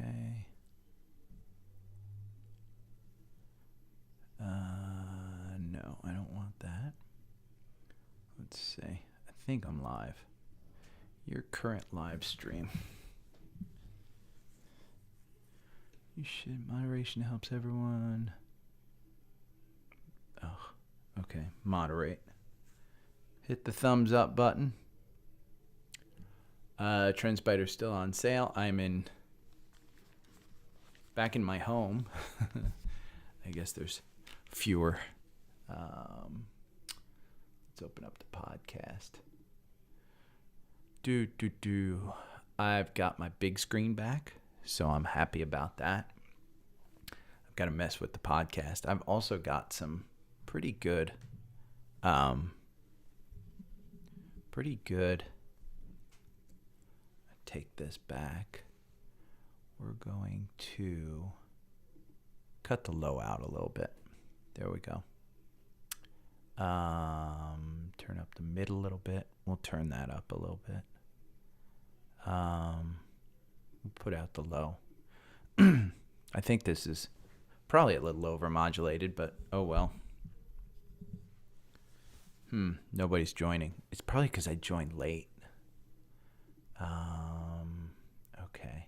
Okay. No, I don't want that. Let's see. I think I'm live. Your current live stream. You should. Moderation helps everyone. Oh, okay. Moderate. Hit the thumbs up button. Trendspider's still on sale. I'm back in my home. I guess there's fewer. Let's open up the podcast. I've got my big screen back, so I'm happy about that. I've got to mess with the podcast. I've also got some pretty good. Take this back. We're going to cut the low out a little bit. There we go. Turn up the mid a little bit. We'll turn that up a little bit. We'll put out the low. I think this is probably a little overmodulated, but oh well. Nobody's joining. It's probably because I joined late. Okay.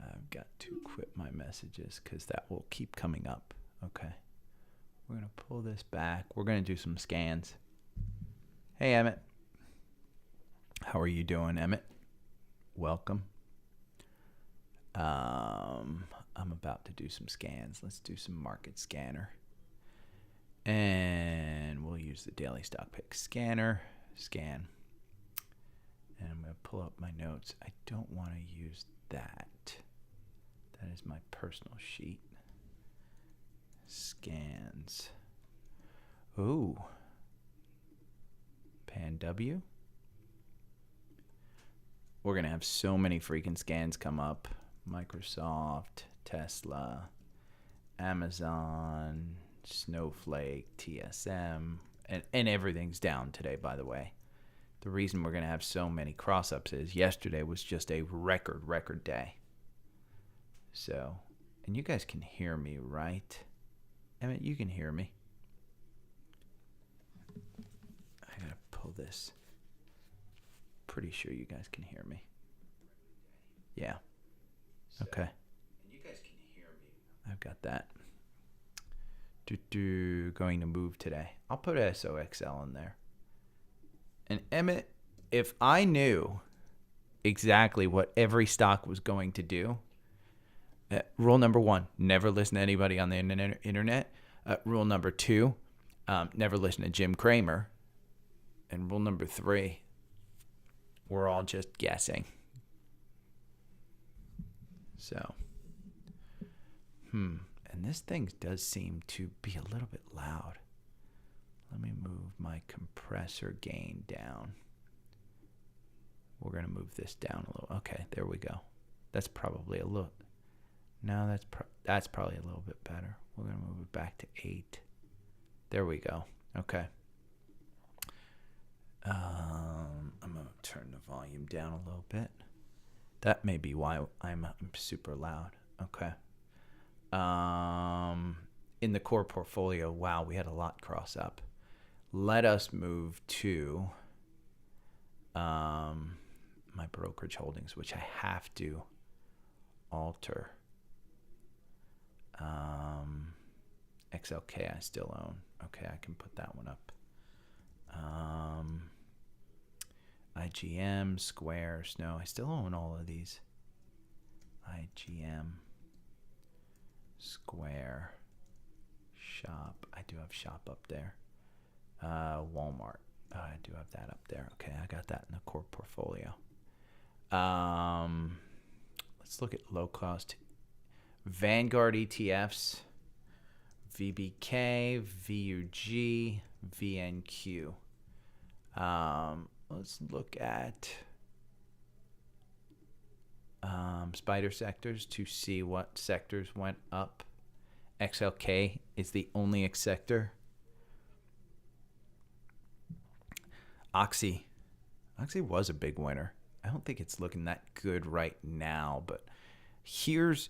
I've got to quit my messages because that will keep coming up. Okay. We're going to pull this back. We're going to do some scans. Hey, Emmett. How are you doing, Emmett? Welcome. I'm about to do some scans. Let's do some market scanner. And we'll use the daily stock pick scanner. Scan. And I'm going to pull up my notes. I don't want to use that. That is my personal sheet. Scans. Ooh. Pan W. We're going to have so many freaking scans come up. Microsoft, Tesla, Amazon, Snowflake, TSM, and everything's down today, by the way. The reason we're going to have so many cross-ups is yesterday was just a record day. So, and you guys can hear me, right? Emmett, you can hear me. I got to pull this. Pretty sure you guys can hear me. Yeah. Okay. And you guys can hear me. I've got that. Going to move today. I'll put SOXL in there. And Emmett, if I knew exactly what every stock was going to do, rule number 1, never listen to anybody on the internet. Rule number 2, never listen to Jim Cramer. And rule number 3, we're all just guessing. So, and this thing does seem to be a little bit loud. Let me move my compressor gain down. We're going to move this down a little. Okay, there we go. That's probably a little. No, that's probably a little bit better. We're going to move it back to 8. There we go. Okay. I'm going to turn the volume down a little bit. That may be why I'm super loud. Okay. In the core portfolio, wow, we had a lot cross up. Let us move to my brokerage holdings, which I have to alter. XLK I still own. Okay, I can put that one up. IGM, Square, Snow. I still own all of these. IGM, Square, Shop. I do have Shop up there. Walmart. I do have that up there. Okay, I got that in the core portfolio. Let's look at low cost Vanguard ETFs, VBK, VUG, VNQ. Let's look at spider sectors to see what sectors went up. XLK is the only sector. Oxy was a big winner. I don't think it's looking that good right now, but here's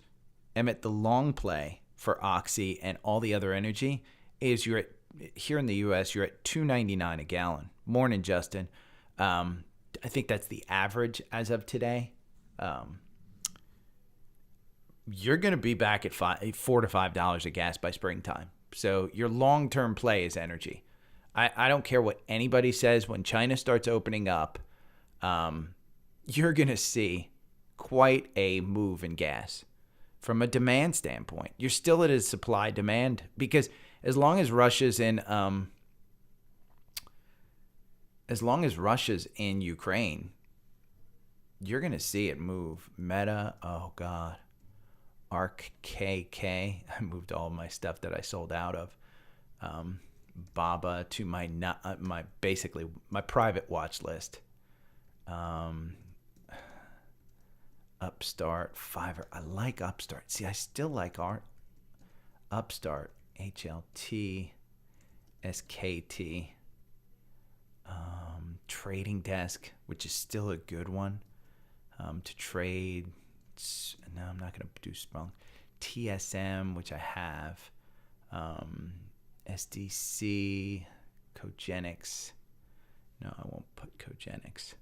Emmett, the long play for Oxy and all the other energy is you're at, here in the US, you're at $2.99 a gallon. Morning, Justin. I think that's the average as of today. You're going to be back at $4 to $5 a gas by springtime. So your long-term play is energy. I don't care what anybody says. When China starts opening up, you're going to see quite a move in gas. From a demand standpoint, you're still at a supply demand, because as long as Russia's in Ukraine, you're going to see it move. Meta, oh God. ARC KK, I moved all my stuff that I sold out of. Baba to my basically my private watch list. Upstart, Fiverr. I like Upstart. See, I still like Upstart. HLT, SKT, Trading Desk, which is still a good one to trade. No, I'm not going to do Sprung. TSM, which I have. SDC, Cogenics. No, I won't put Cogenics.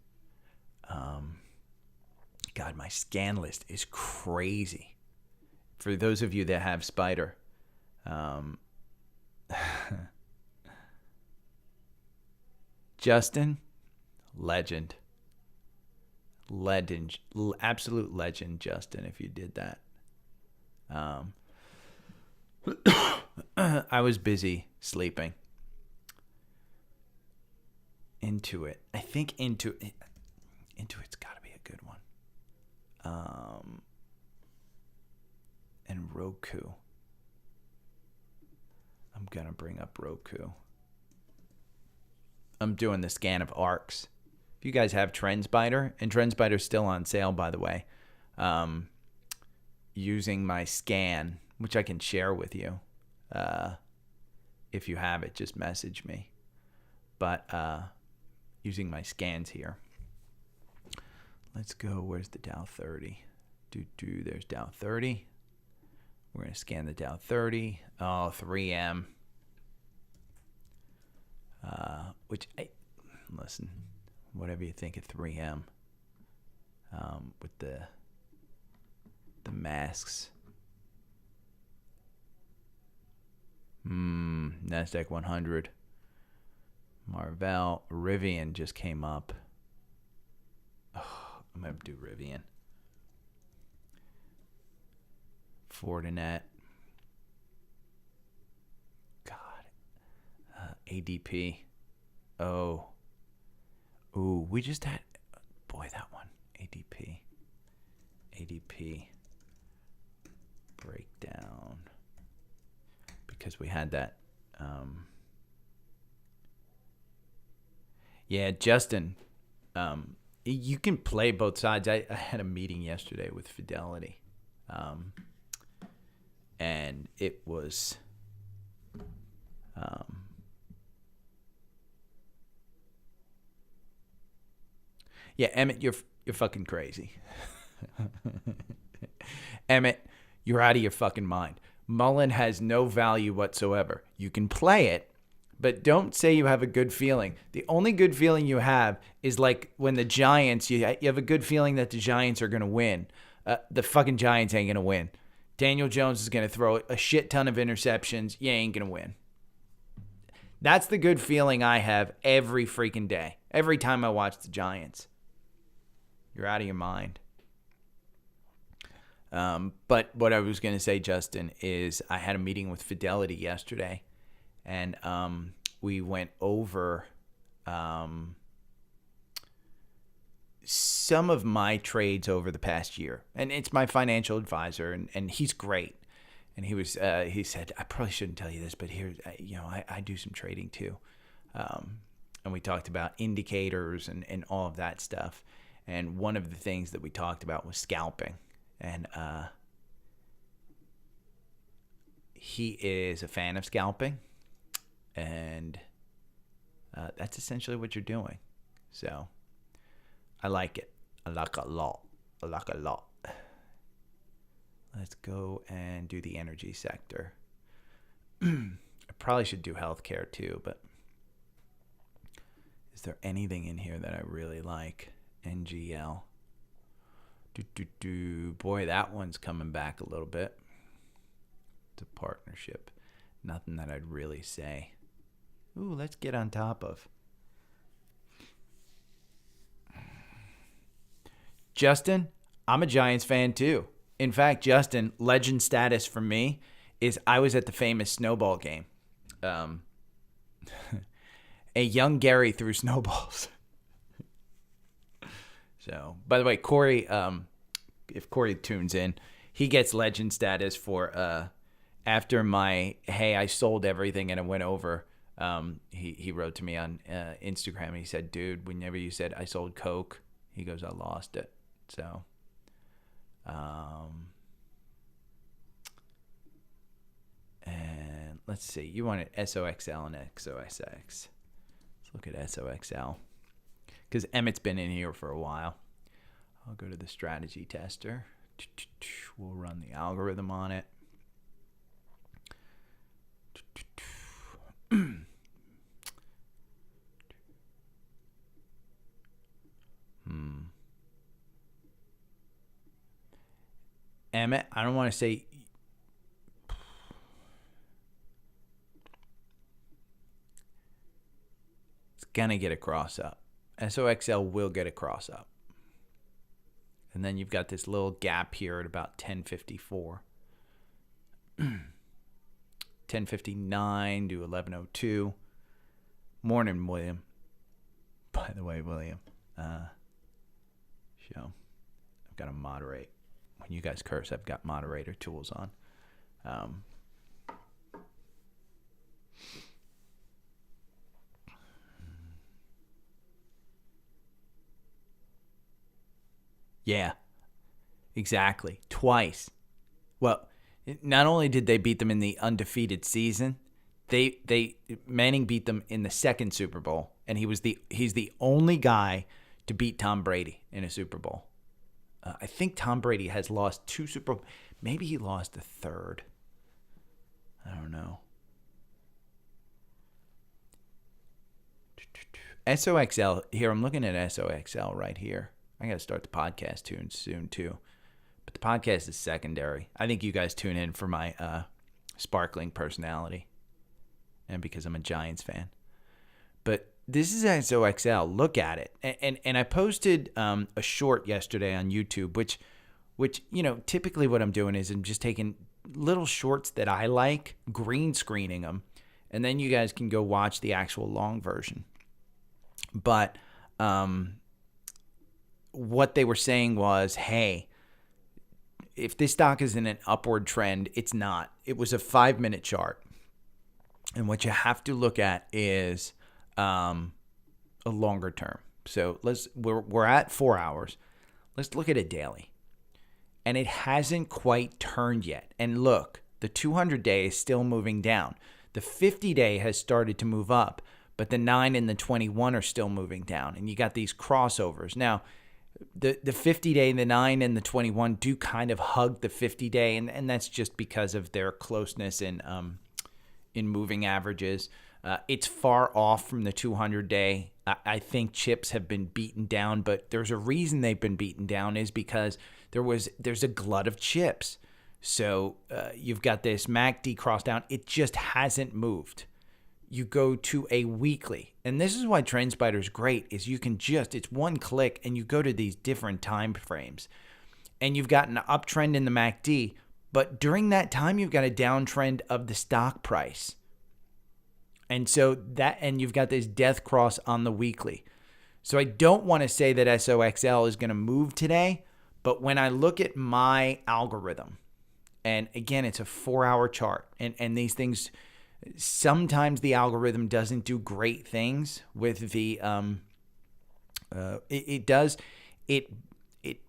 God, my scan list is crazy. For those of you that have Spider, Justin, legend, absolute legend, Justin. If you did that, I was busy sleeping. Intuit, I think Intuit's got to be a good one. And Roku. I'm gonna bring up Roku. I'm doing the scan of ARCs. If you guys have TrendSpider, and TrendSpider's still on sale, by the way, using my scan, which I can share with you. If you have it, just message me. But using my scans here. Let's go. Where's the Dow 30? There's Dow 30. We're going to scan the Dow 30. Oh, 3M. Listen, whatever you think of 3M, with the masks. NASDAQ 100. Marvell. Rivian just came up. Oh, I'm going to do Rivian. Fortinet. God. ADP. Oh. Ooh, we just had... Boy, that one. ADP. Breakdown. Because we had that... Yeah, Justin... you can play both sides. I had a meeting yesterday with Fidelity. And it was... yeah, Emmett, you're fucking crazy. Emmett, you're out of your fucking mind. Mullen has no value whatsoever. You can play it, but don't say you have a good feeling. The only good feeling you have is like when the Giants, you have a good feeling that the Giants are going to win. The fucking Giants ain't going to win. Daniel Jones is going to throw a shit ton of interceptions. You ain't going to win. That's the good feeling I have every freaking day. Every time I watch the Giants. You're out of your mind. But what I was going to say, Justin, is I had a meeting with Fidelity yesterday. And we went over some of my trades over the past year, and it's my financial advisor, and he's great. And he said, I probably shouldn't tell you this, but here, I do some trading too. And we talked about indicators and all of that stuff. And one of the things that we talked about was scalping. And he is a fan of scalping. And that's essentially what you're doing. So I like it. I like a lot. Let's go and do the energy sector. I probably should do healthcare too, but is there anything in here that I really like? NGL. Boy, that one's coming back a little bit. It's a partnership. Nothing that I'd really say. Ooh, let's get on top of. Justin, I'm a Giants fan too. In fact, Justin, legend status for me is I was at the famous snowball game. A young Gary threw snowballs. So, by the way, Corey, if Corey tunes in, he gets legend status for after my, hey, I sold everything and it went over. He wrote to me on Instagram and he said, dude, whenever you said I sold Coke, he goes, I lost it. So, and let's see, you wanted SOXL and XOSX. Let's look at SOXL because Emmett's been in here for a while. I'll go to the strategy tester. We'll run the algorithm on it. Emmett, I don't want to say it's going to get a cross up. SOXL will get a cross up. And then you've got this little gap here at about 1054. 1059 to 1102. Morning, William. By the way, William. Show. I've got to moderate. When you guys curse, I've got moderator tools on. Yeah, exactly. Twice. Well, not only did they beat them in the undefeated season, Manning beat them in the second Super Bowl, and he's the only guy to beat Tom Brady in a Super Bowl. I think Tom Brady has lost 2 Super Bowls. Maybe he lost the third. I don't know. SOXL, here, I'm looking at SOXL right here. I got to start the podcast soon too. But the podcast is secondary. I think you guys tune in for my sparkling personality and because I'm a Giants fan. But this is SOXL. Look at it. And I posted a short yesterday on YouTube, which typically what I'm doing is I'm just taking little shorts that I like, green screening them, and then you guys can go watch the actual long version. But what they were saying was, hey, if this stock is in an upward trend, it's not. It was a 5-minute chart. And what you have to look at is a longer term. So we're at 4 hours. Let's look at a daily. And it hasn't quite turned yet. And look, the 200-day is still moving down. The 50-day has started to move up, but the 9 and the 21 are still moving down. And you got these crossovers. Now, the 50-day, the 9 and the 21 do kind of hug the 50-day, and that's just because of their closeness in moving averages. It's far off from the 200-day. I think chips have been beaten down, but there's a reason they've been beaten down is because there's a glut of chips. So you've got this MACD cross down. It just hasn't moved. You go to a weekly, and this is why TrendSpider is great, is you can it's one click and you go to these different time frames, and you've got an uptrend in the MACD, but during that time you've got a downtrend of the stock price, and you've got this death cross on the weekly. So I don't want to say that SOXL is going to move today, but when I look at my algorithm, and again, it's a 4-hour chart, and these things, sometimes the algorithm doesn't do great things with the,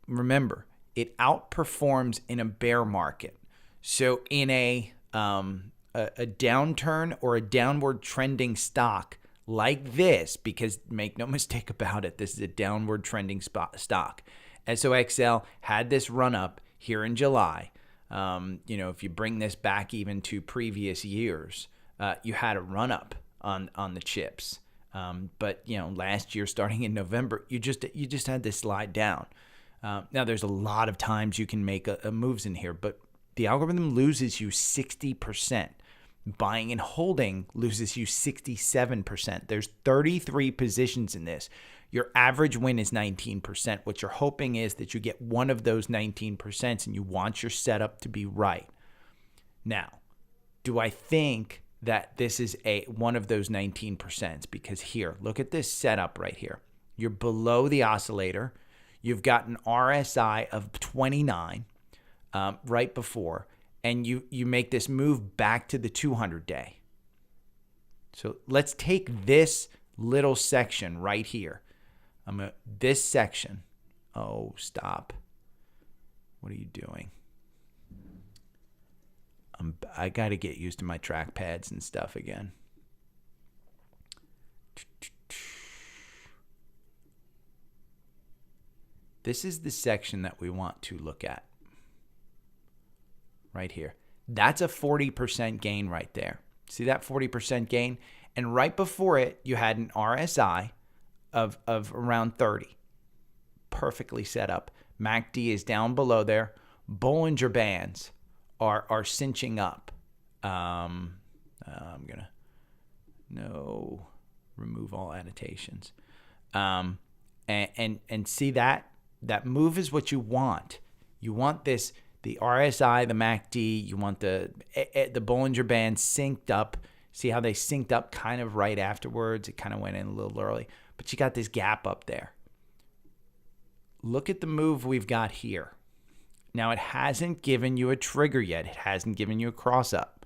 remember, it outperforms in a bear market. So in a downturn or a downward trending stock like this, because make no mistake about it, this is a downward trending stock. SOXL had this run up here in July. If you bring this back even to previous years, you had a run up on the chips. But last year, starting in November, you just had this slide down. Now there's a lot of times you can make moves in here, but the algorithm loses you 60%. Buying and holding loses you 67%. There's 33 positions in this. Your average win is 19%. What you're hoping is that you get one of those 19%, and you want your setup to be right. Now, do I think that this is one of those 19%? Because here, look at this setup right here. You're below the oscillator. You've got an RSI of 29 right before, and you make this move back to the 200-day. So let's take this little section right here. This section. Oh, stop. What are you doing? I got to get used to my trackpads and stuff again. This is the section that we want to look at. Right here. That's a 40% gain right there. See that 40% gain? And right before it, you had an RSI of around 30. Perfectly set up. MACD is down below there. Bollinger Bands are cinching up. I'm going to remove all annotations. And see that move is what you want. You want this, the RSI, the MACD, you want the Bollinger Band synced up. See how they synced up kind of right afterwards? It kind of went in a little early. But you got this gap up there. Look at the move we've got here. Now, it hasn't given you a trigger yet. It hasn't given you a cross up.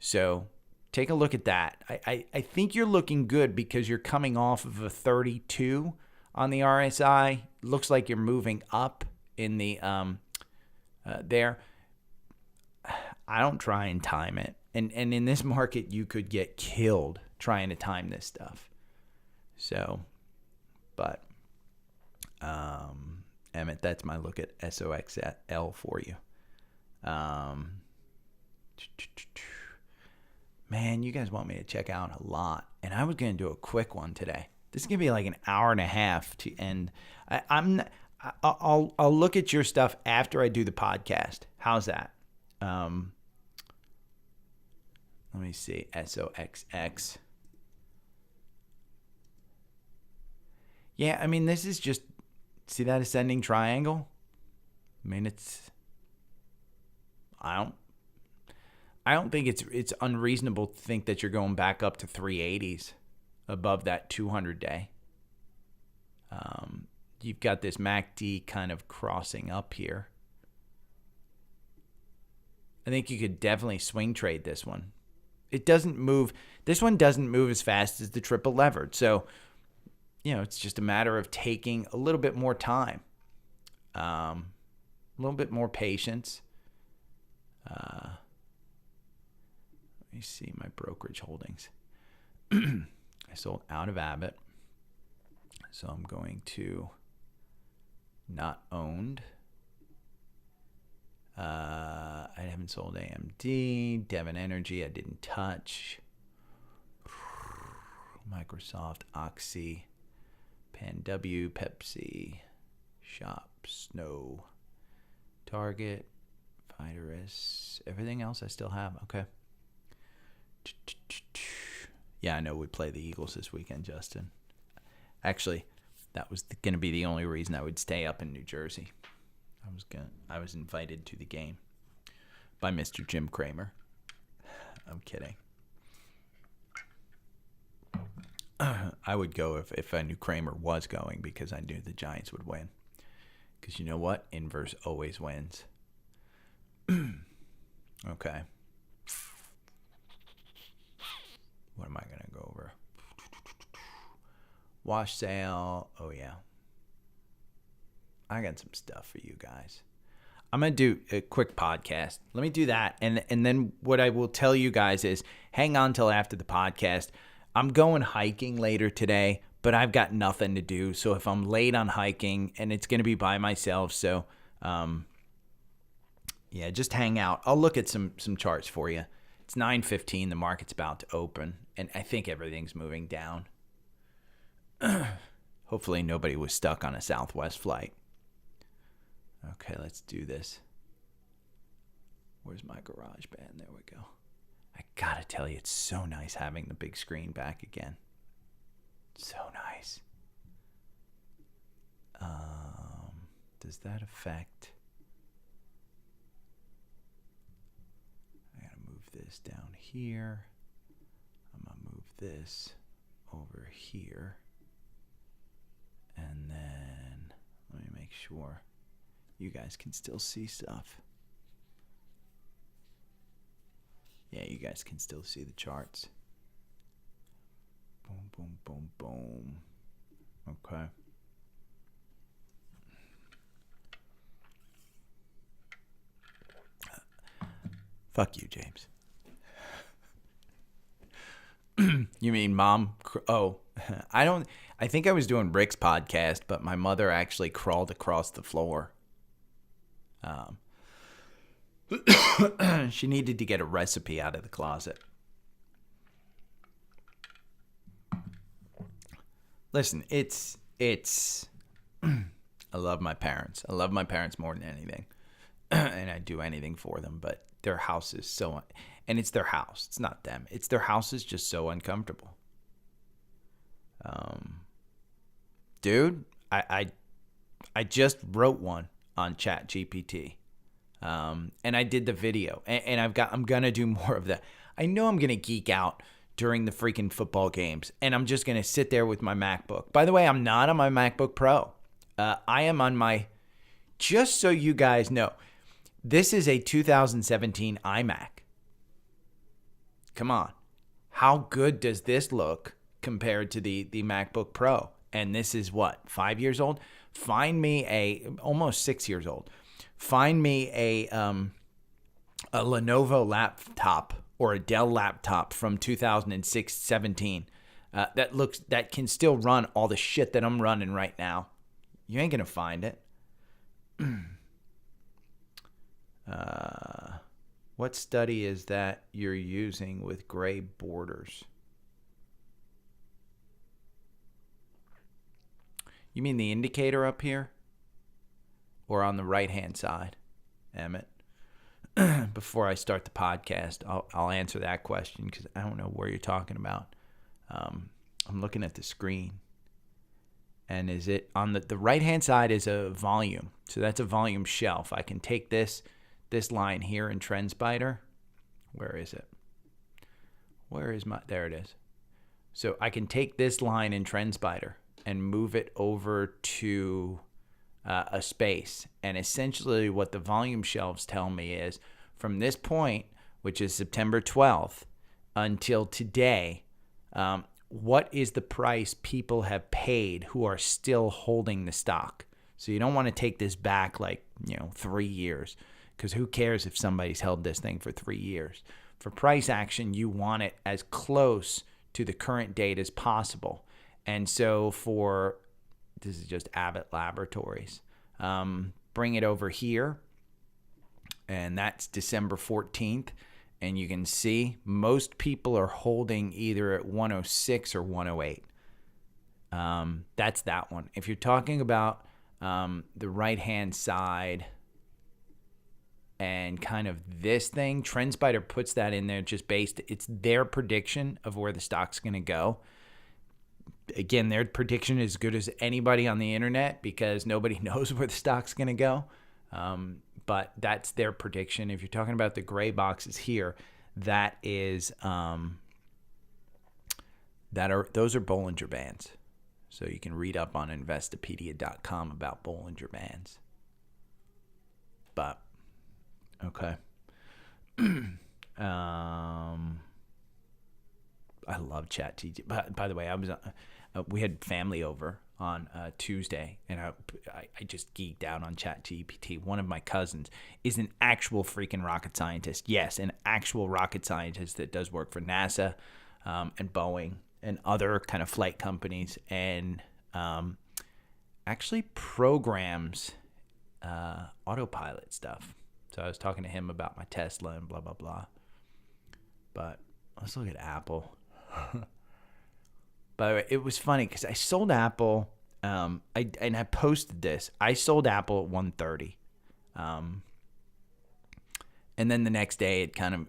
So take a look at that. I think you're looking good because you're coming off of a 32 on the RSI. Looks like you're moving up in the there. I don't try and time it. And in this market, you could get killed trying to time this stuff. So, but, Emmett, that's my look at SOXL for you. Man, you guys want me to check out a lot. And I was going to do a quick one today. This is going to be like an hour and a half to end. I'll look at your stuff after I do the podcast. How's that? Let me see. SOXX. Yeah, I mean, this is just, see that ascending triangle? I mean, I don't think it's unreasonable to think that you're going back up to 380s above that 200-day. You've got this MACD kind of crossing up here. I think you could definitely swing trade this one. It doesn't move. This one doesn't move as fast as the triple levered. So, it's just a matter of taking a little bit more time, a little bit more patience. Let me see my brokerage holdings. I sold out of Abbott, so I'm going to not owned. I haven't sold AMD, Devon Energy I didn't touch. Microsoft, Oxy, Pan W, Pepsi, Shop, Snow, Target, Virus, everything else I still have. Okay. Yeah, I know we play the Eagles this weekend, Justin. Actually, that was going to be the only reason I would stay up in New Jersey. I was invited to the game by Mr. Jim Cramer. I'm kidding. I would go if I knew Kramer was going because I knew the Giants would win. Because you know what? Inverse always wins. Okay. What am I going to go over? Wash sale. Oh, yeah. I got some stuff for you guys. I'm going to do a quick podcast. Let me do that. And then what I will tell you guys is hang on till after the podcast. I'm going hiking later today, but I've got nothing to do. So if I'm late on hiking, and it's going to be by myself, so yeah, just hang out. I'll look at some charts for you. It's 9:15. The market's about to open, and I think everything's moving down. Hopefully nobody was stuck on a Southwest flight. Okay, let's do this. Where's my garage band? There we go. I gotta tell you, it's so nice having the big screen back again. So nice. Does that affect? I gotta move this down here. I'm gonna move this over here. And then let me make sure you guys can still see stuff. Yeah, you guys can still see the charts. Boom, boom, boom, boom. Okay. Fuck you, James. You mean mom? Oh, I think I was doing Rick's podcast, but my mother actually crawled across the floor. She needed to get a recipe out of the closet. Listen, it's I love my parents. I love my parents more than anything. And I do anything for them, but their house is so, and it's their house. It's not them. It's their house is just so uncomfortable. Dude, I just wrote one on ChatGPT. And I did the video, and I'm gonna do more of that. I know I'm gonna geek out during the freaking football games, and I'm just gonna sit there with my MacBook. By the way, I'm not on my MacBook Pro. I am on my, just so you guys know, this is a 2017 iMac. Come on. How good does this look compared to the MacBook Pro? And this is what, 5 years old? Find me almost 6 years old. Find me a Lenovo laptop or a Dell laptop from 2016-17 that can still run all the shit that I'm running right now. You ain't gonna find it. What study is that you're using with gray borders? You mean the indicator up here? Or on the right-hand side, Emmett? Before I start the podcast, I'll answer that question because I don't know where you're talking about. I'm looking at the screen. And is it on the right-hand side is a volume. So that's a volume shelf. I can take this line here in TrendSpider. Where is it? There it is. So I can take this line in TrendSpider and move it over to a space. And essentially what the volume shelves tell me is from this point, which is September 12th, until today, what is the price people have paid who are still holding the stock? So you don't want to take this back 3 years, because who cares if somebody's held this thing for 3 years? For price action, you want it as close to the current date as possible. And so this is just Abbott Laboratories. Bring it over here, and that's December 14th. And you can see most people are holding either at 106 or 108. That's that one. If you're talking about the right-hand side and kind of this thing, TrendSpider puts that in there just it's their prediction of where the stock's going to go. Again, their prediction is as good as anybody on the internet because nobody knows where the stock's going to go. But that's their prediction. If you're talking about the gray boxes here, that is Those are Bollinger Bands. So you can read up on Investopedia.com about Bollinger Bands. But, okay. I love ChatGPT. By the way, we had family over on Tuesday, and I just geeked out on ChatGPT. One of my cousins is an actual freaking rocket scientist. Yes, an actual rocket scientist that does work for NASA and Boeing and other kind of flight companies, and actually programs autopilot stuff. So I was talking to him about my Tesla and blah, blah, blah. But let's look at Apple. By the way, it was funny because I sold Apple. I posted this. I sold Apple at 130. And then the next day, it kind of,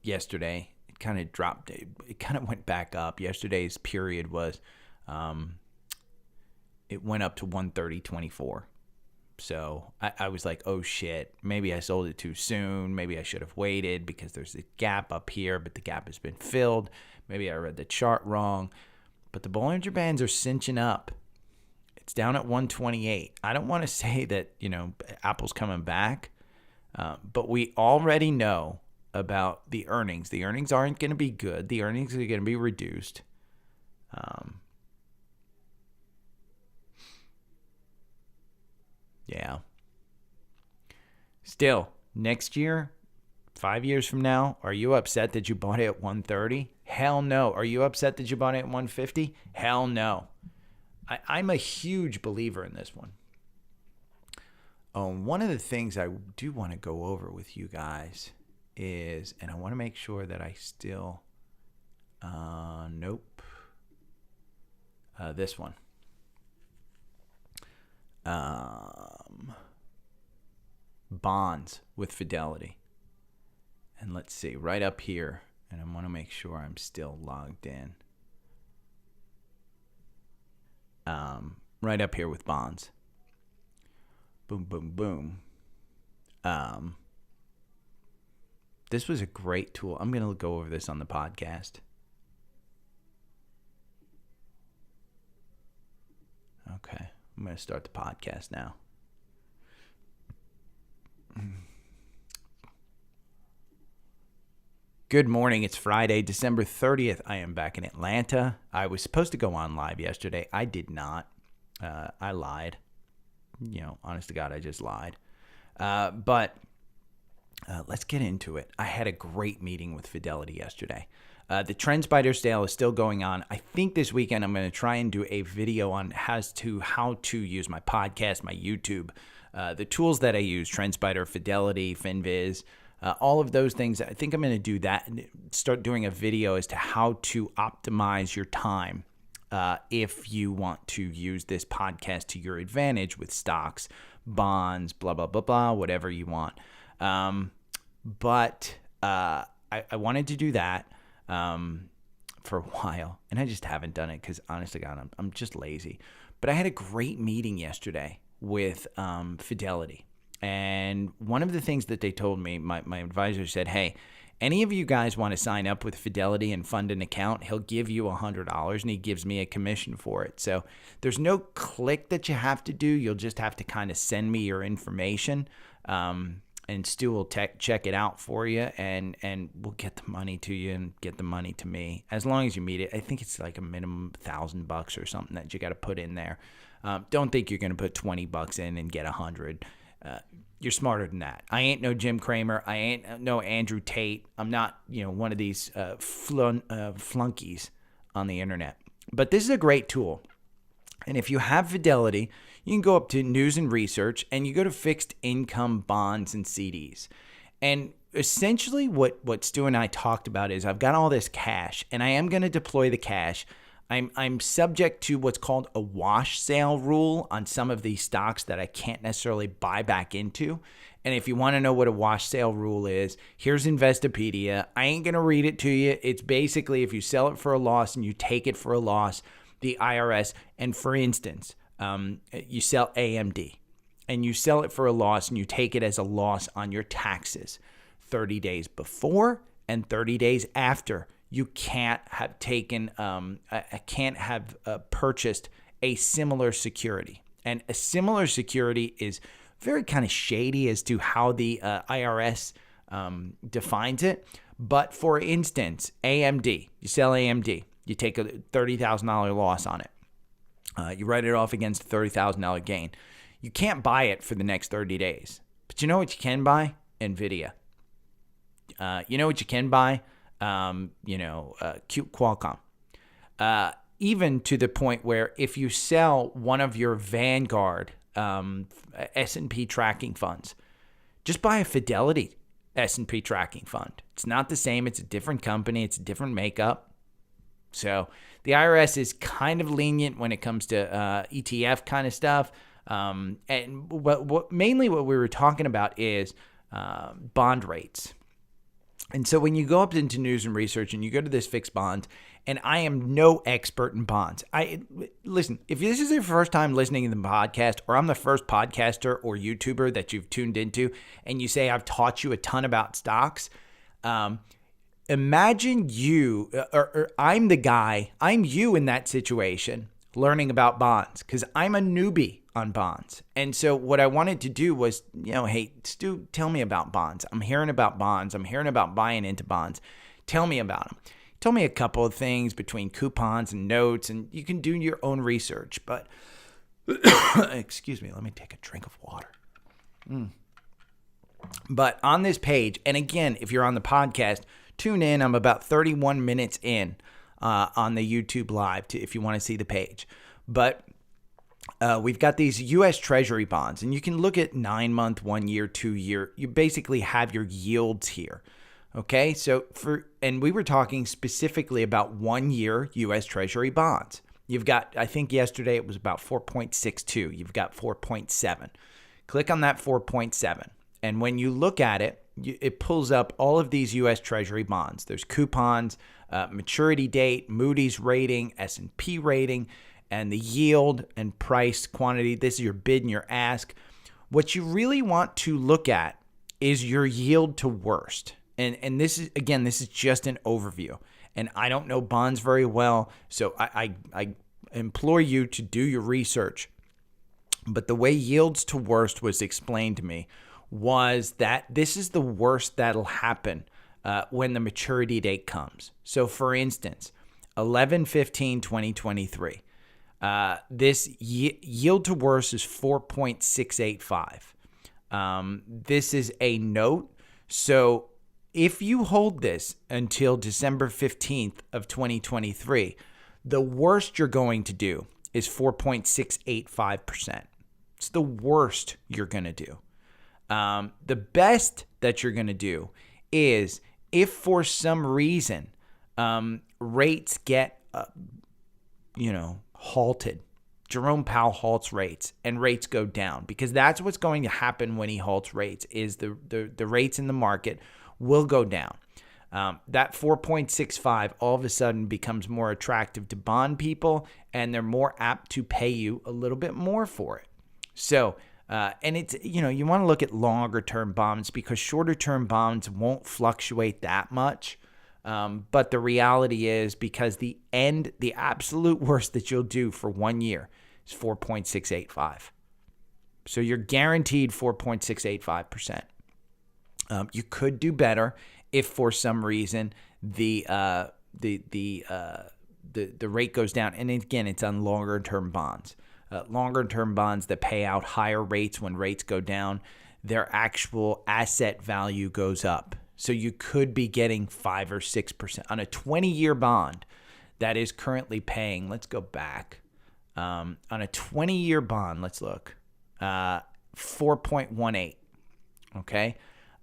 yesterday, it kind of dropped. It kind of went back up. Yesterday's period was, it went up to 130.24. So I was like, oh shit, maybe I sold it too soon. Maybe I should have waited because there's a gap up here, but the gap has been filled. Maybe I read the chart wrong. But the Bollinger Bands are cinching up. It's down at 128. I don't want to say that, Apple's coming back, but we already know about the earnings. The earnings aren't going to be good. The earnings are going to be reduced. Yeah. Still, next year, 5 years from now, are you upset that you bought it at 130? Hell no. Are you upset that you bought it at 150? Hell no. I'm a huge believer in this one. One of the things I do want to go over with you guys is, and I want to make sure that I still, this one. Bonds with Fidelity. And let's see, right up here, and I want to make sure I'm still logged in. Right up here with bonds. Boom, boom, boom. This was a great tool. I'm going to go over this on the podcast. Okay, I'm going to start the podcast now. Good morning. It's Friday, December 30th. I am back in Atlanta. I was supposed to go on live yesterday. I did not. I lied. Honest to God, I just lied. But let's get into it. I had a great meeting with Fidelity yesterday. The TrendSpider sale is still going on. I think this weekend I'm going to try and do a video on how to use my podcast, my YouTube, the tools that I use, TrendSpider, Fidelity, FinViz, all of those things. I think I'm going to do that and start doing a video as to how to optimize your time if you want to use this podcast to your advantage with stocks, bonds, blah, blah, blah, blah, whatever you want. But I wanted to do that for a while, and I just haven't done it because, honestly, God, I'm just lazy. But I had a great meeting yesterday with Fidelity. And one of the things that they told me, my advisor said, hey, any of you guys want to sign up with Fidelity and fund an account, he'll give you $100 and he gives me a commission for it. So there's no click that you have to do. You'll just have to kind of send me your information. And Stu will check it out for you, and we'll get the money to you and get the money to me as long as you meet it. I think it's like a minimum $1,000 or something that you got to put in there. Don't think you're going to put $20 in and get 100. You're smarter than that. I ain't no Jim Cramer. I ain't no Andrew Tate. I'm not, one of these flunkies on the internet. But this is a great tool. And if you have Fidelity, you can go up to News and Research and you go to Fixed Income Bonds and CDs. And essentially what Stu and I talked about is I've got all this cash and I am going to deploy the cash. I'm subject to what's called a wash sale rule on some of these stocks that I can't necessarily buy back into. And if you want to know what a wash sale rule is, here's Investopedia. I ain't going to read it to you. It's basically if you sell it for a loss and you take it for a loss, the IRS, and for instance, you sell AMD and you sell it for a loss and you take it as a loss on your taxes 30 days before and 30 days after you can't have taken, can't have purchased a similar security. And a similar security is very kind of shady as to how the IRS defines it. But for instance, AMD, you sell AMD, you take a $30,000 loss on it. You write it off against a $30,000 gain. You can't buy it for the next 30 days. But you know what you can buy? NVIDIA. You know what you can buy? Qualcomm. Even to the point where if you sell one of your Vanguard S&P tracking funds, just buy a Fidelity S&P tracking fund. It's not the same. It's a different company. It's a different makeup. So the IRS is kind of lenient when it comes to ETF kind of stuff. And mainly what we were talking about is bond rates. And so when you go up into news and research and you go to this fixed bond, and I am no expert in bonds. Listen, if this is your first time listening to the podcast, or I'm the first podcaster or YouTuber that you've tuned into, and you say I've taught you a ton about stocks, imagine you, or I'm the guy, I'm you in that situation learning about bonds, because I'm a newbie on bonds. And so what I wanted to do was, hey, Stu, tell me about bonds. I'm hearing about bonds. I'm hearing about buying into bonds. Tell me about them. Tell me a couple of things between coupons and notes, and you can do your own research. But, excuse me, let me take a drink of water. But on this page, and again, if you're on the podcast, tune in. I'm about 31 minutes in on the YouTube Live if you want to see the page. But we've got these U.S. Treasury bonds, and you can look at 9-month, 1 year, 2 year. You basically have your yields here. Okay, so and we were talking specifically about 1 year U.S. Treasury bonds. You've got, I think yesterday it was about 4.62. You've got 4.7. Click on that 4.7. And when you look at it, it pulls up all of these U.S. Treasury bonds. There's coupons, maturity date, Moody's rating, S&P rating, and the yield and price quantity. This is your bid and your ask. What you really want to look at is your yield to worst. And this is, again, this is just an overview. And I don't know bonds very well, so I implore you to do your research. But the way yields to worst was explained to me was that this is the worst that'll happen when the maturity date comes. So for instance, 11/15/2023, this yield to worst is 4.685. This is a note. So if you hold this until December 15th of 2023, the worst you're going to do is 4.685%. It's the worst you're going to do. The best that you're going to do is if for some reason rates get, halted. Jerome Powell halts rates and rates go down, because that's what's going to happen when he halts rates is the rates in the market will go down. That 4.65 all of a sudden becomes more attractive to bond people, and they're more apt to pay you a little bit more for it. So, and it's, you want to look at longer term bonds, because shorter term bonds won't fluctuate that much. But the reality is, because the absolute worst that you'll do for 1 year is 4.685. So you're guaranteed 4.685%. You could do better if for some reason the rate goes down. And again, it's on longer term bonds. Longer term bonds that pay out higher rates when rates go down, their actual asset value goes up. So you could be getting 5 or 6% on a 20-year bond that is currently paying. Let's go back. On a 20-year bond, let's look. 4.18. Okay.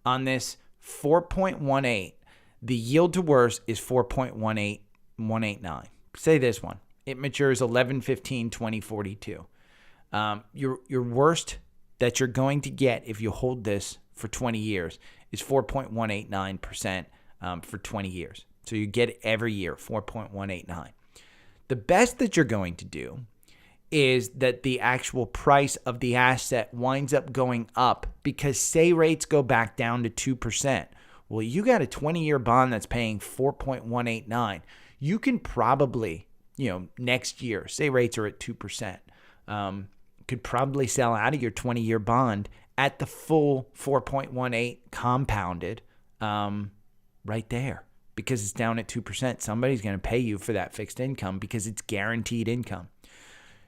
On this 4.18, the yield to worst is 4.18189. Say this one. It matures 11/15/2042. Your worst that you're going to get if you hold this for 20 years is 4.189% for 20 years. So you get it every year, 4.189. The best that you're going to do is that the actual price of the asset winds up going up, because say rates go back down to 2%. Well, you got a 20-year bond that's paying 4.189. You can probably, next year, say rates are at 2%, could probably sell out of your 20-year bond at the full 4.18 compounded right there, because it's down at 2%. Somebody's going to pay you for that fixed income because it's guaranteed income.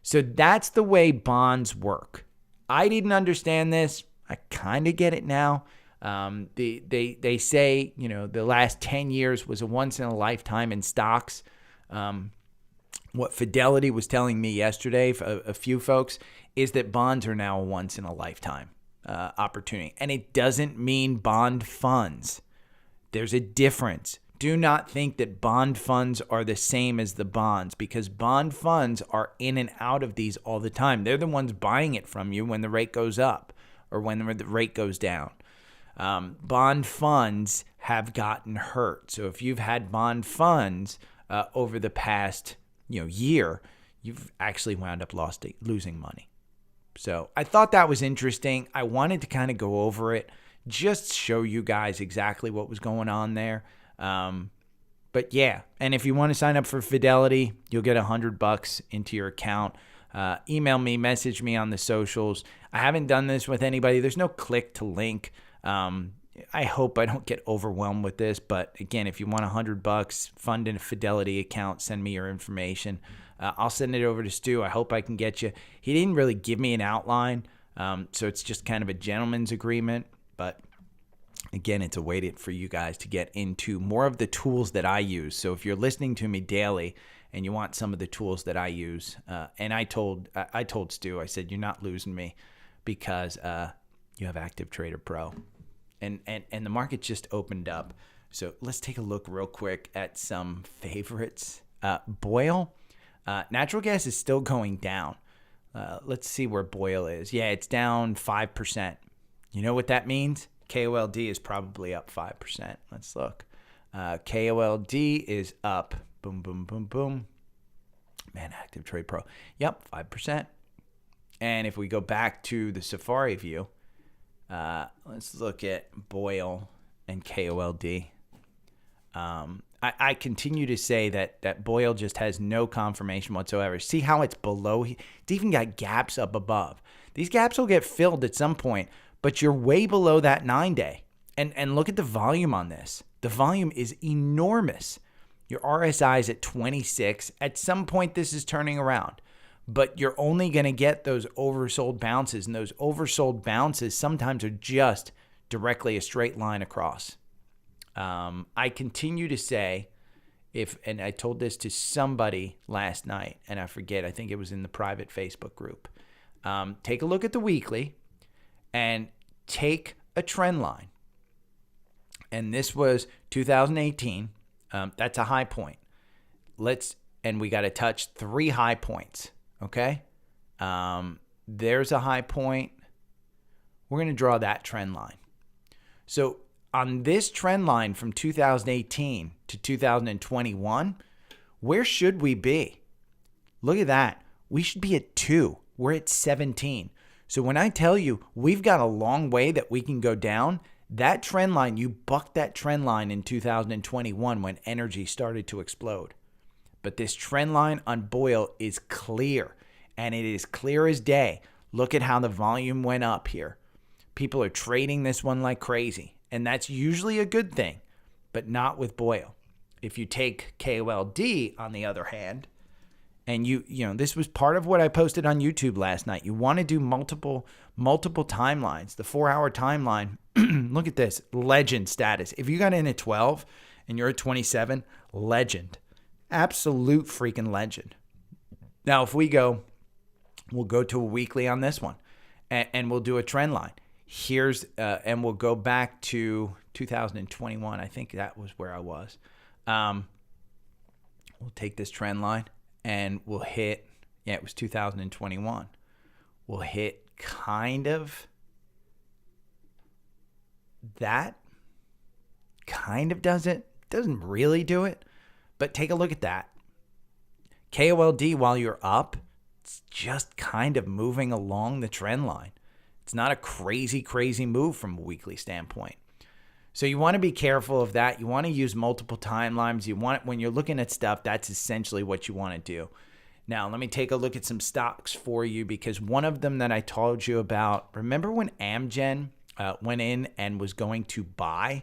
So that's the way bonds work. I didn't understand this. I kind of get it now. They say, the last 10 years was a once in a lifetime in stocks. What Fidelity was telling me yesterday, a few folks, is that bonds are now a once in a lifetime opportunity. And it doesn't mean bond funds. There's a difference. Do not think that bond funds are the same as the bonds, because bond funds are in and out of these all the time. They're the ones buying it from you when the rate goes up or when the rate goes down. Bond funds have gotten hurt. So if you've had bond funds over the past year, you've actually wound up losing money. So I thought that was interesting. I wanted to kind of go over it, just show you guys exactly what was going on there. But yeah, and if you want to sign up for Fidelity, you'll get $100 into your account. Email me, message me on the socials. I haven't done this with anybody. There's no click to link. I hope I don't get overwhelmed with this, but again, if you want $100, fund in a Fidelity account, send me your information. I'll send it over to Stu. I hope I can get you. He didn't really give me an outline, so it's just kind of a gentleman's agreement, but again, it's a way for you guys to get into more of the tools that I use. So if you're listening to me daily and you want some of the tools that I use, and I told Stu, I said, you're not losing me because you have Active Trader Pro. And the market just opened up. So let's take a look real quick at some favorites. Boyle, natural gas is still going down. Let's see where Boyle is. Yeah, it's down 5%. You know what that means? KOLD is probably up 5%. Let's look. KOLD is up. Boom, boom, boom, boom. Man, Active Trade Pro. Yep, 5%. And if we go back to the Safari view, let's look at Boyle and KOLD. I continue to say that Boyle just has no confirmation whatsoever. See how it's below? It's even got gaps up above. These gaps will get filled at some point, but you're way below that 9-day. And look at the volume on this. The volume is enormous. Your RSI is at 26. At some point, this is turning around. But you're only going to get those oversold bounces. And those oversold bounces sometimes are just directly a straight line across. I continue to say, and I told this to somebody last night, and I forget, I think it was in the private Facebook group. Take a look at the weekly and take a trend line. And this was 2018. That's a high point. And we got to touch 3 high points. Okay. There's a high point. We're going to draw that trend line. So on this trend line from 2018 to 2021, where should we be? Look at that. We should be at 2. We're at 17. So when I tell you we've got a long way that we can go down, that trend line, you bucked that trend line in 2021 when energy started to explode. But this trend line on Boyle is clear, and it is clear as day. Look at how the volume went up here. People are trading this one like crazy, and that's usually a good thing, but not with Boyle. If you take KOLD, on the other hand, and this was part of what I posted on YouTube last night. You want to do multiple timelines. The 4-hour timeline, look at this, legend status. If you got in at 12 and you're at 27, legend. Absolute freaking legend. Now, if we'll go to a weekly on this one, and we'll do a trend line. And we'll go back to 2021. I think that was where I was. We'll take this trend line and we'll hit, it was 2021. We'll hit kind of that. Kind of does it. Doesn't really do it. But take a look at that. KOLD, while you're up, it's just kind of moving along the trend line. It's not a crazy move from a weekly standpoint. So you want to be careful of that. You want to use multiple timelines. When you're looking at stuff, that's essentially what you want to do. Now, let me take a look at some stocks for you, because one of them that I told you about, remember when Amgen went in and was going to buy,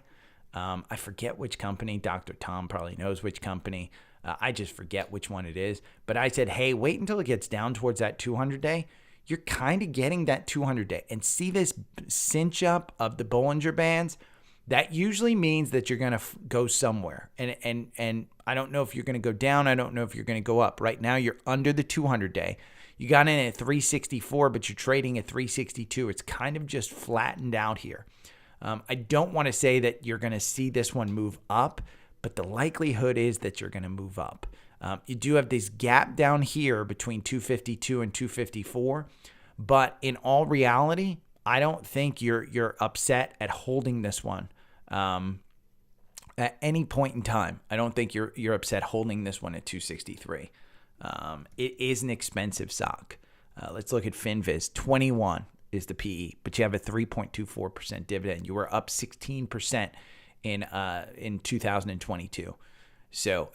I forget which company, Dr. Tom probably knows which company, I just forget which one it is, but I said, hey, wait until it gets down towards that 200-day. You're kind of getting that 200-day. And see this cinch up of the Bollinger Bands? That usually means that you're going to go somewhere. And I don't know if you're going to go down. I don't know if you're going to go up. Right now, you're under the 200-day. You got in at 364, but you're trading at 362. It's kind of just flattened out here. I don't want to say that you're going to see this one move up, but the likelihood is that you're going to move up. You do have this gap down here between 252 and 254, but in all reality, I don't think you're upset at holding this one at any point in time. I don't think you're upset holding this one at 263. It is an expensive stock. Let's look at FinViz. 21 is the PE, but you have a 3.24% dividend. You were up 16% in 2022. So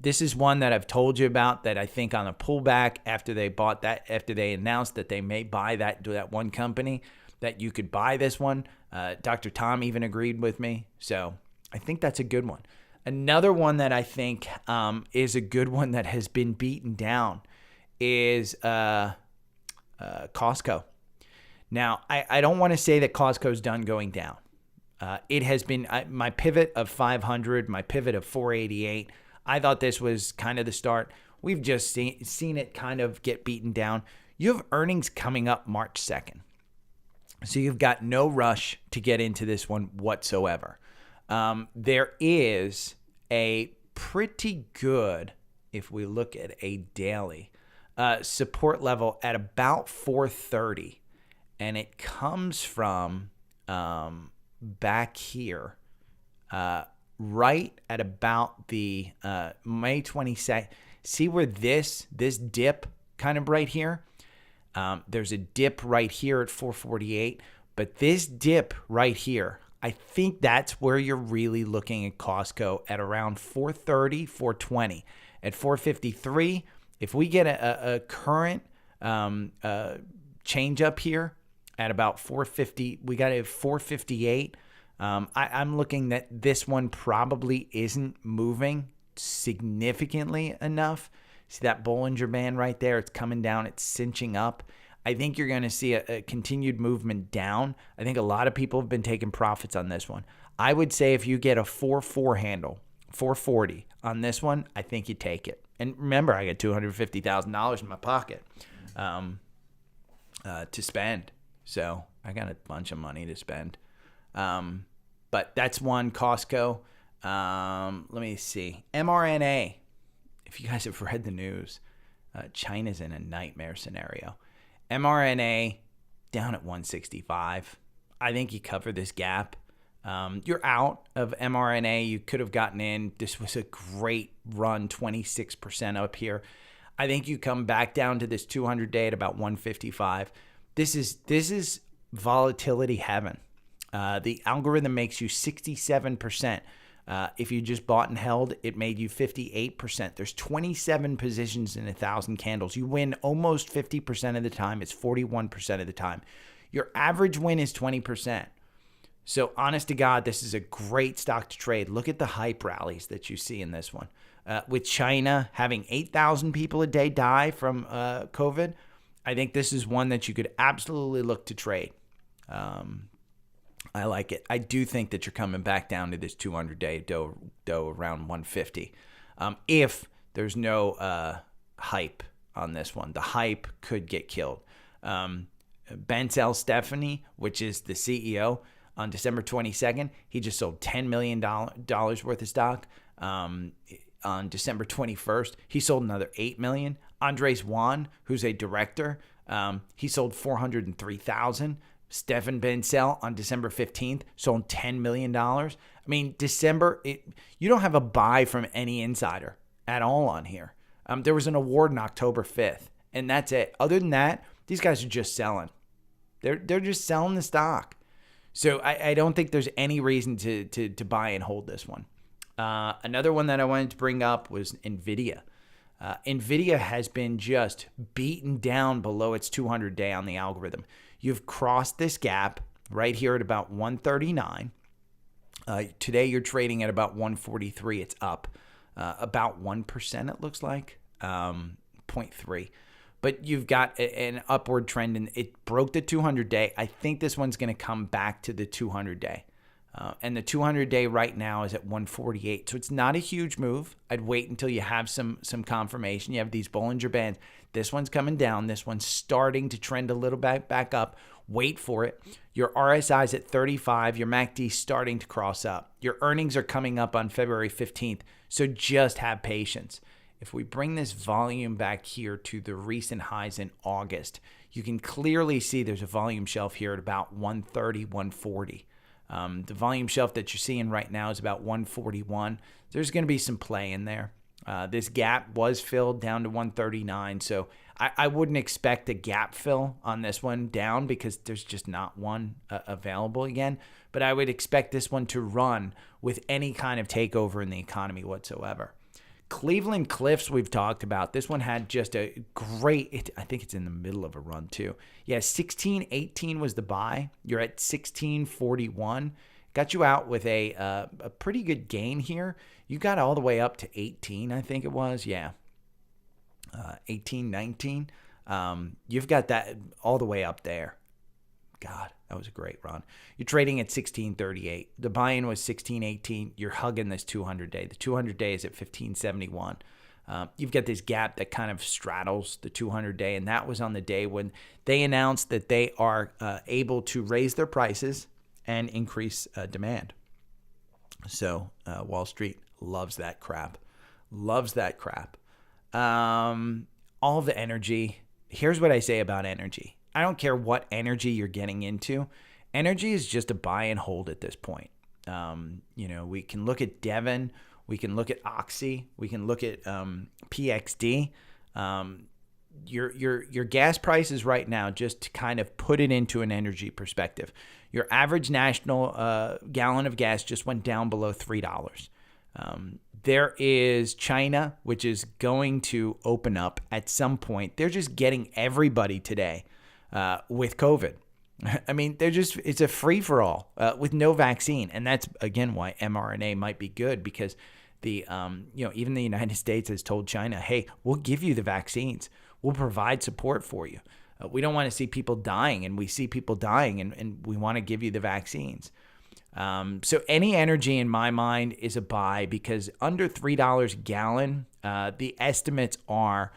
this is one that I've told you about, that I think on a pullback after they announced that they may buy that one company, that you could buy this one. Dr. Tom even agreed with me. So I think that's a good one. Another one that I think is a good one that has been beaten down is Costco. Now, I don't want to say that Costco's done going down. It has been my pivot of 500, my pivot of 488. I thought this was kind of the start. We've just seen it kind of get beaten down. You have earnings coming up March 2nd. So you've got no rush to get into this one whatsoever. There is a pretty good, if we look at a daily, support level at about 430. And it comes from back here, right at about the May 22nd. See where this dip kind of right here? There's a dip right here at 448, but this dip right here, I think that's where you're really looking at Costco at around 430, 420. At 453, if we get a current change up here at about 450, we got a 458. I'm looking that this one probably isn't moving significantly enough. See that Bollinger Band right there? It's coming down. It's cinching up. I think you're going to see a continued movement down. I think a lot of people have been taking profits on this one. I would say if you get a 4.4 handle, 440 on this one, I think you take it. And remember, I got $250,000 in my pocket to spend. So I got a bunch of money to spend. But that's one, Costco. Let me see. mRNA. If you guys have read the news, China's in a nightmare scenario. mRNA down at 165. I think you cover this gap. You're out of mRNA. You could have gotten in. This was a great run, 26% up here. I think you come back down to this 200-day at about 155. This is volatility heaven. The algorithm makes you 67%. If you just bought and held, it made you 58%. There's 27 positions in 1,000 candles. You win almost 50% of the time. It's 41% of the time. Your average win is 20%. So honest to God, this is a great stock to trade. Look at the hype rallies that you see in this one. With China having 8,000 people a day die from COVID, I think this is one that you could absolutely look to trade. I like it. I do think that you're coming back down to this 200-day dough around 150. If there's no hype on this one, the hype could get killed. Bencel Stephanie, which is the CEO, on December 22nd, he just sold $10 million worth of stock. On December 21st, he sold another $8 million. Andres Juan, who's a director, he sold $403,000. Stefan Bencel on December 15th sold $10 million. I mean, December, you don't have a buy from any insider at all on here. There was an award on October 5th, and that's it. Other than that, these guys are just selling. They're just selling the stock. So I don't think there's any reason to buy and hold this one. Another one that I wanted to bring up was NVIDIA. NVIDIA has been just beaten down below its 200-day on the algorithm. You've crossed this gap right here at about 139. Today you're trading at about 143. It's up about 1%, it looks like, 0.3. But you've got an upward trend, and it broke the 200-day. I think this one's going to come back to the 200-day. And the 200-day right now is at 148. So it's not a huge move. I'd wait until you have some confirmation. You have these Bollinger Bands. This one's coming down. This one's starting to trend a little back up. Wait for it. Your RSI's at 35. Your MACD's starting to cross up. Your earnings are coming up on February 15th. So just have patience. If we bring this volume back here to the recent highs in August, you can clearly see there's a volume shelf here at about 130, 140. The volume shelf that you're seeing right now is about 141. There's going to be some play in there. This gap was filled down to 139, so I wouldn't expect a gap fill on this one down because there's just not one available again. But I would expect this one to run with any kind of takeover in the economy whatsoever. Cleveland Cliffs, we've talked about. This one had just a great, I think it's in the middle of a run too. Yeah, 16.18 was the buy. You're at 16.41. Got you out with a pretty good gain here. You got all the way up to 18, I think it was. Yeah, 18, 19. You've got that all the way up there. God, that was a great run. You're trading at 16.38. The buy-in was 16.18. You're hugging this 200-day. The 200-day is at 15.71. You've got this gap that kind of straddles the 200-day, and that was on the day when they announced that they are able to raise their prices and increase demand. So Wall Street loves that crap. Loves that crap. All the energy. Here's what I say about energy. I don't care what energy you're getting into. Energy is just a buy and hold at this point. We can look at Devon. We can look at Oxy. We can look at PXD. Your gas prices right now, just to kind of put it into an energy perspective, your average national gallon of gas just went down below $3. There is China, which is going to open up at some point. They're just getting everybody today with COVID. I mean, it's a free-for-all with no vaccine. And that's, again, why mRNA might be good, because even the United States has told China, hey, we'll give you the vaccines. We'll provide support for you. We don't want to see people dying, and we see people dying, and we want to give you the vaccines. So any energy in my mind is a buy, because under $3 a gallon, the estimates are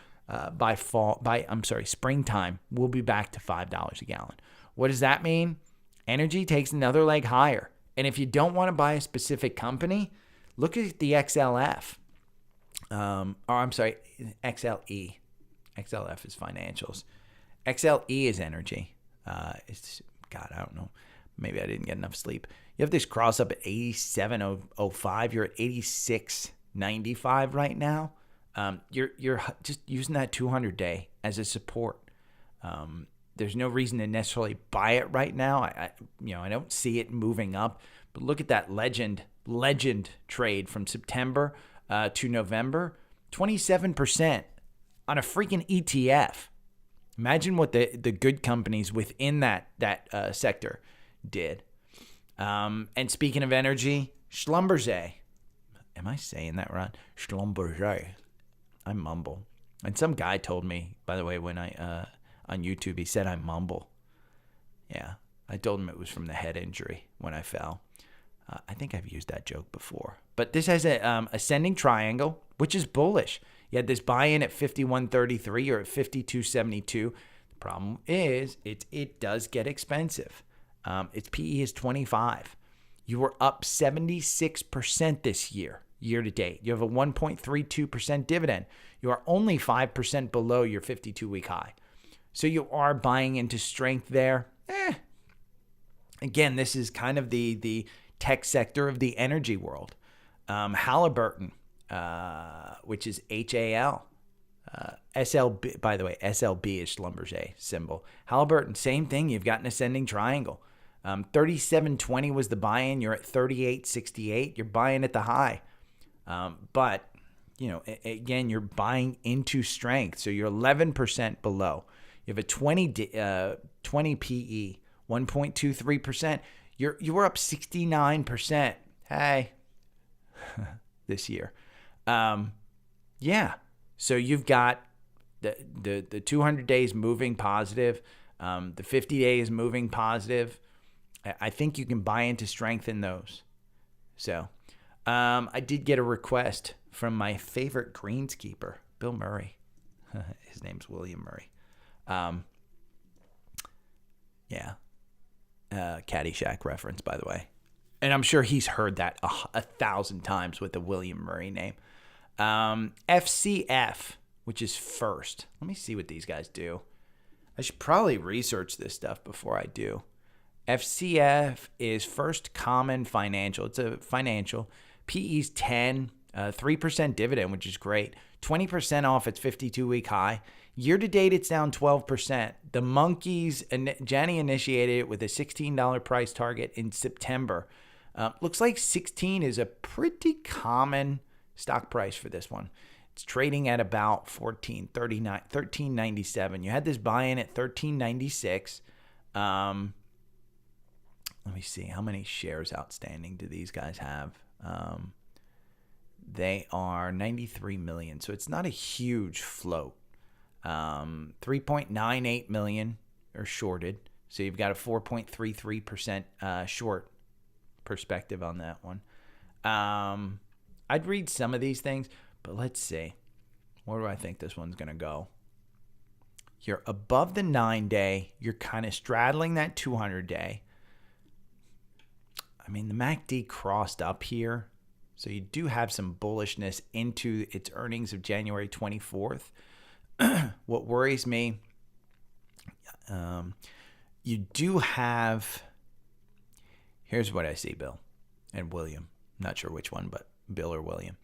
springtime, we'll be back to $5 a gallon. What does that mean? Energy takes another leg higher. And if you don't want to buy a specific company, look at the XLF. XLE. XLF is financials. XLE is energy. I don't know. Maybe I didn't get enough sleep. You have this cross up at 87.05. You're at 86.95 right now. You're just using that 200-day as a support. There's no reason to necessarily buy it right now. I don't see it moving up. But look at that legend trade from September to November, 27% on a freaking ETF. Imagine what the good companies within that sector did. And speaking of energy, Schlumberger. Am I saying that right? Schlumberger. I mumble. And some guy told me, by the way, when I on YouTube, he said I mumble. Yeah, I told him it was from the head injury when I fell. I think I've used that joke before. But this has a ascending triangle, which is bullish. You had this buy-in at 51.33 or at 52.72. The problem is it does get expensive. Its PE is 25. You were up 76% this year to date. You have a 1.32% dividend. You are only 5% below your 52-week high. So you are buying into strength there. Again, this is kind of the tech sector of the energy world. Halliburton, which is HAL. SLB, by the way, SLB is Schlumberger symbol. Halliburton, same thing. You've got an ascending triangle. $37.20 was the buy-in. You're at $38.68. You're buying at the high. But, again, you're buying into strength. So you're 11% below. You have a 20 PE, 1.23%. You were up 69%. Hey, this year. Yeah. So you've got the 200 days moving positive. The 50 days moving positive. I think you can buy into strength in those. So I did get a request from my favorite greenskeeper, Bill Murray. His name's William Murray. Caddyshack reference, by the way. And I'm sure he's heard that 1,000 times with the William Murray name. FCF, which is first. Let me see what these guys do. I should probably research this stuff before I do. FCF is First Common Financial. It's a financial. PE's 10, 3% dividend, which is great. 20% off its 52-week high. Year to date, it's down 12%. The Monkeys, Jenny initiated it with a $16 price target in September. Looks like 16 is a pretty common stock price for this one. It's trading at about $13.97. You had this buy-in at $13.96. Let me see. How many shares outstanding do these guys have? They are 93 million. So it's not a huge float. 3.98 million are shorted. So you've got a 4.33% short perspective on that one. I'd read some of these things, but let's see. Where do I think this one's going to go? You're above the 9-day. You're kind of straddling that 200-day. I mean, the MACD crossed up here. So you do have some bullishness into its earnings of January 24th. What worries me, you do have, here's what I see, Bill and William. I'm not sure which one, but Bill or William.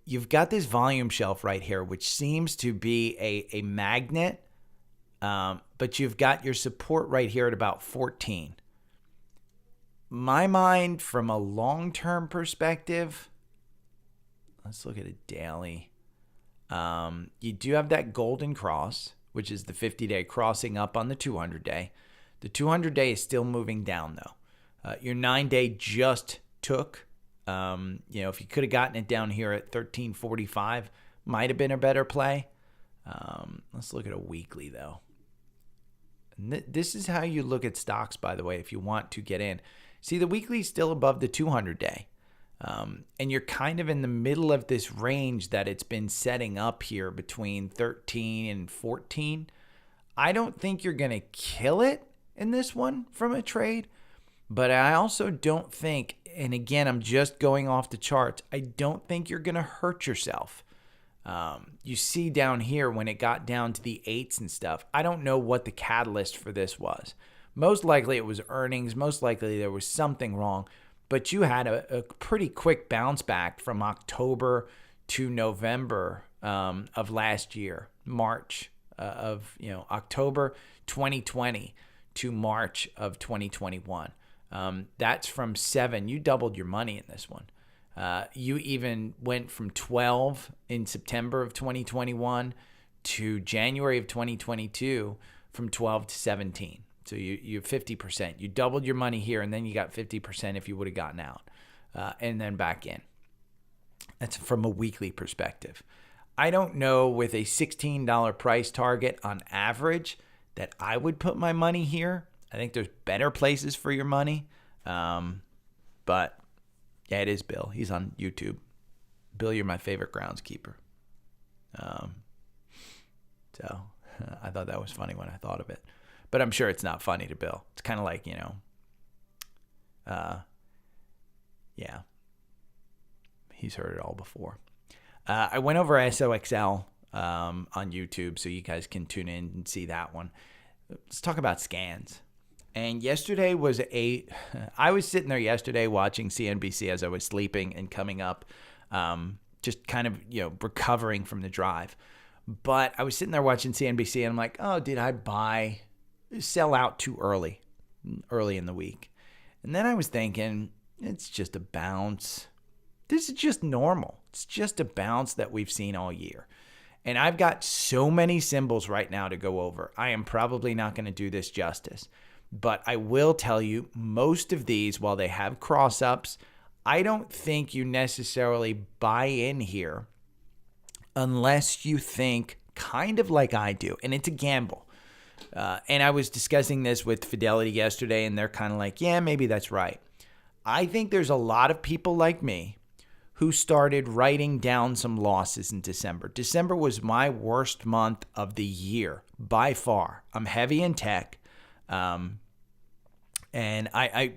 You've got this volume shelf right here, which seems to be a magnet, but you've got your support right here at about 14. My mind, from a long-term perspective, let's look at a daily. You do have that golden cross, which is the 50-day crossing up on the 200-day. The 200-day is still moving down, though. Your 9-day just took. If you could have gotten it down here at 13.45, might have been a better play. Let's look at a weekly, though. And this is how you look at stocks, by the way, if you want to get in. See, the weekly is still above the 200-day. And you're kind of in the middle of this range that it's been setting up here between 13 and 14. I don't think you're going to kill it in this one from a trade, but I also don't think, and again, I'm just going off the charts, I don't think you're going to hurt yourself. You see down here when it got down to the 8s and stuff, I don't know what the catalyst for this was. Most likely it was earnings. Most likely there was something wrong. But you had a pretty quick bounce back from October to November of last year, March October 2020 to March of 2021. That's from 7. You doubled your money in this one. You even went from 12 in September of 2021 to January of 2022 from 12 to 17. So you 50%. You doubled your money here, and then you got 50% if you would have gotten out, and then back in. That's from a weekly perspective. I don't know with a $16 price target on average that I would put my money here. I think there's better places for your money. But yeah, it is Bill. He's on YouTube. Bill, you're my favorite groundskeeper. So I thought that was funny when I thought of it. But I'm sure it's not funny to Bill. It's kind of like, he's heard it all before. I went over SOXL on YouTube, so you guys can tune in and see that one. Let's talk about scans. And yesterday I was sitting there yesterday watching CNBC as I was sleeping and coming up, just kind of, recovering from the drive. But I was sitting there watching CNBC and I'm like, oh, did I sell out too early? early in the week. And then I was thinking, it's just a bounce. This is just normal. It's just a bounce that we've seen all year. And I've got so many symbols right now to go over. I am probably not going to do this justice. But I will tell you, most of these, while they have cross-ups, I don't think you necessarily buy in here unless you think kind of like I do. And it's a gamble. And I was discussing this with Fidelity yesterday, and they're kind of like, yeah, maybe that's right. I think there's a lot of people like me who started writing down some losses in December. December was my worst month of the year by far. I'm heavy in tech. And I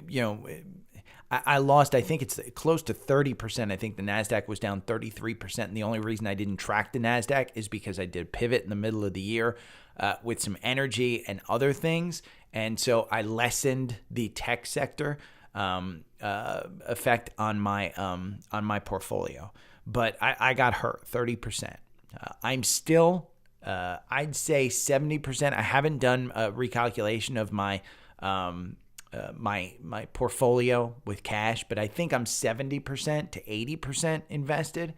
lost, I think it's close to 30%. I think the NASDAQ was down 33%. And the only reason I didn't track the NASDAQ is because I did pivot in the middle of the year with some energy and other things. And so I lessened the tech sector effect on my portfolio. But I got hurt 30%. I'm still, I'd say 70%. I haven't done a recalculation of my my portfolio with cash, but I think I'm 70% to 80% invested.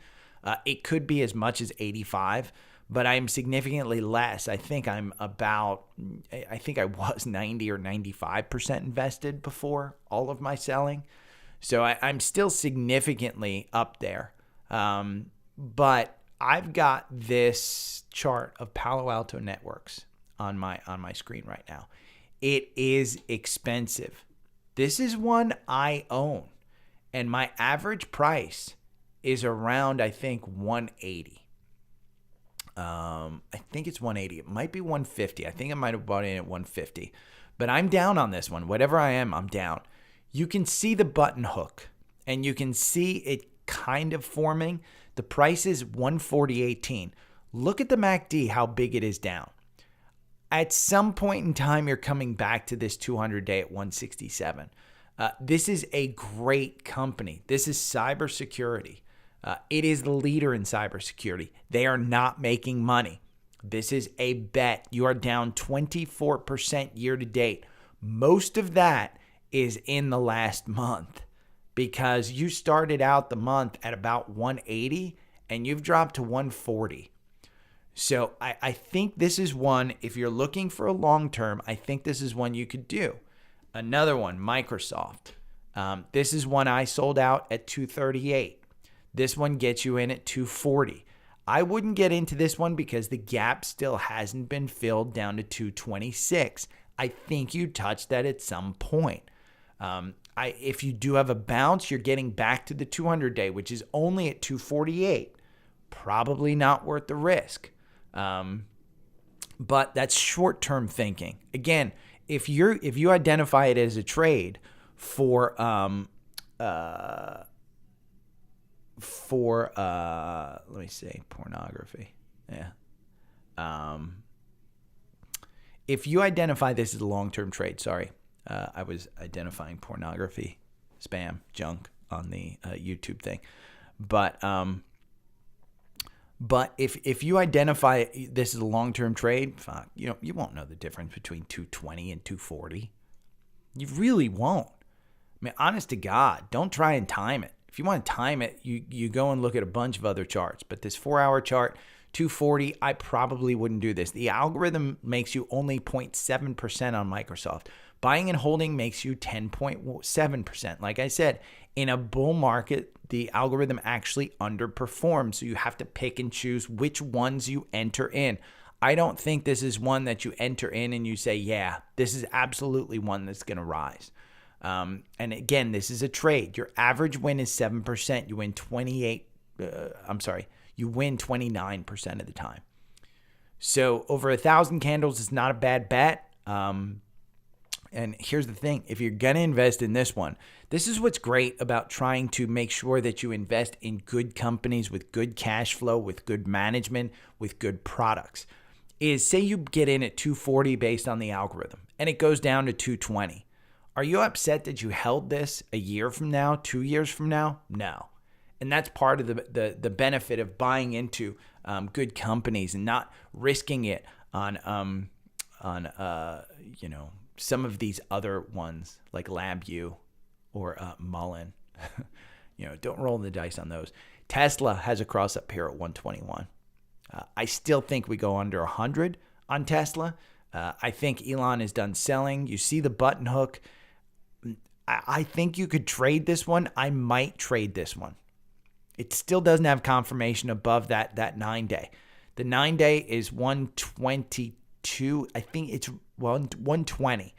It could be as much as 85, but I'm significantly less. I think I was 90 or 95% invested before all of my selling. So I'm still significantly up there. But I've got this chart of Palo Alto Networks on my screen right now. It is expensive. This is one I own, and my average price is around, I think, 180. I think it's 180. It might be 150. I think I might have bought in at 150. But I'm down on this one. Whatever I am, I'm down. You can see the button hook, and you can see it kind of forming. The price is 140.18. Look at the MACD, how big it is down. At some point in time, you're coming back to this 200-day at 167. This is a great company. This is cybersecurity. It is the leader in cybersecurity. They are not making money. This is a bet. You are down 24% year to date. Most of that is in the last month because you started out the month at about 180 and you've dropped to 140. So I think this is one, if you're looking for a long term, I think this is one you could do. Another one, Microsoft. This is one I sold out at 238. This one gets you in at 240. I wouldn't get into this one because the gap still hasn't been filled down to 226. I think you touch that at some point. If you do have a bounce, you're getting back to the 200-day, which is only at 248. Probably not worth the risk. But that's short-term thinking. Again, if you identify it as a trade for let me say pornography. Yeah. If you identify this as a long-term trade, I was identifying pornography, spam, junk on the YouTube thing. But if you identify this as a long-term trade, fuck, you won't know the difference between 220 and 240. You really won't. I mean, honest to God, don't try and time it. If you want to time it, you go and look at a bunch of other charts. But this 4-hour chart, 240, I probably wouldn't do this. The algorithm makes you only 0.7% on Microsoft. Buying and holding makes you 10.7%. Like I said, in a bull market, the algorithm actually underperforms. So you have to pick and choose which ones you enter in. I don't think this is one that you enter in and you say, yeah, this is absolutely one that's going to rise. And again, this is a trade. Your average win is 7%. You win you win 29% of the time. So over 1,000 candles is not a bad bet. And here's the thing. If you're going to invest in this one, this is what's great about trying to make sure that you invest in good companies with good cash flow, with good management, with good products, is say you get in at 240 based on the algorithm and it goes down to 220. Are you upset that you held this a year from now, 2 years from now? No. And that's part of the benefit of buying into good companies and not risking it on some of these other ones like LabVIEW or Mullen. Don't roll the dice on those. Tesla has a cross up here at 121. I still think we go under 100 on Tesla. I think Elon is done selling. You see the button hook. I think you could trade this one. I might trade this one. It still doesn't have confirmation above that 9-day. The 9-day is 122. I think it's 120.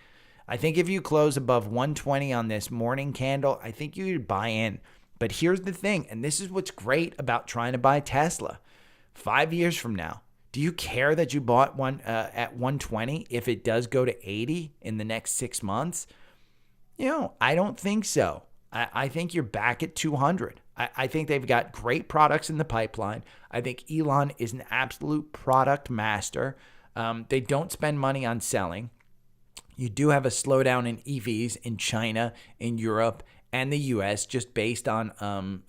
I think if you close above 120 on this morning candle, I think you could buy in. But here's the thing, and this is what's great about trying to buy Tesla. 5 years from now, do you care that you bought one at 120 if it does go to 80 in the next 6 months? I don't think so. I think you're back at 200. I think they've got great products in the pipeline. I think Elon is an absolute product master. They don't spend money on selling. You do have a slowdown in EVs in China, in Europe, and the U.S. just based on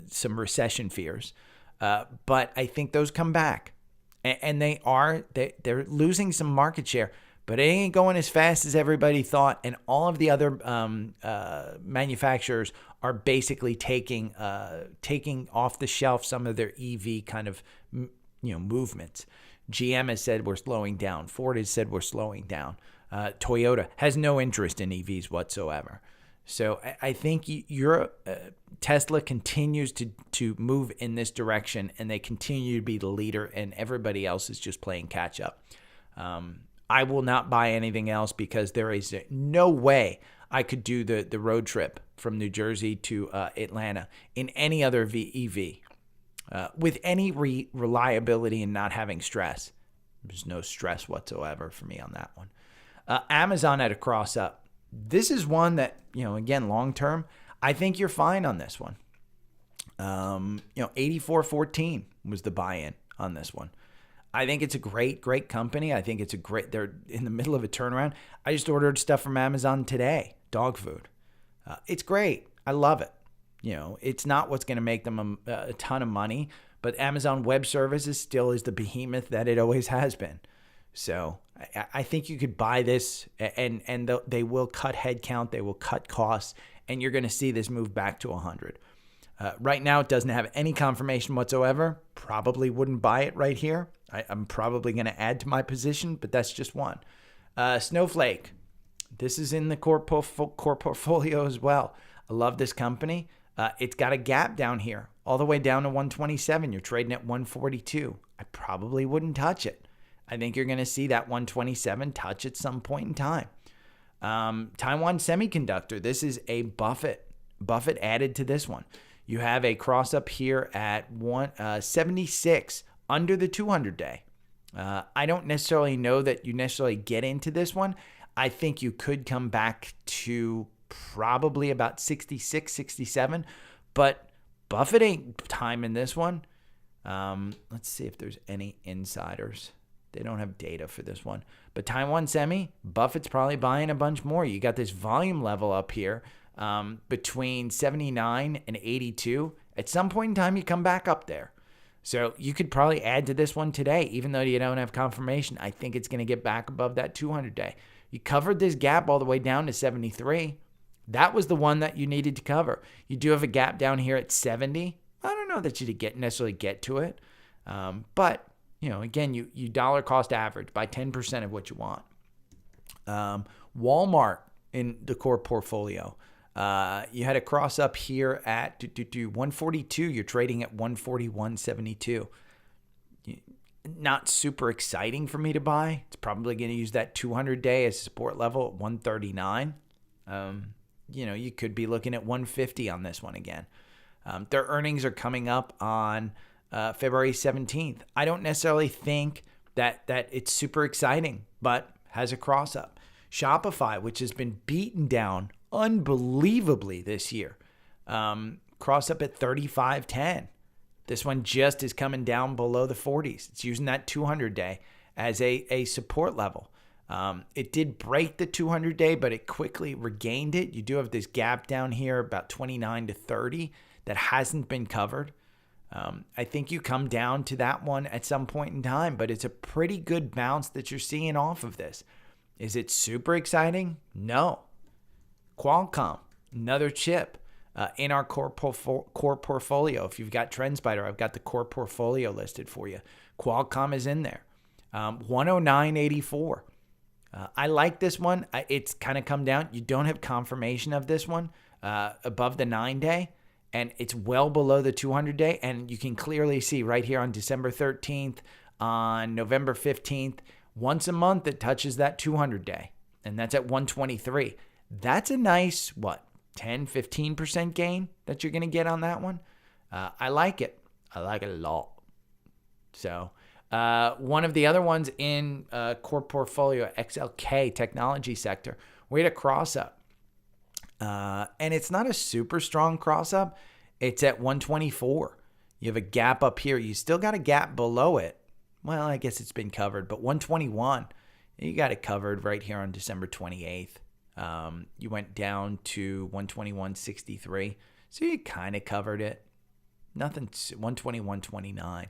some recession fears. But I think those come back. And they're losing some market share, but it ain't going as fast as everybody thought. And all of the other manufacturers are basically taking off the shelf some of their EV kind of movements. GM has said we're slowing down. Ford has said we're slowing down. Toyota has no interest in EVs whatsoever. So I think Tesla continues to move in this direction, and they continue to be the leader, and everybody else is just playing catch up. I will not buy anything else because there is no way I could do the road trip from New Jersey to Atlanta in any other EV with any reliability and not having stress. There's no stress whatsoever for me on that one. Amazon at a cross up. This is one that, again, long term, I think you're fine on this one. 84.14 was the buy-in on this one. I think it's a great company. I think they're in the middle of a turnaround. I just ordered stuff from Amazon today, dog food. It's great. I love it. It's not what's going to make them a ton of money, but Amazon Web Services still is the behemoth that it always has been. So I think you could buy this, and they will cut headcount, they will cut costs, and you're going to see this move back to 100. Right now, it doesn't have any confirmation whatsoever. Probably wouldn't buy it right here. I'm probably going to add to my position, but that's just one. Snowflake. This is in the core portfolio as well. I love this company. It's got a gap down here, all the way down to 127. You're trading at 142. I probably wouldn't touch it. I think you're going to see that 127 touch at some point in time. Taiwan Semiconductor. This is a Buffett added to this one. You have a cross up here at 76 under the 200-day. I don't necessarily know that you necessarily get into this one. I think you could come back to probably about 66, 67, but Buffett ain't timing this one. Let's see if there's any insiders. They don't have data for this one. But Taiwan Semi, Buffett's probably buying a bunch more. You got this volume level up here between 79 and 82. At some point in time, you come back up there. So you could probably add to this one today, even though you don't have confirmation. I think it's going to get back above that 200-day. You covered this gap all the way down to 73. That was the one that you needed to cover. You do have a gap down here at 70. I don't know that you necessarily get to it. But again, you dollar cost average by 10% of what you want. Walmart in the core portfolio. You had a cross up here at 142. You're trading at 141.72. Not super exciting for me to buy. It's probably going to use that 200-day as a support level at 139. You could be looking at 150 on this one again. Their earnings are coming up on February 17th. I don't necessarily think that it's super exciting, but has a cross up. Shopify, which has been beaten down unbelievably this year, cross up at 35.10. This one just is coming down below the 40s. It's using that 200-day as a support level. It did break the 200-day, but it quickly regained it. You do have this gap down here about 29 to 30 that hasn't been covered. I think you come down to that one at some point in time, but it's a pretty good bounce that you're seeing off of this. Is it super exciting? No. Qualcomm, another chip in our core portfolio. If you've got TrendSpider, I've got the core portfolio listed for you. Qualcomm is in there. 109.84. I like this one. It's kind of come down. You don't have confirmation of this one above the 9-day, and it's well below the 200-day. And you can clearly see right here on December 13th, on November 15th, once a month it touches that 200-day, and that's at 123. That's a nice, 10, 15% gain that you're going to get on that one. I like it. I like it a lot. So one of the other ones in core portfolio, XLK technology sector, we had a cross up. And it's not a super strong cross up. It's at 124. You have a gap up here. You still got a gap below it. Well, I guess it's been covered, but 121, you got it covered right here on December 28th. You went down to 121.63. So you kind of covered it. Nothing, 121.29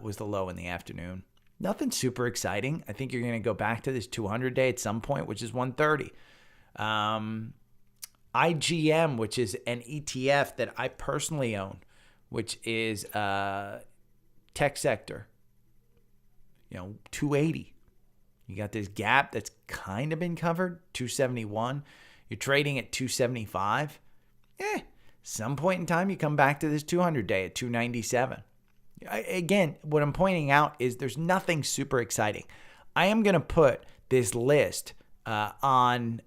was the low in the afternoon. Nothing super exciting. I think you're going to go back to this 200-day at some point, which is 130. IGM, which is an ETF that I personally own, which is tech sector, 280. You got this gap that's kind of been covered, 271. You're trading at 275. Some point in time, you come back to this 200-day at 297. Again, what I'm pointing out is there's nothing super exciting. I am going to put this list on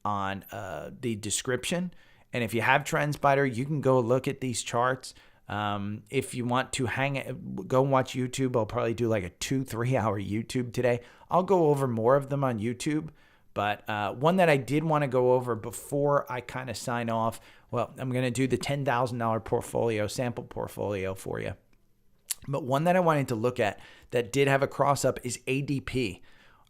the description. And if you have TrendSpider, you can go look at these charts. If you want to go and watch YouTube, I'll probably do like a 2-3 hour YouTube today. I'll go over more of them on YouTube, but one that I did want to go over before I kind of sign off, I'm going to do the $10,000 sample portfolio for you. But one that I wanted to look at that did have a cross up is ADP.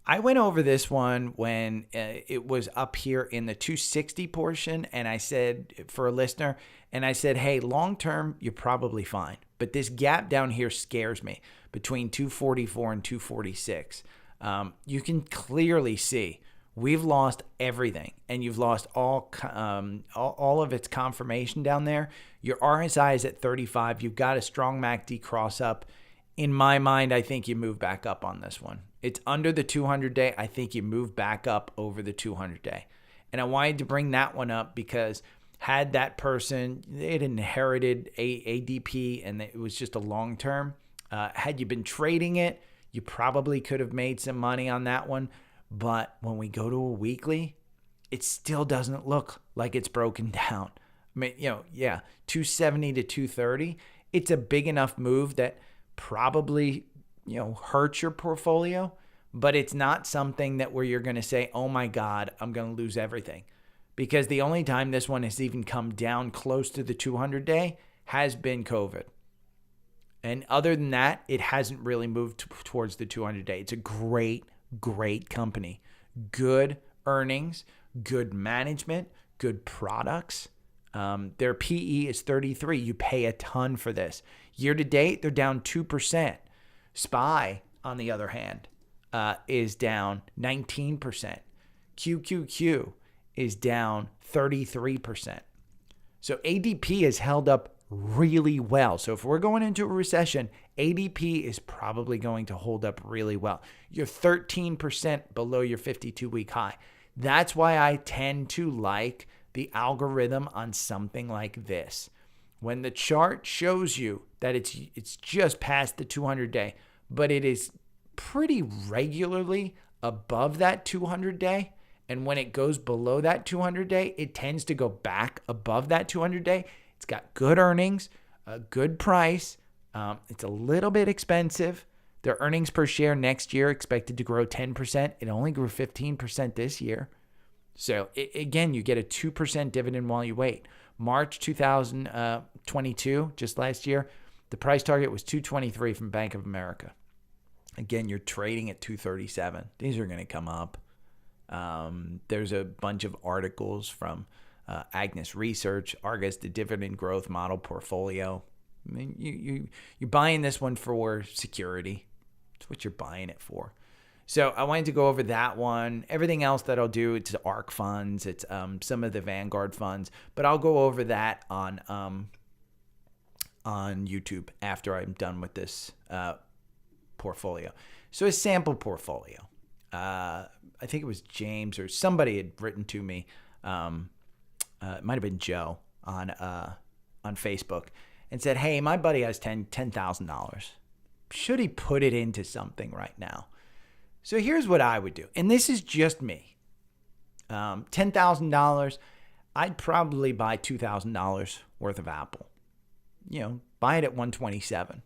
I went over this one when it was up here in the 260 portion, and I said, for a listener, and I said, hey, long term, you're probably fine. But this gap down here scares me between 244 and 246. You can clearly see we've lost everything, and you've lost all of its confirmation down there. Your RSI is at 35. You've got a strong MACD cross up. In my mind, I think you move back up on this one. It's under the 200-day. I think you move back up over the 200-day. And I wanted to bring that one up because had that person, they had inherited ADP and it was just a long term. Had you been trading it, you probably could have made some money on that one. But when we go to a weekly, it still doesn't look like it's broken down. I mean, 270 to 230. It's a big enough move that probably hurt your portfolio, but it's not something that where you're going to say, oh my God, I'm going to lose everything. Because the only time this one has even come down close to the 200-day has been COVID. And other than that, it hasn't really moved towards the 200-day. It's a great, great company. Good earnings, good management, good products. Their PE is 33. You pay a ton for this. Year to date, they're down 2%. SPY, on the other hand, is down 19%. QQQ is down 33%. So ADP has held up really well. So if we're going into a recession, ADP is probably going to hold up really well. You're 13% below your 52-week high. That's why I tend to like the algorithm on something like this. When the chart shows you that it's just past the 200-day, but it is pretty regularly above that 200-day, and when it goes below that 200-day, it tends to go back above that 200-day. It's got good earnings, a good price. It's a little bit expensive. Their earnings per share next year expected to grow 10%. It only grew 15% this year. So again, you get a 2% dividend while you wait. March 2022, just last year, the price target was $223 from Bank of America. Again, you're trading at $237. These are going to come up. There's a bunch of articles from Agnes Research, Argus, the dividend growth model portfolio. I mean, you're buying this one for security. That's what you're buying it for. So I wanted to go over that one. Everything else that I'll do, it's ARK funds, it's some of the Vanguard funds, but I'll go over that on YouTube after I'm done with this portfolio. So a sample portfolio. I think it was James or somebody had written to me. It might have been Joe on Facebook and said, "Hey, my buddy has $10,000. Should he put it into something right now?" So here's what I would do. And this is just me. $10,000, I'd probably buy $2,000 worth of Apple. Buy it at 127.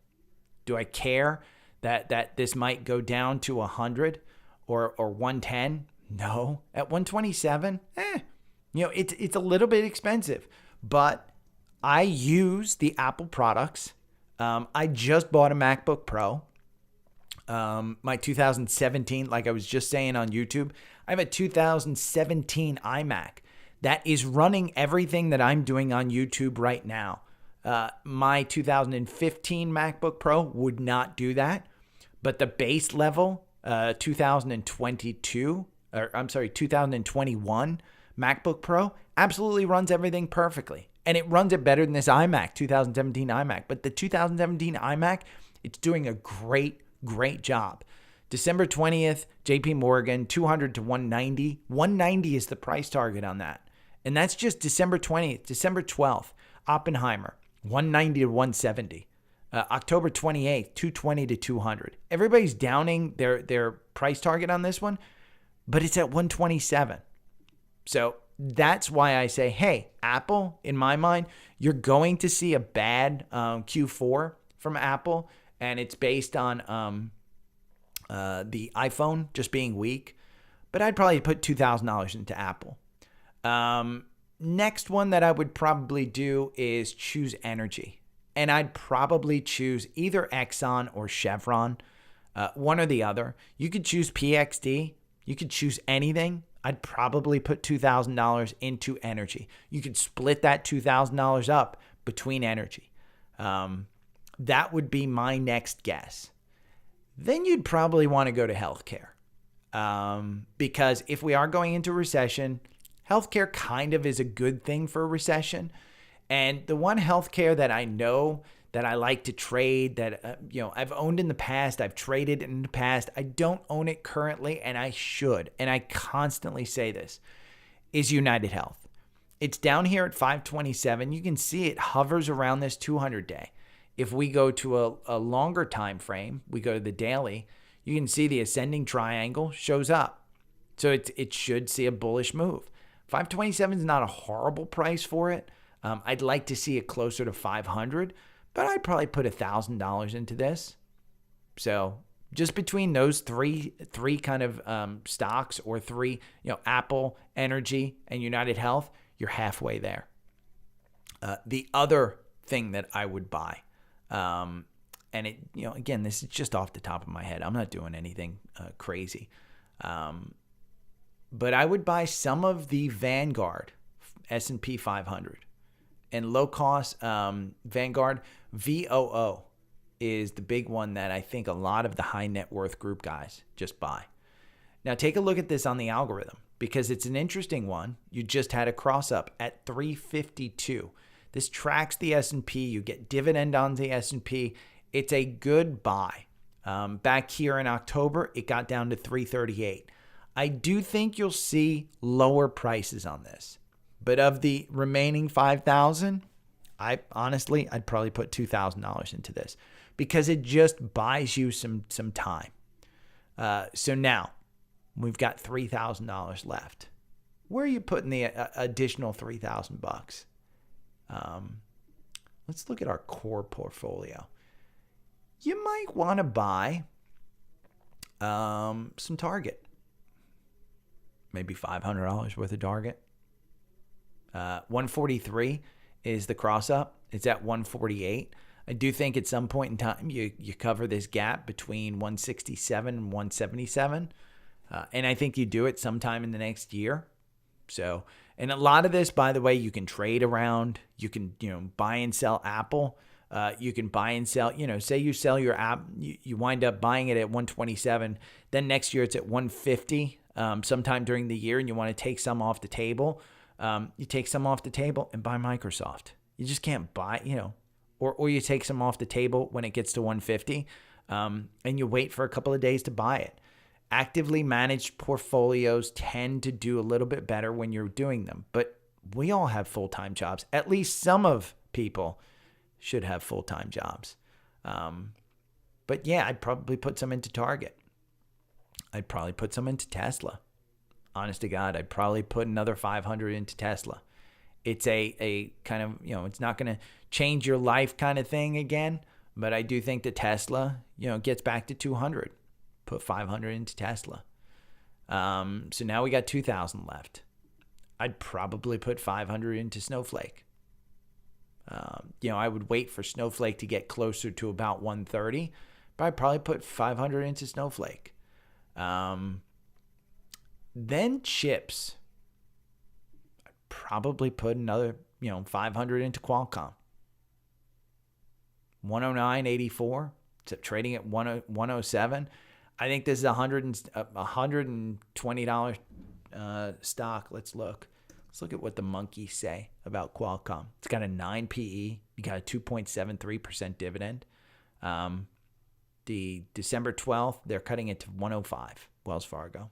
Do I care that this might go down to 100 or 110? No. At 127, it's a little bit expensive. But I use the Apple products. I just bought a MacBook Pro. My 2017, like I was just saying on YouTube, I have a 2017 iMac that is running everything that I'm doing on YouTube right now. My 2015 MacBook Pro would not do that, but the base level 2021 MacBook Pro absolutely runs everything perfectly. And it runs it better than this iMac, 2017 iMac. But the 2017 iMac, it's doing a great job. December 20th, JP Morgan, 200 to 190. 190 is the price target on that. And that's just December 20th. December 12th, Oppenheimer, 190 to 170. October 28th, 220 to 200. Everybody's downing their price target on this one, but it's at 127. So that's why I say, hey, Apple, in my mind, you're going to see a bad Q4 from Apple, and it's based on the iPhone just being weak. But I'd probably put $2,000 into Apple. Next one that I would probably do is choose energy. And I'd probably choose either Exxon or Chevron, one or the other. You could choose PXD. You could choose anything. I'd probably put $2,000 into energy. You could split that $2,000 up between energy. That would be my next guess. Then you'd probably want to go to healthcare. Because if we are going into recession, healthcare kind of is a good thing for a recession. And the one healthcare that I know that I like to trade, that I've owned in the past, I've traded in the past, I don't own it currently, and I should, and I constantly say this, is United Health. It's down here at 527. You can see it hovers around this 200-day. If we go to a longer time frame, we go to the daily, you can see the ascending triangle shows up. So it should see a bullish move. 527 is not a horrible price for it. I'd like to see it closer to 500, but I'd probably put $1,000 into this. So just between those three kind of stocks, or three, Apple, Energy, and United Health, you're halfway there. The other thing that I would buy, and it, again, this is just off the top of my head. I'm not doing anything crazy. But I would buy some of the Vanguard S&P 500. And low cost Vanguard VOO is the big one that I think a lot of the high net worth group guys just buy. Now take a look at this on the algorithm, because it's an interesting one. You just had a cross up at 352. This tracks the S&P. You get dividend on the S&P. It's a good buy. Back here in October, it got down to 338. I do think you'll see lower prices on this. But of the remaining 5,000, I'd probably put $2,000 into this, because it just buys you some time. So now we've got $3,000 left. Where are you putting the additional $3,000? Let's look at our core portfolio. You might want to buy some Target, maybe $500 worth of Target. 143 is the cross up. It's at 148. I do think at some point in time you cover this gap between 167 and 177. And I think you do it sometime in the next year. So, and a lot of this, by the way, you can trade around. You can, buy and sell Apple. You can buy and sell, say you sell your app, you wind up buying it at 127. Then next year it's at 150 sometime during the year, and you want to take some off the table. You take some off the table and buy Microsoft. You just can't buy, or you take some off the table when it gets to 150 and you wait for a couple of days to buy it. Actively managed portfolios tend to do a little bit better when you're doing them, but we all have full-time jobs. At least some of people should have full-time jobs. But yeah, I'd probably put some into Target. I'd probably put some into Tesla. Honest to God, I'd probably put another 500 into Tesla. It's a kind of, it's not going to change your life kind of thing again, but I do think that Tesla, gets back to 200. Put 500 into Tesla. So now we got 2,000 left. I'd probably put 500 into Snowflake. I would wait for Snowflake to get closer to about 130, but I'd probably put 500 into Snowflake. Then chips. I'd probably put another, 500 into Qualcomm. 109.84. It's trading at 107. I think this is $120 stock. Let's look. Let's look at what the monkeys say about Qualcomm. It's got a 9 PE. You got a 2.73% dividend. The December 12th, they're cutting it to 105, Wells Fargo.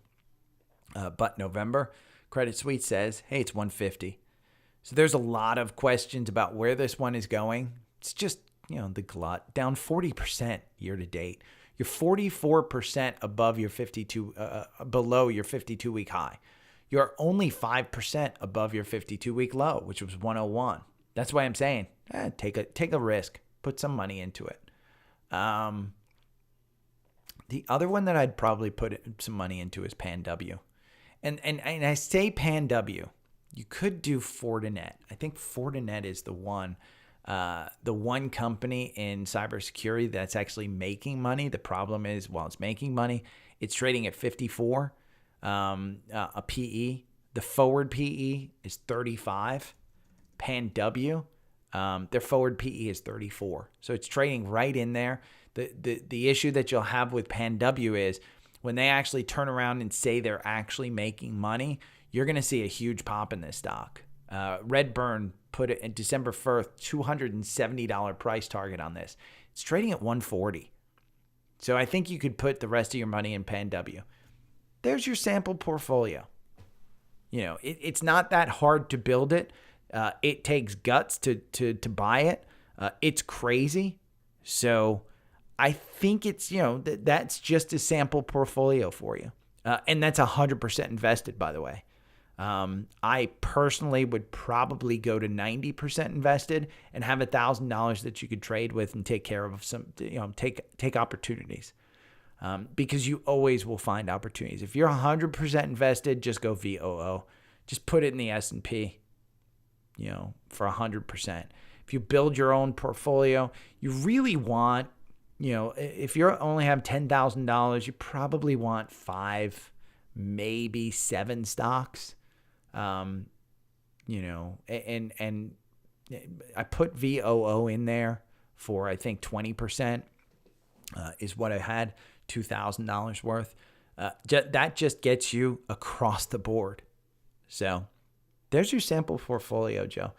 But November, Credit Suisse says, hey, it's 150. So there's a lot of questions about where this one is going. It's just, the glut, down 40% year to date. You're 44% above your below your 52-week high. You're only 5% above your 52-week low, which was 101. That's why I'm saying, take a risk, put some money into it. The other one that I'd probably put some money into is PanW, and I say PanW. You could do Fortinet. I think Fortinet is the one company in cybersecurity that's actually making money. The problem is, while it's making money, it's trading at 54 a PE. The forward PE is 35. PanW, their forward PE is 34. So it's trading right in there. The issue that you'll have with PanW is when they actually turn around and say they're actually making money, you're going to see a huge pop in this stock. Redburn put it in December 1st, $270 price target on this. It's trading at 140. So I think you could put the rest of your money in PanW. There's your sample portfolio. It's not that hard to build it. It takes guts to buy it. It's crazy. So I think it's, that's just a sample portfolio for you. And that's 100% invested, by the way. I personally would probably go to 90% invested and have $1,000 that you could trade with and take care of some, take opportunities. Because you always will find opportunities. If you're 100% invested, just go VOO. Just put it in the S&P, for 100%. If you build your own portfolio, you really want, if you only have $10,000, you probably want 5, maybe 7 stocks. And I put VOO in there for, I think, 20% is what I had, $2,000 worth. That just gets you across the board. So there's your sample portfolio, Joe.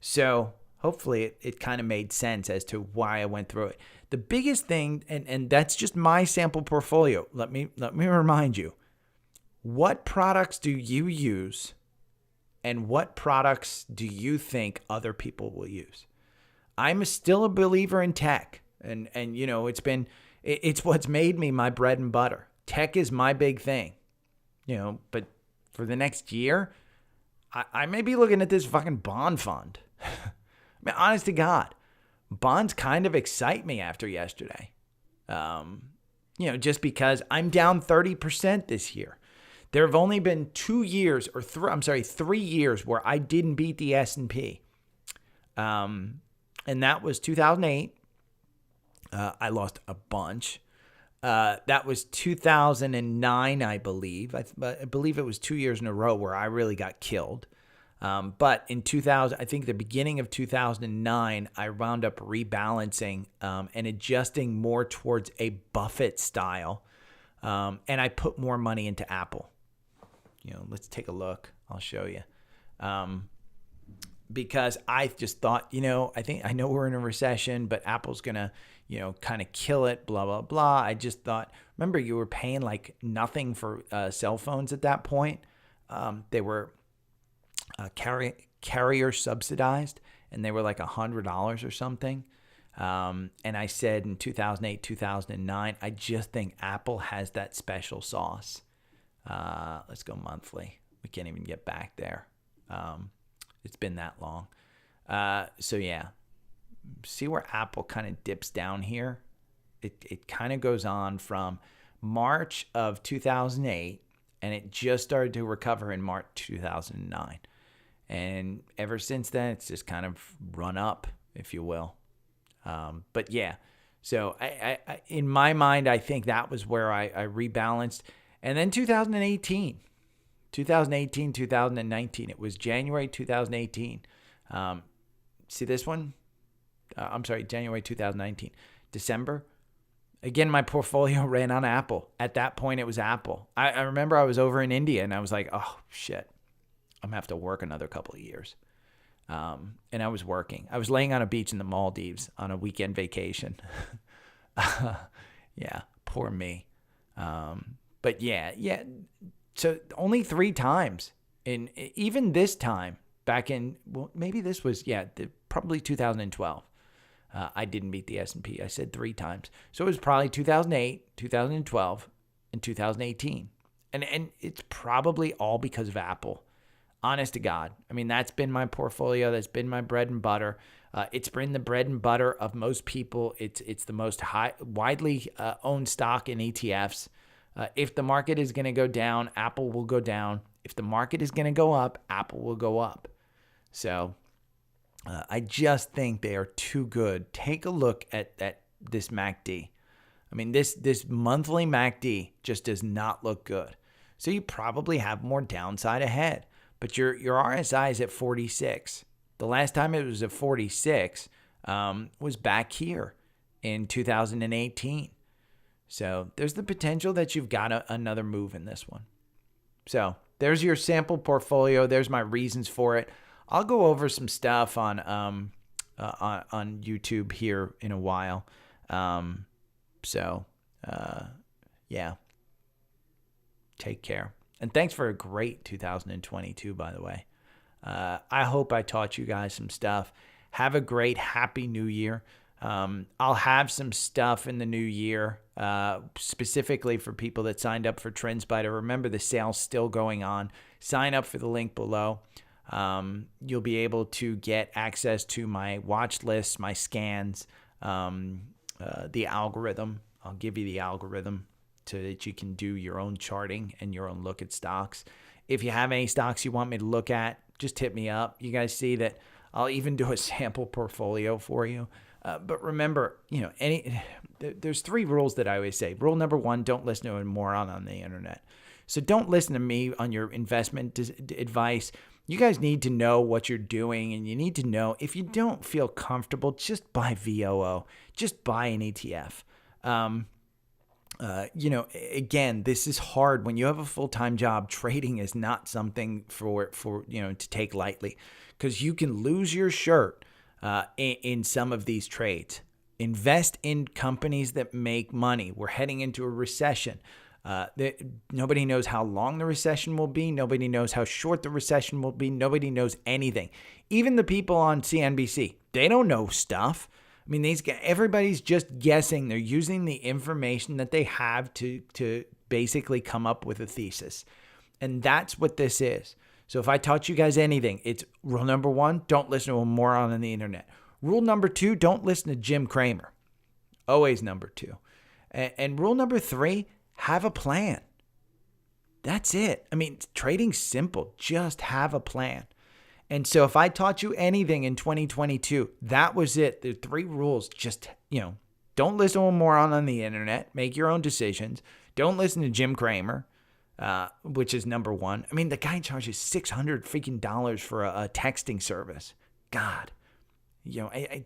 So hopefully it kind of made sense as to why I went through it. The biggest thing, and that's just my sample portfolio. Let me remind you, what products do you use? And what products do you think other people will use? I'm still a believer in tech. And it's what's made me my bread and butter. Tech is my big thing. But for the next year, I may be looking at this fucking bond fund. I mean, honest to God, bonds kind of excite me after yesterday. Just because I'm down 30% this year. There have only been 3 years where I didn't beat the S&P. And that was 2008. I lost a bunch. That was 2009, I believe. I believe it was 2 years in a row where I really got killed. But in 2000, I think the beginning of 2009, I wound up rebalancing and adjusting more towards a Buffett style. And I put more money into Apple. Let's take a look. I'll show you. Because I just thought, I know we're in a recession, but Apple's going to, kind of kill it, blah, blah, blah. I just thought, remember you were paying like nothing for cell phones at that point. They were carrier subsidized, and they were like $100 or something. And I said in 2008, 2009, I just think Apple has that special sauce. Let's go monthly. We can't even get back there. It's been that long. So yeah, see where Apple kind of dips down here? It kind of goes on from March of 2008, and it just started to recover in March 2009. And ever since then, it's just kind of run up, if you will. But yeah, so I in my mind, I think that was where I rebalanced. And then 2018, 2019, it was January 2018. See this one? I'm sorry, January 2019. December. Again, my portfolio ran on Apple. At that point, it was Apple. I remember I was over in India, and I was like, oh, shit. I'm going to have to work another couple of years. And I was working. I was laying on a beach in the Maldives on a weekend vacation. Yeah, poor me. But yeah. So only 3 times. And even this time, back in, well, maybe this was, probably 2012. I didn't beat the S&P. I said 3 times. So it was probably 2008, 2012, and 2018. And it's probably all because of Apple. Honest to God. I mean, that's been my portfolio. That's been my bread and butter. It's been the bread and butter of most people. It's the most widely owned stock in ETFs. If the market is going to go down, Apple will go down. If the market is going to go up, Apple will go up. So I just think they are too good. Take a look at this MACD. I mean, this monthly MACD just does not look good. So you probably have more downside ahead. But your RSI is at 46. The last time it was at 46 was back here in 2018. So there's the potential that you've got another move in this one. So there's your sample portfolio. There's my reasons for it. I'll go over some stuff on YouTube here in a while. Yeah. Take care. And thanks for a great 2022, by the way. I hope I taught you guys some stuff. Have a great, happy new year. I'll have some stuff in the new year, specifically for people that signed up for TrendSpider. Remember, the sale's still going on. Sign up for the link below. You'll be able to get access to my watch lists, my scans, the algorithm. I'll give you the algorithm so that you can do your own charting and your own look at stocks. If you have any stocks you want me to look at, just hit me up. You guys see that I'll even do a sample portfolio for you. But remember, there's 3 rules that I always say. Rule number 1, don't listen to a moron on the internet. So don't listen to me on your investment advice. You guys need to know what you're doing, and you need to know if you don't feel comfortable, just buy VOO. Just buy an ETF. Again, this is hard. When you have a full-time job, trading is not something for to take lightly, because you can lose your shirt in some of these trades. Invest in companies that make money. We're heading into a recession. Nobody knows how long the recession will be. Nobody knows how short the recession will be. Nobody knows anything. Even the people on CNBC, they don't know stuff. I mean, everybody's just guessing. They're using the information that they have to basically come up with a thesis. And that's what this is. So if I taught you guys anything, it's rule number 1, don't listen to a moron on the internet. Rule number 2, don't listen to Jim Cramer. Always number 2. And rule number 3, have a plan. That's it. I mean, trading's simple. Just have a plan. And so if I taught you anything in 2022, that was it. The 3 rules. Just, don't listen to a moron on the internet. Make your own decisions. Don't listen to Jim Cramer. which is number one. I mean, the guy charges $600 freaking dollars for a texting service. God, I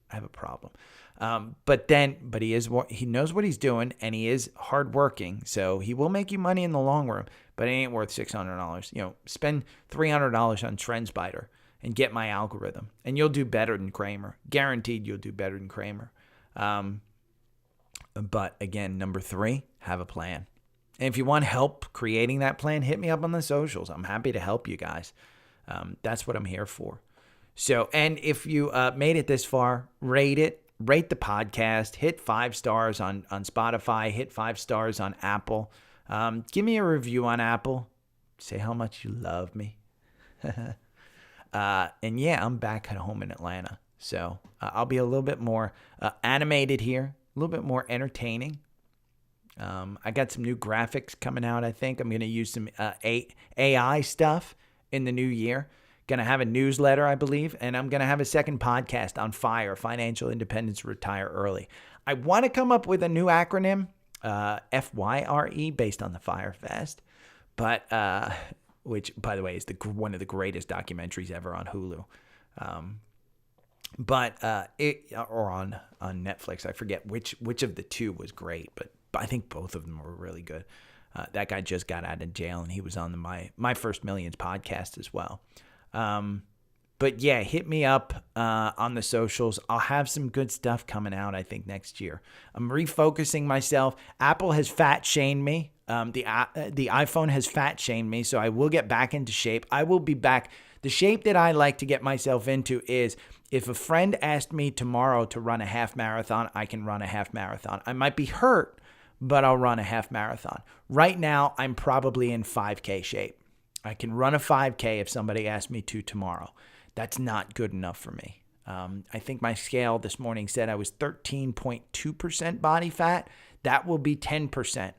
have a problem. But he knows what he's doing, and he is hardworking, so he will make you money in the long run. But it ain't worth $600. Spend $300 on TrendSpider and get my algorithm, and you'll do better than Kramer. Guaranteed, you'll do better than Kramer. But again, number 3, have a plan. And if you want help creating that plan, hit me up on the socials. I'm happy to help you guys. That's what I'm here for. So, and if you made it this far, rate the podcast, hit 5 stars on Spotify, hit 5 stars on Apple. Give me a review on Apple. Say how much you love me. And yeah, I'm back at home in Atlanta. So I'll be a little bit more animated here, a little bit more entertaining. I got some new graphics coming out, I think. I'm going to use some AI stuff in the new year. Going to have a newsletter, I believe, and I'm going to have a second podcast on FIRE, Financial Independence Retire Early. I want to come up with a new acronym, FYRE, based on the Fire Fest, but which, by the way, is one of the greatest documentaries ever on Hulu. Or on Netflix. I forget which of the two was great, but I think both of them were really good. That guy just got out of jail, and he was on My First Millions podcast as well. But yeah, hit me up on the socials. I'll have some good stuff coming out, I think, next year. I'm refocusing myself. Apple has fat shamed me. The iPhone has fat shamed me, so I will get back into shape. I will be back. The shape that I like to get myself into is if a friend asked me tomorrow to run a half marathon, I can run a half marathon. I might be hurt, but I'll run a half marathon. Right now, I'm probably in 5K shape. I can run a 5K if somebody asked me to tomorrow. That's not good enough for me. I think my scale this morning said I was 13.2% body fat. That will be 10%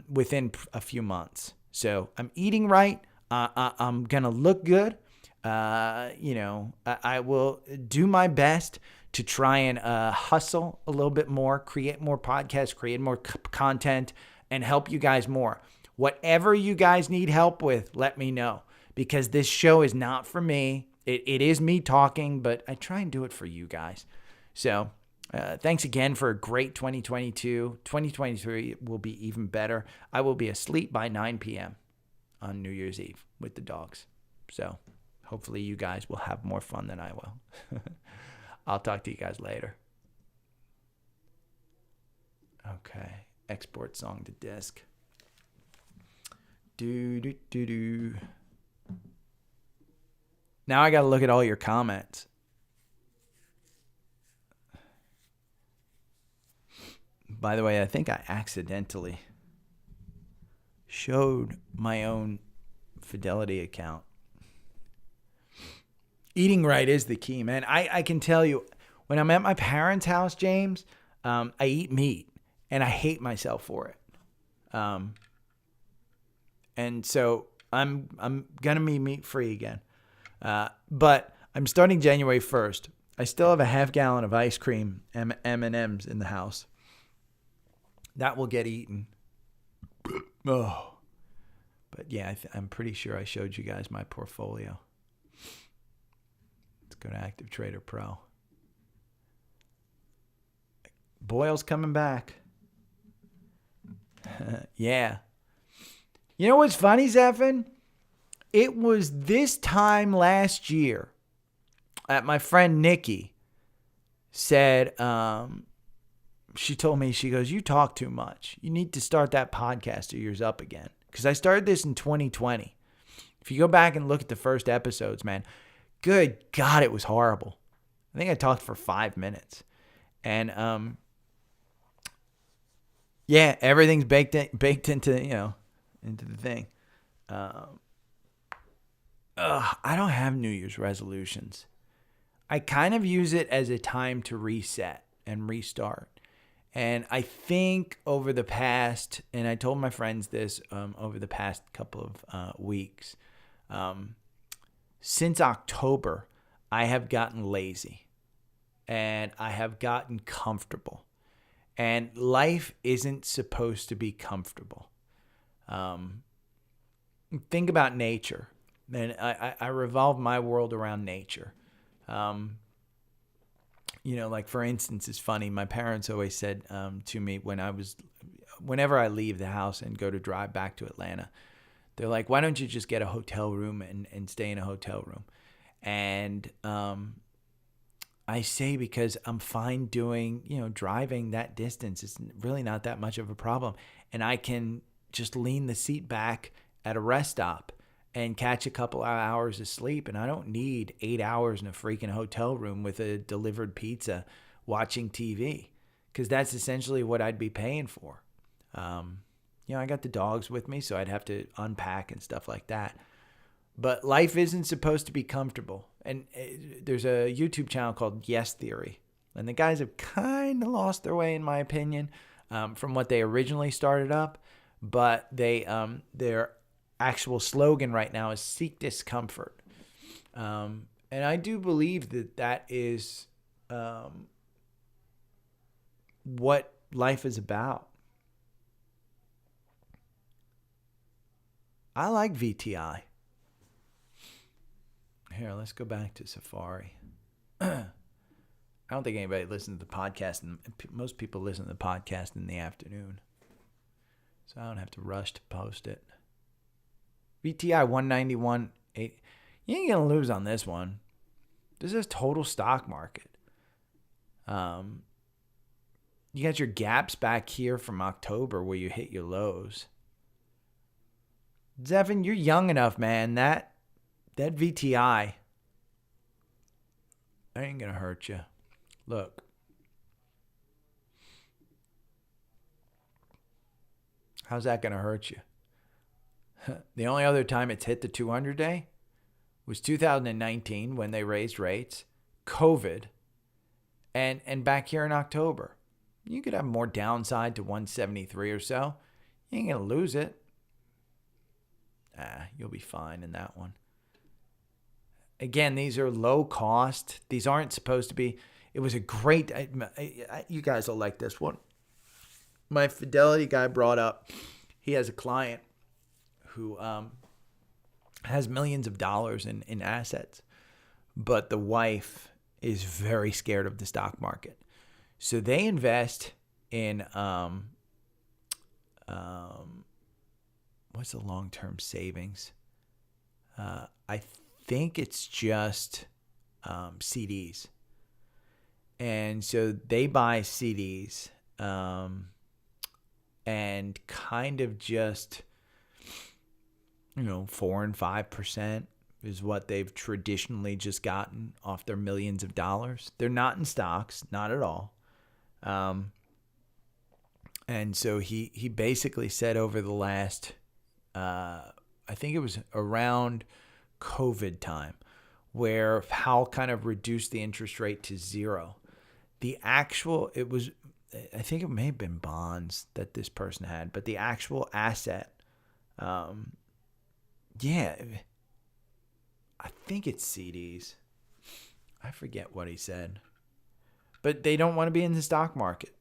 within a few months. So I'm eating right. I'm going to look good. I will do my best to try and hustle a little bit more, create more podcasts, create more content, and help you guys more. Whatever you guys need help with, let me know, because this show is not for me. It is me talking, but I try and do it for you guys. So thanks again for a great 2022. 2023 will be even better. I will be asleep by 9 p.m. on New Year's Eve with the dogs. So hopefully you guys will have more fun than I will. I'll talk to you guys later. Okay. Export song to disk. Do. Now I got to look at all your comments. By the way, I think I accidentally showed my own Fidelity account. Eating right is the key, man. I can tell you, when I'm at my parents' house, James, I eat meat, and I hate myself for it. And so I'm going to be meat-free again. But I'm starting January 1st. I still have a half gallon of ice cream, M&Ms in the house. That will get eaten. Oh. But yeah, I'm pretty sure I showed you guys my portfolio. Let's go to Active Trader Pro. Boyle's coming back. Yeah. You know what's funny, Zephin? It was this time last year that my friend Nikki said, she told me, she goes, "You talk too much. You need to start that podcast of yours up again." Because I started this in 2020. If you go back and look at the first episodes, man, good God, it was horrible. I think I talked for 5 minutes. And, yeah, everything's baked into, into the thing. I don't have New Year's resolutions. I kind of use it as a time to reset and restart. And I think over the past, and I told my friends this over the past couple of weeks, since October, I have gotten lazy and I have gotten comfortable. And life isn't supposed to be comfortable. Think about nature. And I revolve my world around nature. Like for instance, it's funny. My parents always said to me whenever I leave the house and go to drive back to Atlanta, they're like, why don't you just get a hotel room and stay in a hotel room? And I say because I'm fine doing, driving that distance. It's really not that much of a problem. And I can just lean the seat back at a rest stop and catch a couple of hours of sleep. And I don't need 8 hours in a freaking hotel room with a delivered pizza watching TV, because that's essentially what I'd be paying for. I got the dogs with me, so I'd have to unpack and stuff like that. But life isn't supposed to be comfortable. And there's a YouTube channel called Yes Theory. And the guys have kind of lost their way, in my opinion, from what they originally started up. But their actual slogan right now is seek discomfort. And I do believe that is what life is about. I like VTI. Here, let's go back to Safari. I don't think anybody listens to the podcast, and most people listen to the podcast in the afternoon, so I don't have to rush to post it. VTI 191.8. You ain't gonna lose on this one. This is total stock market. You got your gaps back here from October where you hit your lows. Zevin, you're young enough, man. That VTI, that ain't gonna hurt you. Look. How's that gonna hurt you? The only other time it's hit the 200 day was 2019 when they raised rates, COVID, and back here in October. You could have more downside to 173 or so. You ain't gonna lose it. You'll be fine in that one. Again, these are low cost. These aren't supposed to be. It was a great. You guys will like this one. My Fidelity guy brought up. He has a client who has millions of dollars in assets, but the wife is very scared of the stock market. So they invest in what's the long-term savings? I think it's just CDs. And so they buy CDs and kind of just, 4 and 5% is what they've traditionally just gotten off their millions of dollars. They're not in stocks, not at all. And so he basically said over the last, I think it was around COVID time, where Powell kind of reduced the interest rate to zero. I think it may have been bonds that this person had, but the actual asset, I think it's CDs. I forget what he said. But they don't want to be in the stock market.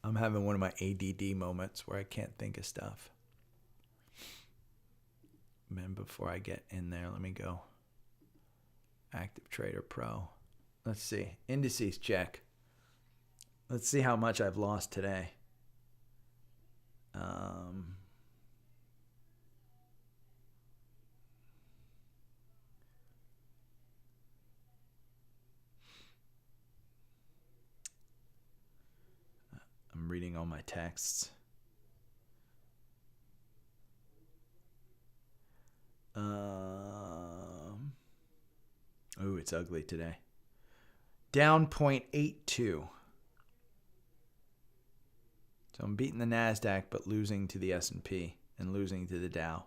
I'm having one of my ADD moments where I can't think of stuff. Man, before I get in there, let me go. Active Trader Pro. Let's see. Indices check. Let's see how much I've lost today. I'm reading all my texts. It's ugly today. Down 0.82. So I'm beating the NASDAQ, but losing to the S&P and losing to the Dow.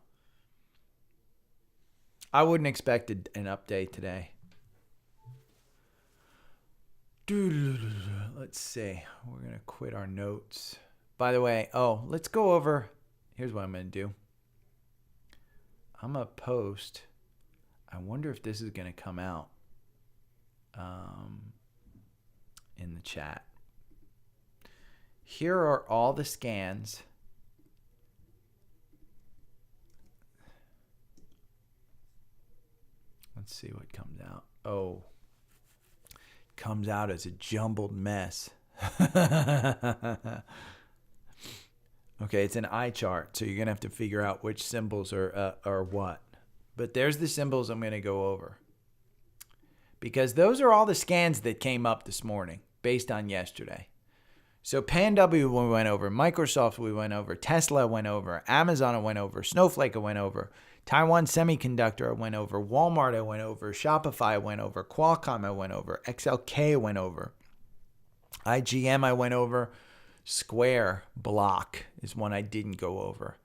I wouldn't expect an update today. Let's see. We're going to quit our notes. By the way, let's go over. Here's what I'm going to do. I'm going to post. I wonder if this is going to come out in the chat. Here are all the scans. Let's see what comes out. Oh, comes out as a jumbled mess. Okay, it's an eye chart, so you're going to have to figure out which symbols are what. But there's the symbols I'm going to go over. Because those are all the scans that came up this morning based on yesterday. So PanW we went over, Microsoft we went over, Tesla went over, Amazon I went over, Snowflake I went over, Taiwan Semiconductor I went over, Walmart I went over, Shopify I went over, Qualcomm I went over, XLK I went over, IGM I went over, Square Block is one I didn't go over.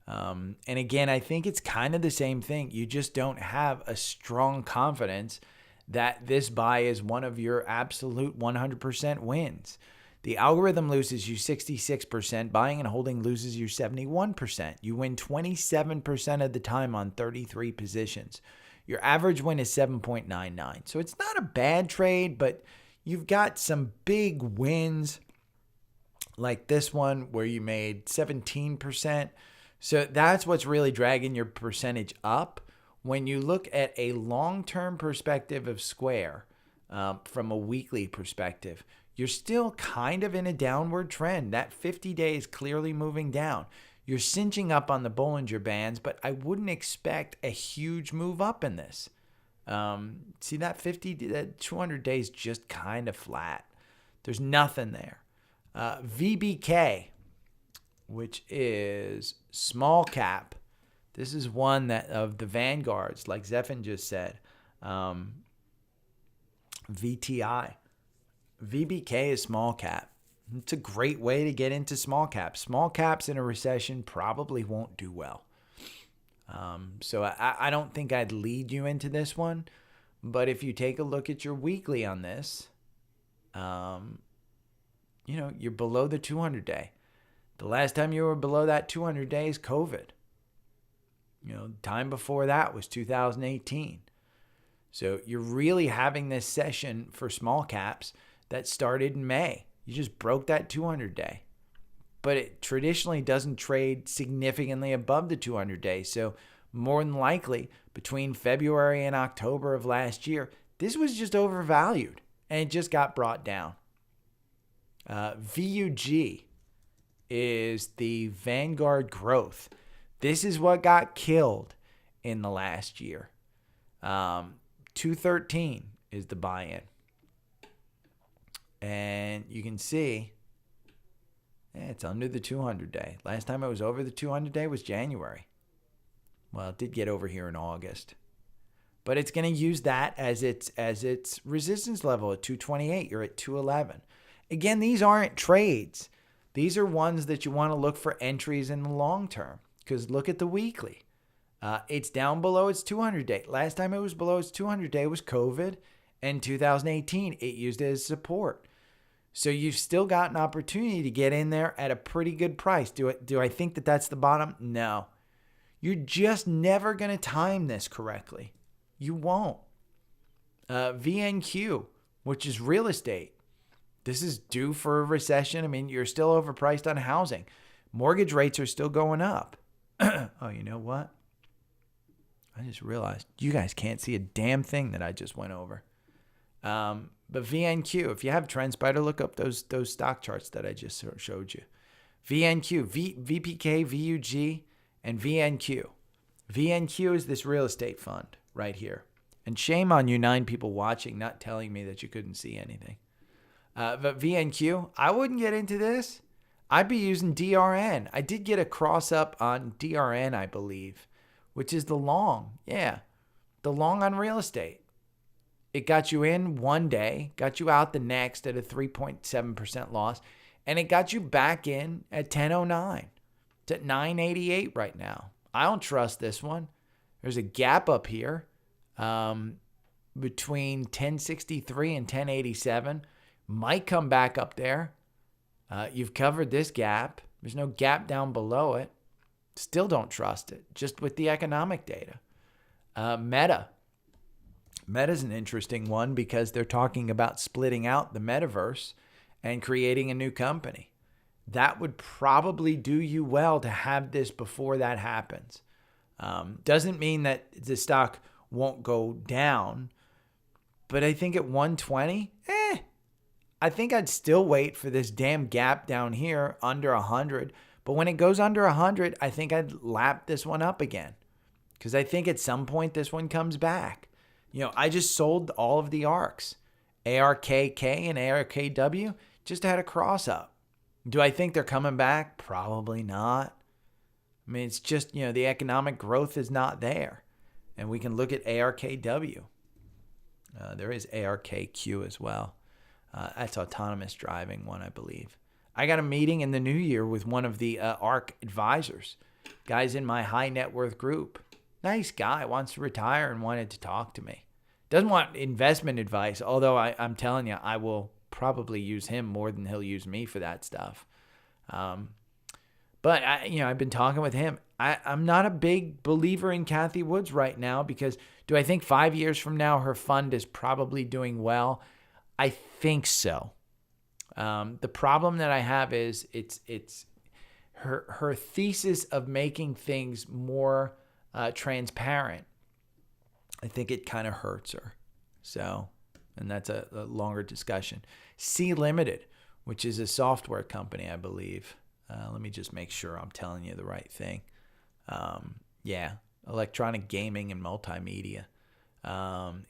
And again, I think it's kind of the same thing. You just don't have a strong confidence that this buy is one of your absolute 100% wins. The algorithm loses you 66%. Buying and holding loses you 71%. You win 27% of the time on 33 positions. Your average win is 7.99. So it's not a bad trade, but you've got some big wins like this one where you made 17%. So that's what's really dragging your percentage up. When you look at a long-term perspective of Square, from a weekly perspective, you're still kind of in a downward trend. That 50 days clearly moving down. You're cinching up on the Bollinger Bands, but I wouldn't expect a huge move up in this. See that 200 days just kind of flat. There's nothing there. VBK, which is small cap. This is one that of the vanguards, like Zephin just said. VTI. VBK is small cap. It's a great way to get into small caps. Small caps in a recession probably won't do well. So I don't think I'd lead you into this one. But if you take a look at your weekly on this, you're below the 200 day. The last time you were below that 200 day is COVID. Time before that was 2018. So you're really having this session for small caps that started in May. You just broke that 200 day. But it traditionally doesn't trade significantly above the 200 day. So more than likely, between February and October of last year, this was just overvalued and it just got brought down. VUG is the Vanguard Growth. This is what got killed in the last year. 213 is the buy-in. And you can see it's under the 200 day. Last time it was over the 200 day was January. Well, it did get over here in August. But it's going to use that as its resistance level at 228. You're at 211. Again, these aren't trades. These are ones that you want to look for entries in the long term. Because look at the weekly. It's down below its 200 day. Last time it was below its 200 day was COVID. And 2018, it used it as support. So you've still got an opportunity to get in there at a pretty good price. Do I think that that's the bottom? No. You're just never going to time this correctly. You won't. VNQ, which is real estate. This is due for a recession. I mean, you're still overpriced on housing. Mortgage rates are still going up. Oh, you know what? I just realized you guys can't see a damn thing that I just went over. But VNQ, if you have TrendSpider, look up those stock charts that I just showed you. VNQ, VPK, VUG, and VNQ. VNQ is this real estate fund right here. And shame on you 9 people watching not telling me that you couldn't see anything. But VNQ, I wouldn't get into this. I'd be using DRN. I did get a cross up on DRN, I believe, which is the long. Yeah, the long on real estate. It got you in one day, got you out the next at a 3.7% loss, and it got you back in at 10.09. It's at 9.88 right now. I don't trust this one. There's a gap up here between 10.63 and 10.87. Might come back up there. You've covered this gap. There's no gap down below it. Still don't trust it, just with the economic data. Meta. Meta's an interesting one because they're talking about splitting out the metaverse and creating a new company. that would probably do you well to have this before that happens. Doesn't mean that the stock won't go down, but I think at 120, I think I'd still wait for this damn gap down here under 100. But when it goes under 100, I think I'd lap this one up again, because I think at some point this one comes back. I just sold all of the ARKs. ARKK and ARKW just had a cross up. Do I think they're coming back? Probably not. I mean, it's just, the economic growth is not there. And we can look at ARKW. There is ARKQ as well. That's autonomous driving one, I believe. I got a meeting in the new year with one of the ARK advisors, guys in my high net worth group. Nice guy, wants to retire and wanted to talk to me. Doesn't want investment advice, although I'm telling you, I will probably use him more than he'll use me for that stuff. But I've been talking with him. I'm not a big believer in Cathie Woods right now, because do I think 5 years from now her fund is probably doing well? I think so. The problem that I have is it's her thesis of making things more transparent. I think it kind of hurts her. So, and that's a longer discussion. C Limited, which is a software company, I believe. Let me just make sure I'm telling you the right thing. Electronic gaming and multimedia.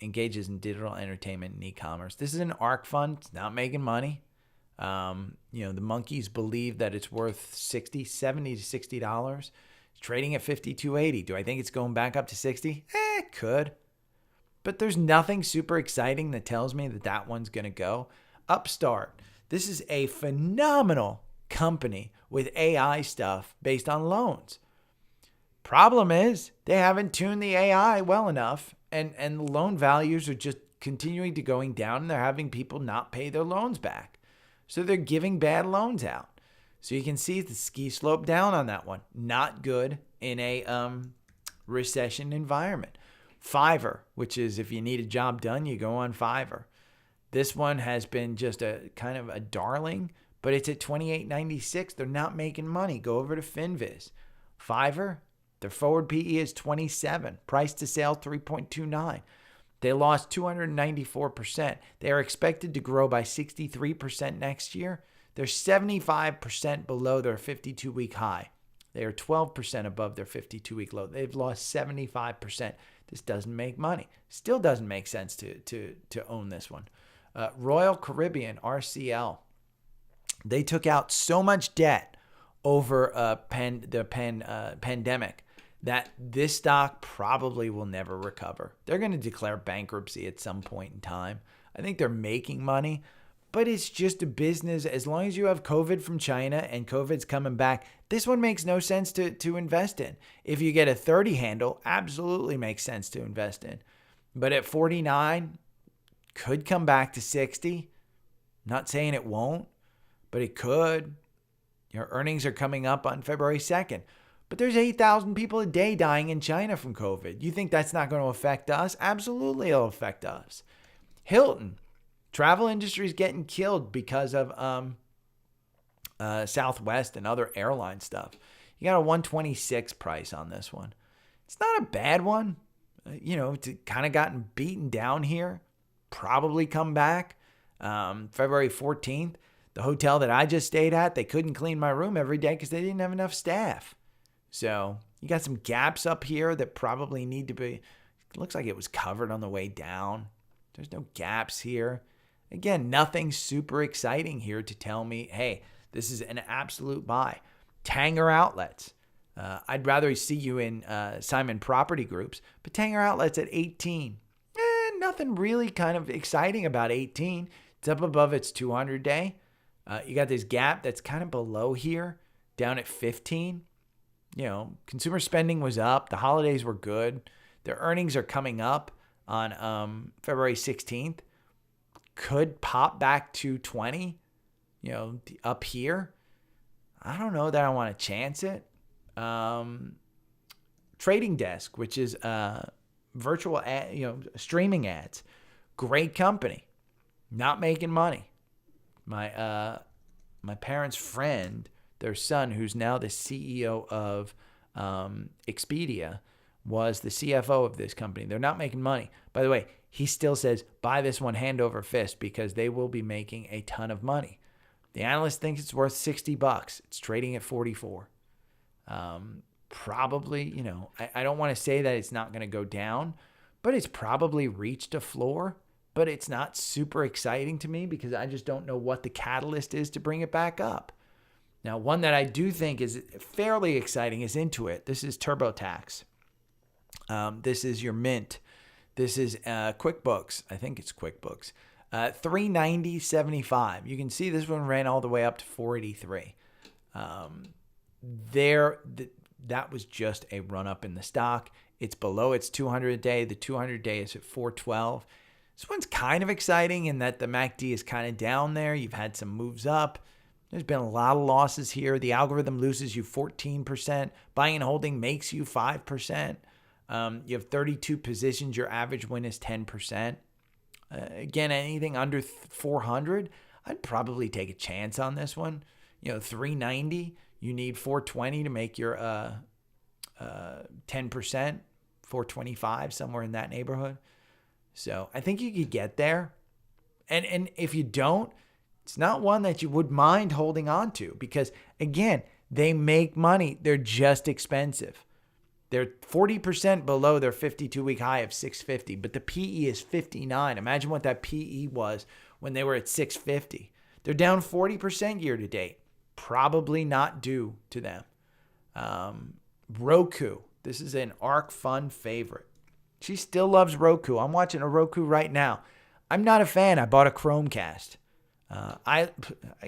Engages in digital entertainment and e-commerce. This is an ARK fund. It's not making money. The monkeys believe that it's worth $70 to $60. It's trading at $52.80. Do I think it's going back up to $60? It could. But there's nothing super exciting that tells me that one's going to go. Upstart. This is a phenomenal company with AI stuff based on loans. Problem is, they haven't tuned the AI well enough, and the loan values are just continuing to going down, and they're having people not pay their loans back. So they're giving bad loans out. So you can see the ski slope down on that one. Not good in a recession environment. Fiverr, which is if you need a job done, you go on Fiverr. This one has been just a kind of a darling, but it's at $28.96. They're not making money. Go over to Finviz. Fiverr, their forward PE is 27. Price to sale 3.29. They lost 294%. They are expected to grow by 63% next year. They're 75% below their 52-week high. They are 12% above their 52-week low. They've lost 75%. This doesn't make money. Still doesn't make sense to own this one. Royal Caribbean, RCL. They took out so much debt over the pandemic that this stock probably will never recover. They're going to declare bankruptcy at some point in time. I think they're making money, but it's just a business. As long as you have COVID from China and COVID's coming back, this one makes no sense to invest in. If you get a 30 handle, absolutely makes sense to invest in. But at 49, could come back to 60. Not saying it won't, but it could. Your earnings are coming up on February 2nd. But there's 8,000 people a day dying in China from COVID. You think that's not going to affect us? Absolutely, it'll affect us. Hilton, travel industry is getting killed because of Southwest and other airline stuff. You got a 126 price on this one. It's not a bad one. It's kind of gotten beaten down here. Probably come back. February 14th, the hotel that I just stayed at, they couldn't clean my room every day because they didn't have enough staff. So you got some gaps up here that probably need to be, it looks like it was covered on the way down. There's no gaps here. Again, nothing super exciting here to tell me, hey, this is an absolute buy. Tanger Outlets. I'd rather see you in Simon Property Groups, but Tanger Outlets at 18. Nothing really kind of exciting about 18. It's up above its 200 day. You got this gap that's kind of below here, down at 15. Consumer spending was up. The holidays were good. Their earnings are coming up on February 16th. Could pop back to 20, up here. I don't know that I want to chance it. Trading Desk, which is virtual streaming ads. Great company. Not making money. My my parents' friend, their son, who's now the CEO of Expedia, was the CFO of this company. They're not making money. By the way, he still says, buy this one hand over fist because they will be making a ton of money. The analyst thinks it's worth $60. It's trading at 44. Probably, I don't want to say that it's not going to go down, but it's probably reached a floor, but it's not super exciting to me because I just don't know what the catalyst is to bring it back up. Now, one that I do think is fairly exciting is Intuit. This is TurboTax. This is your Mint. This is QuickBooks. I think it's QuickBooks. $390.75. You can see this one ran all the way up to $483. That was just a run up in the stock. It's below its 200 day. The 200 day is at 412. This one's kind of exciting in that the MACD is kind of down there. You've had some moves up. There's been a lot of losses here. The algorithm loses you 14%. Buying and holding makes you 5%. You have 32 positions. Your average win is 10%. Again, anything under 400, I'd probably take a chance on this one. 390, you need 420 to make your 10%, 425, somewhere in that neighborhood. So I think you could get there. And if you don't, it's not one that you would mind holding on to because, again, they make money. They're just expensive. They're 40% below their 52-week high of 650, but the PE is 59. Imagine what that PE was when they were at 650. They're down 40% year to date. Probably not due to them. Roku. This is an ARK Fund favorite. She still loves Roku. I'm watching a Roku right now. I'm not a fan. I bought a Chromecast. I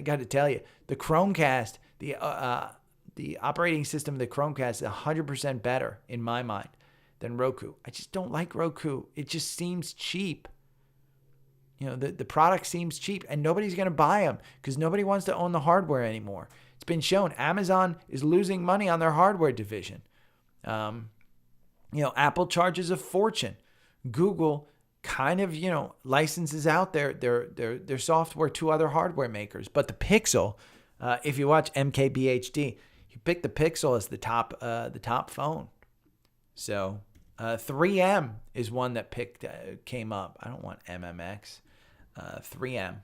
got to tell you, the Chromecast, the operating system of the Chromecast is 100% better in my mind than Roku. I just don't like Roku. It just seems cheap. The product seems cheap and nobody's going to buy them because nobody wants to own the hardware anymore. It's been shown Amazon is losing money on their hardware division. Apple charges a fortune. Google kind of, licenses out their software to other hardware makers. But the Pixel, if you watch MKBHD, you pick the Pixel as the top phone. So 3M is one that came up. I don't want MMX. 3M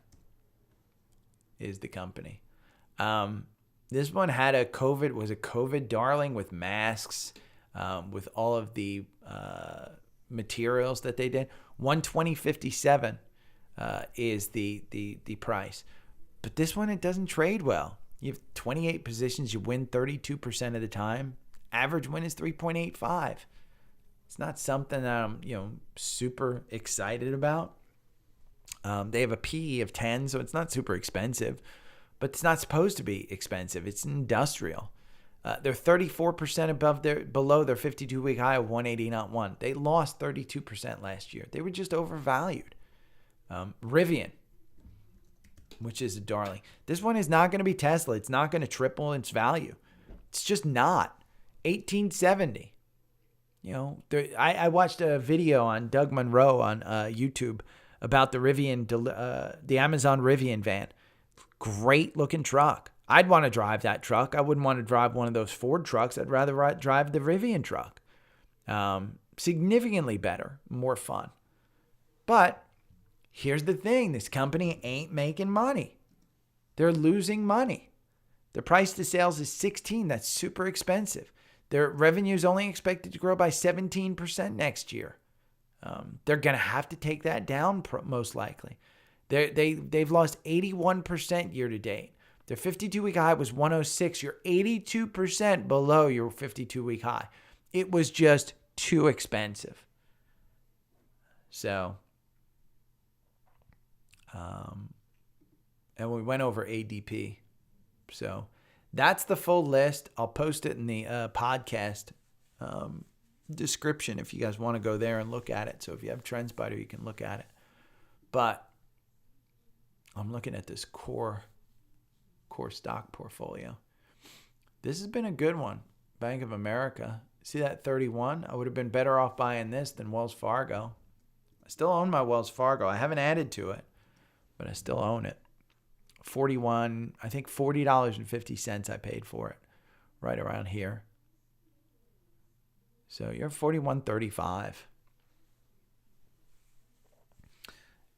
is the company. This one had was a COVID darling with masks, with all of the materials that they did. 120.57 is the price. But this one, it doesn't trade well. You have 28 positions. You win 32% of the time. Average win is 3.85. It's not something that I'm, super excited about. They have a PE of 10, so it's not super expensive, but it's not supposed to be expensive. It's industrial. They're 34% below their 52-week high of 180.1. They lost 32% last year. They were just overvalued. Rivian, which is a darling. This one is not going to be Tesla. It's not going to triple its value. It's just not. 1870. I watched a video on Doug Monroe on YouTube about the Rivian, the Amazon Rivian van. Great looking truck. I'd want to drive that truck. I wouldn't want to drive one of those Ford trucks. I'd rather drive the Rivian truck. Significantly better, more fun. But here's the thing. This company ain't making money. They're losing money. Their price to sales is 16. That's super expensive. Their revenue is only expected to grow by 17% next year. They're going to have to take that down most likely. They've lost 81% year to date. Their 52-week high was 106. You're 82% below your 52-week high. It was just too expensive. So, and we went over ADP. So that's the full list. I'll post it in the podcast description if you guys want to go there and look at it. So if you have TrendSpider, you can look at it. But I'm looking at this core stock portfolio. This has been a good one. Bank of America. See that 31? I would have been better off buying this than Wells Fargo. I still own my Wells Fargo. I haven't added to it, but I still own it. 41, I think $40.50 I paid for it, right around here. So you're 41.35.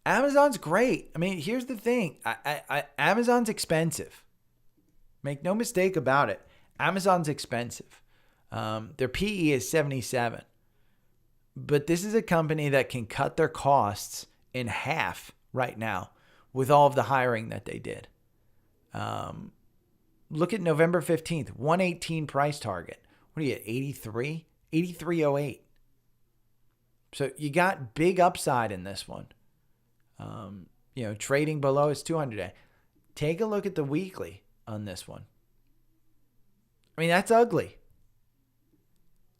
Amazon's great. I mean, here's the thing. Amazon's expensive. Make no mistake about it. Amazon's expensive. Their PE is 77. But this is a company that can cut their costs in half right now with all of the hiring that they did. Look at November 15th, 118 price target. What are you at, 83? 83.08. So you got big upside in this one. Trading below its 200-day. Take a look at the weekly on this one. I mean, that's ugly.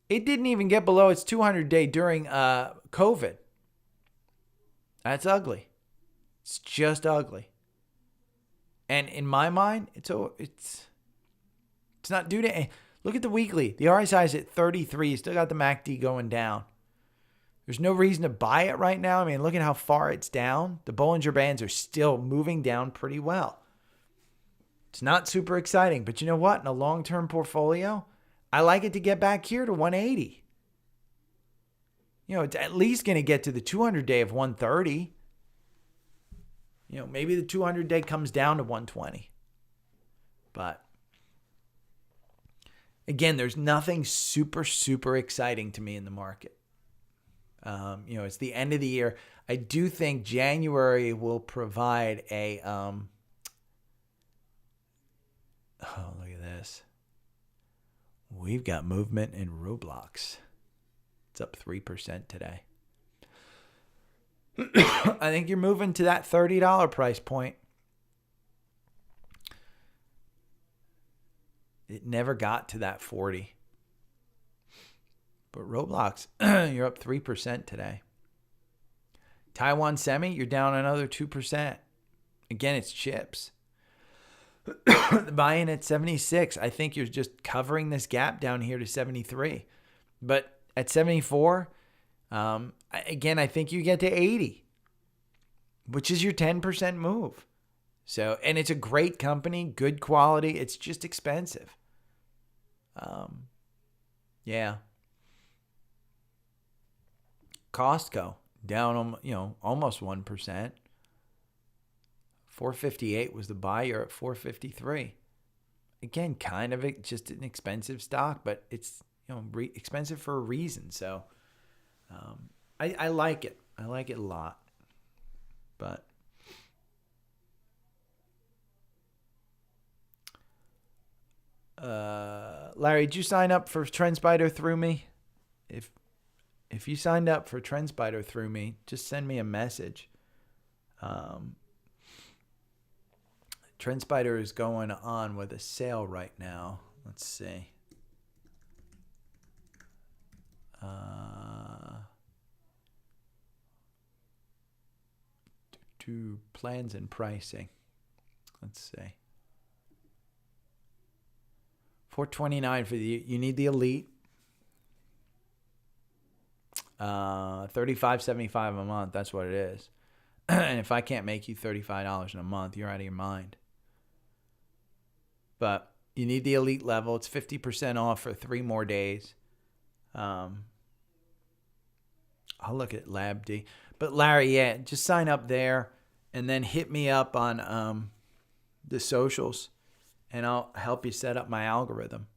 It didn't even get below its 200-day during COVID. That's ugly. It's just ugly. And in my mind, it's not due to. Look at the weekly. The RSI is at 33. You still got the MACD going down. There's no reason to buy it right now. I mean, look at how far it's down. The Bollinger Bands are still moving down pretty well. It's not super exciting, but you know what? In a long-term portfolio, I like it to get back here to 180. It's at least going to get to the 200-day of 130. Maybe the 200-day comes down to 120. But again, there's nothing super, super exciting to me in the market. It's the end of the year. I do think January will provide a, look at this. We've got movement in Roblox. It's up 3% today. I think you're moving to that $30 price point. It never got to that 40. But Roblox, you're up 3% today. Taiwan Semi, you're down another 2%. Again, it's chips. The buy-in at 76. I think you're just covering this gap down here to 73. But at 74, again, I think you get to 80, which is your 10% move. So, and it's a great company, good quality. It's just expensive. Yeah. Costco down, almost 1%. 458 was the buy. You're at 453. Again, kind of just an expensive stock, but it's expensive for a reason. So I like it. I like it a lot. But Larry, did you sign up for TrendSpider through me? If you signed up for TrendSpider through me, just send me a message. TrendSpider is going on with a sale right now. Let's see. To plans and pricing. Let's see. $429 for you need the Elite. $35.75 a month. That's what it is. And if I can't make you $35 in a month, you're out of your mind. But you need the Elite level. It's 50% off for 3 more days. I'll look at LabD. But Larry, yeah, just sign up there and then hit me up on the socials, and I'll help you set up my algorithm.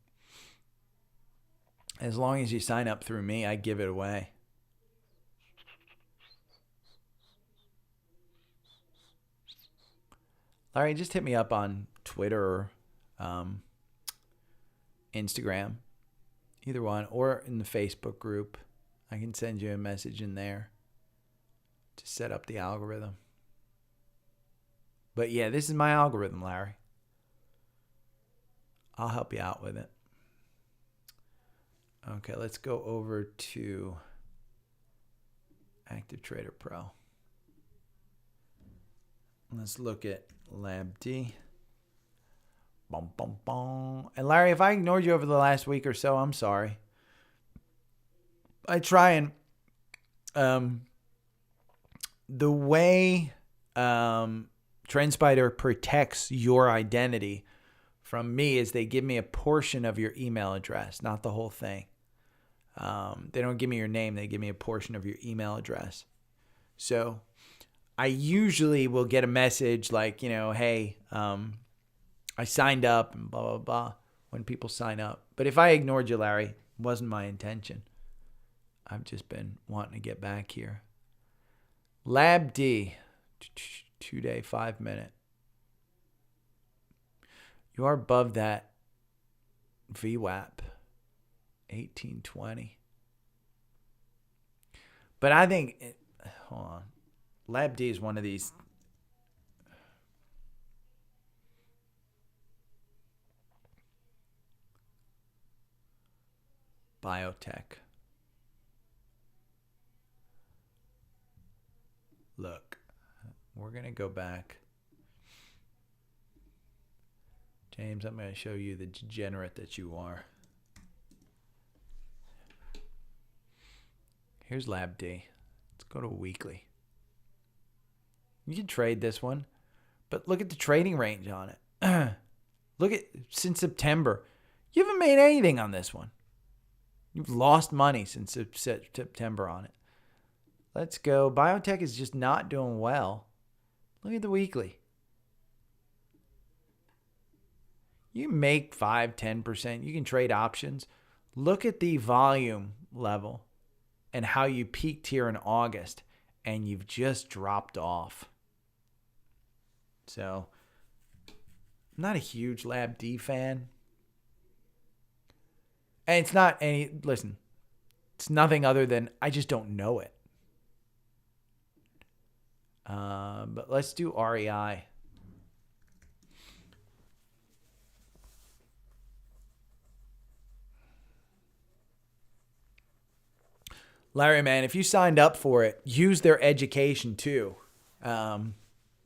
As long as you sign up through me, I give it away. Larry, just hit me up on Twitter or Instagram, either one, or in the Facebook group. I can send you a message in there to set up the algorithm. But yeah, this is my algorithm, Larry. I'll help you out with it. Okay, let's go over to Active Trader Pro. Let's look at LabD. Bum, bum, bum. And Larry, if I ignored you over the last week or so, I'm sorry. I try and the way TrendSpider protects your identity from me as they give me a portion of your email address, not the whole thing. They don't give me your name. They give me a portion of your email address. So I usually will get a message like, hey, I signed up and blah, blah, blah when people sign up. But if I ignored you, Larry, it wasn't my intention. I've just been wanting to get back here. Lab D, 2-day, 5-minute. You are above that VWAP, 1820. But I think, hold on. Lab D is one of these. Biotech. Look, we're going to go back. James, I'm going to show you the degenerate that you are. Here's Lab D. Let's go to weekly. You can trade this one, but look at the trading range on it. Look at since September. You haven't made anything on this one. You've lost money since September on it. Let's go. Biotech is just not doing well. Look at the weekly. You make 5-10%. You can trade options. Look at the volume level and how you peaked here in August, and you've just dropped off. So, I'm not a huge Lab D fan. And it's not any, listen, it's nothing other than I just don't know it. But let's do REI. Larry, man, if you signed up for it, use their education too.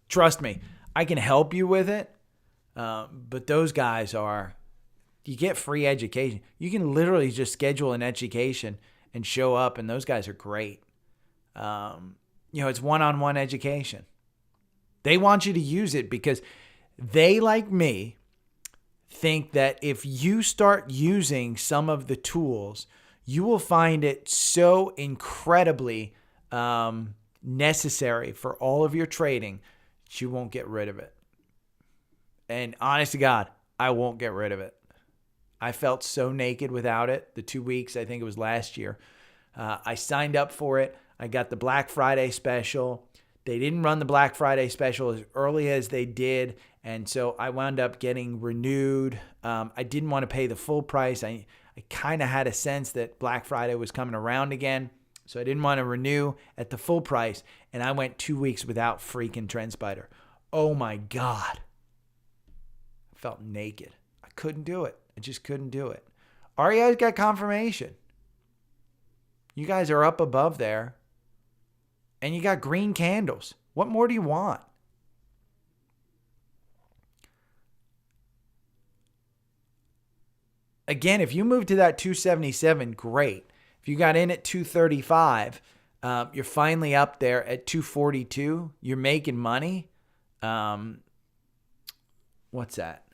Trust me, I can help you with it. But those guys you get free education. You can literally just schedule an education and show up, and those guys are great. It's one-on-one education. They want you to use it because they, like me, think that if you start using some of the tools, you will find it so incredibly necessary for all of your trading that you won't get rid of it. And honest to God, I won't get rid of it. I felt so naked without it. The 2 weeks, I think it was last year. I signed up for it. I got the Black Friday special. They didn't run the Black Friday special as early as they did, and so I wound up getting renewed. I didn't want to pay the full price. I kind of had a sense that Black Friday was coming around again, so I didn't want to renew at the full price, and I went 2 weeks without freaking TrendSpider. Oh my God. I felt naked. I couldn't do it. I just couldn't do it. REI's got confirmation. You guys are up above there. And you got green candles. What more do you want? Again, if you move to that 277, great. If you got in at 235, you're finally up there at 242. You're making money. What's that?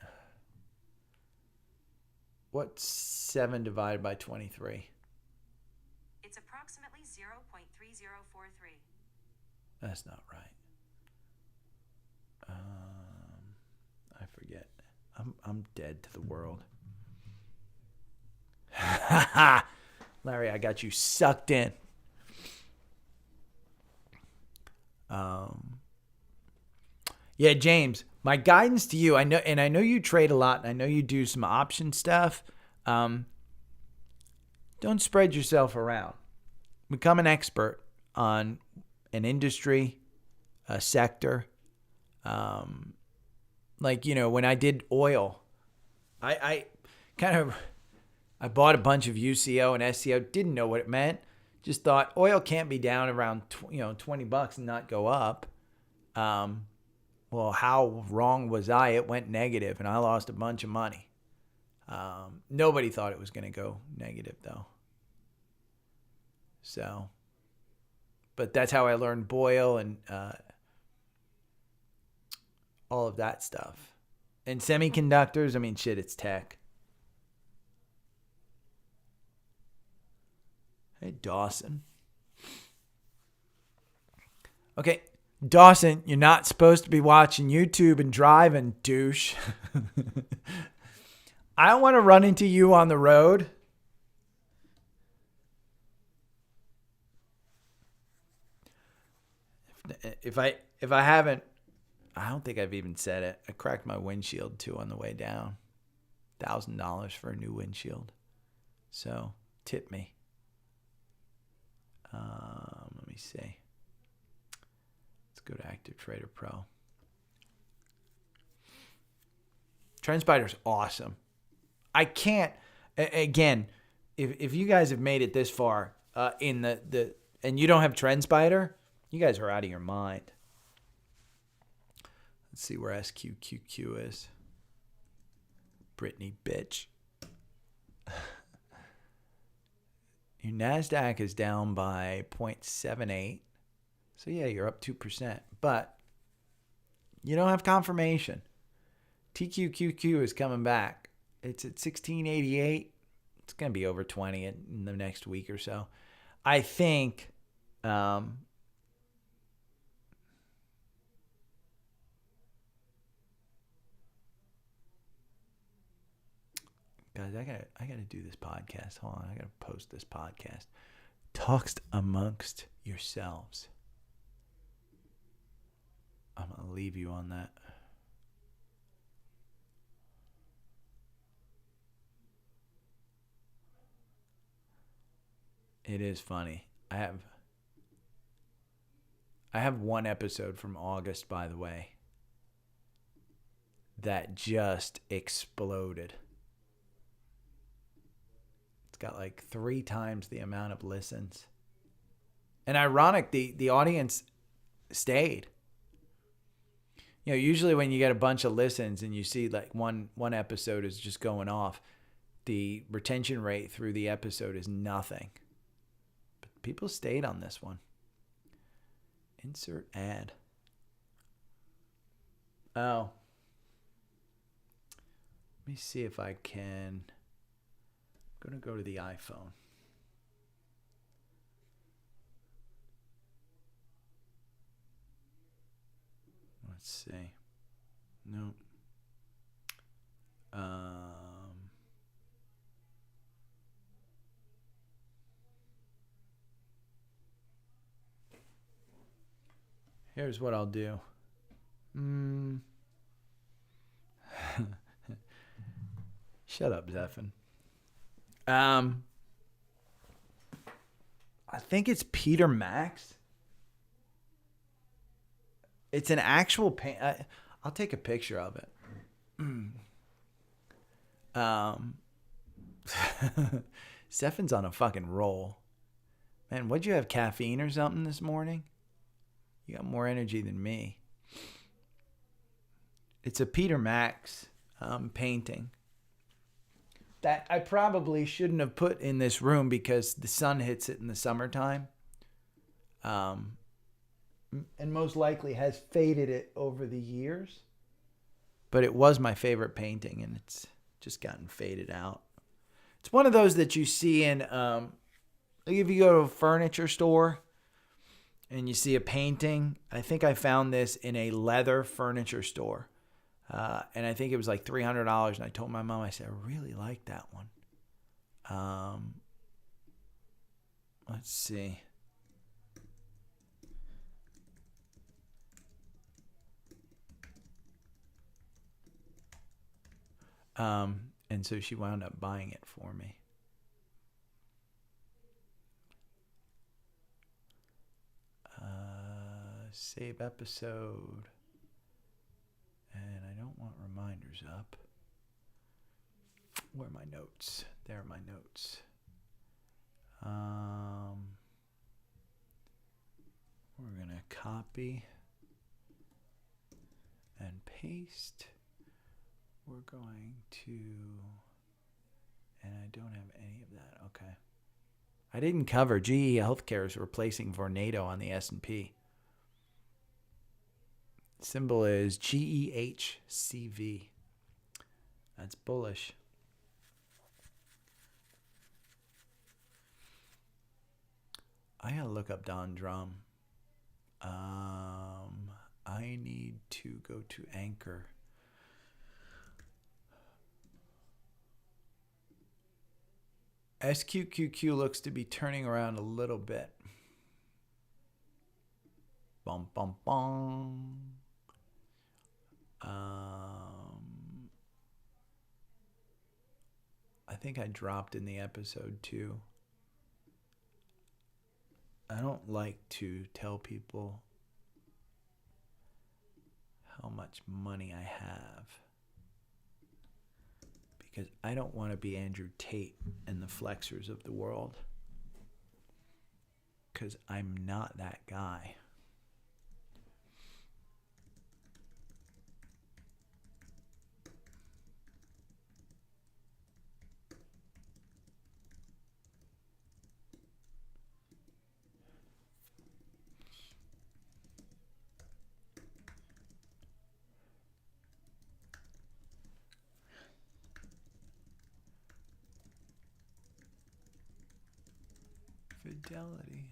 What's 7 divided by 23? It's approximately 0.3043. That's not right. I forget. I'm dead to the world. Larry, I got you sucked in. Yeah, James, my guidance to you, I know you trade a lot, and I know you do some option stuff. Don't spread yourself around. Become an expert on an industry, a sector. When I did oil, I bought a bunch of UCO and SCO, didn't know what it meant. Just thought oil can't be down around $20 and not go up. Well, how wrong was I? It went negative and I lost a bunch of money. Nobody thought it was going to go negative though. So, but that's how I learned Boyle and all of that stuff. And semiconductors, I mean, shit, it's tech. Hey, Dawson. Okay, Dawson, you're not supposed to be watching YouTube and driving, douche. I don't want to run into you on the road. If I haven't, I don't think I've even said it. I cracked my windshield too on the way down. $1,000 for a new windshield. So tip me. Let me see. Let's go to Active Trader Pro. TrendSpider's awesome. I can't, again, if you guys have made it this far in the and you don't have TrendSpider, you guys are out of your mind. Let's see where SQQQ is. Brittany, bitch. Your NASDAQ is down by 0.78. So, yeah, you're up 2%. But you don't have confirmation. TQQQ is coming back. It's at 1688. It's going to be over 20 in the next week or so. I think... Guys, I gotta do this podcast. Hold on, I gotta post this podcast. Talks amongst yourselves. I'm gonna leave you on that. It is funny. I have one episode from August, by the way, that just exploded. It's got like 3 times the amount of listens. And ironic, the audience stayed. You know, usually when you get a bunch of listens and you see like one episode is just going off, the retention rate through the episode is nothing. But people stayed on this one. Insert ad. Oh. Let me see if I can... I'm going to go to the iPhone. Let's see. No. Here's what I'll do. Shut up, Zephin. I think it's Peter Max. It's an actual paint. I'll take a picture of it. Zephin's on a fucking roll. Man, what'd you have, caffeine or something this morning? You got more energy than me. It's a Peter Max painting that I probably shouldn't have put in this room because the sun hits it in the summertime. And most likely has faded it over the years. But it was my favorite painting, and it's just gotten faded out. It's one of those that you see in, like if you go to a furniture store and you see a painting. I think I found this in a leather furniture store. And I think it was like $300. And I told my mom, I said, I really like that one. Let's see. And so she wound up buying it for me. Save episode. And I don't want reminders up. Where are my notes? There are my notes. We're going to copy and paste. We're going to, and I don't have any of that. Okay. I didn't cover GE Healthcare is replacing Vornado on the S&P. Symbol is GEHCV. That's bullish. I gotta look up Don Drum. I need to go to Anchor. SQQQ looks to be turning around a little bit. Bum, bum, bum. I think I dropped in the episode too. I don't like to tell people how much money I have because I don't want to be Andrew Tate and the flexors of the world, because I'm not that guy. Fidelity.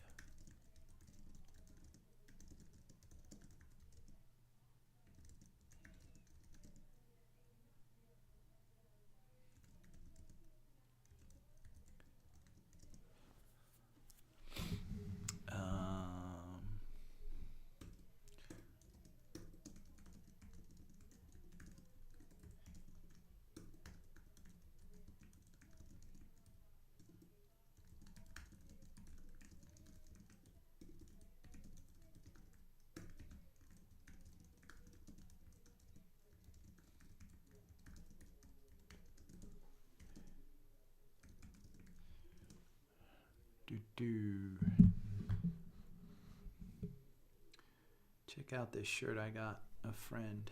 Check out this shirt I got a friend.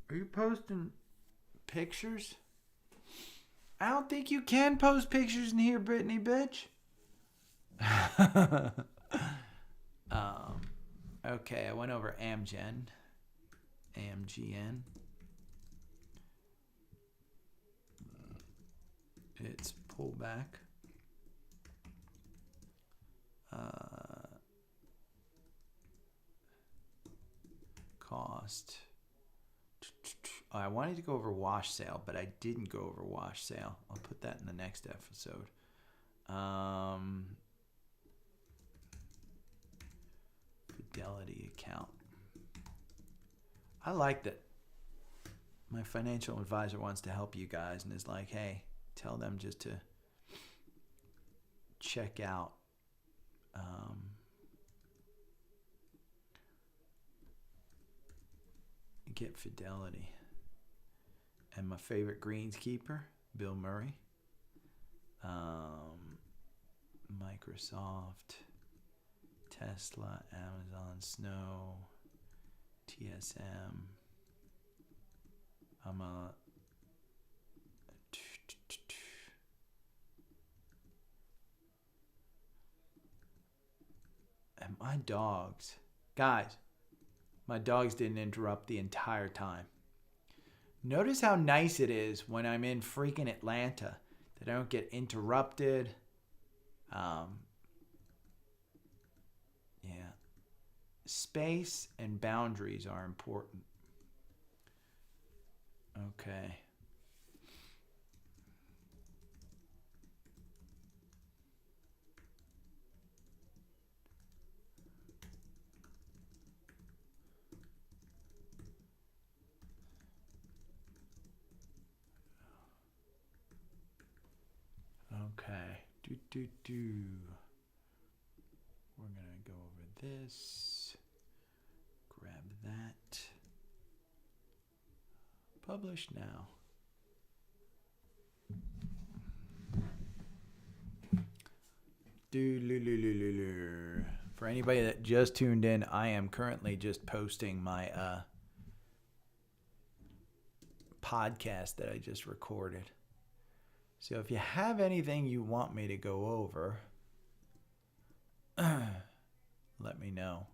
Are you posting pictures? I don't think you can post pictures in here, Brittany, bitch. Okay, I went over AMGN. It's pullback. Cost. Oh, I wanted to go over wash sale, but I didn't go over wash sale. I'll put that in the next episode. Fidelity account. I like that my financial advisor wants to help you guys and is like, hey, tell them just to check out get Fidelity. And my favorite greenskeeper, Bill Murray. Microsoft, Tesla, Amazon, Snow, TSM. And my dogs, guys, my dogs didn't interrupt the entire time. Notice how nice it is when I'm in freaking Atlanta that I don't get interrupted. Yeah. Space and boundaries are important. Okay. Okay. We're going to go over this. Grab that. Publish now. For anybody that just tuned in, I am currently just posting my podcast that I just recorded. So if you have anything you want me to go over, let me know.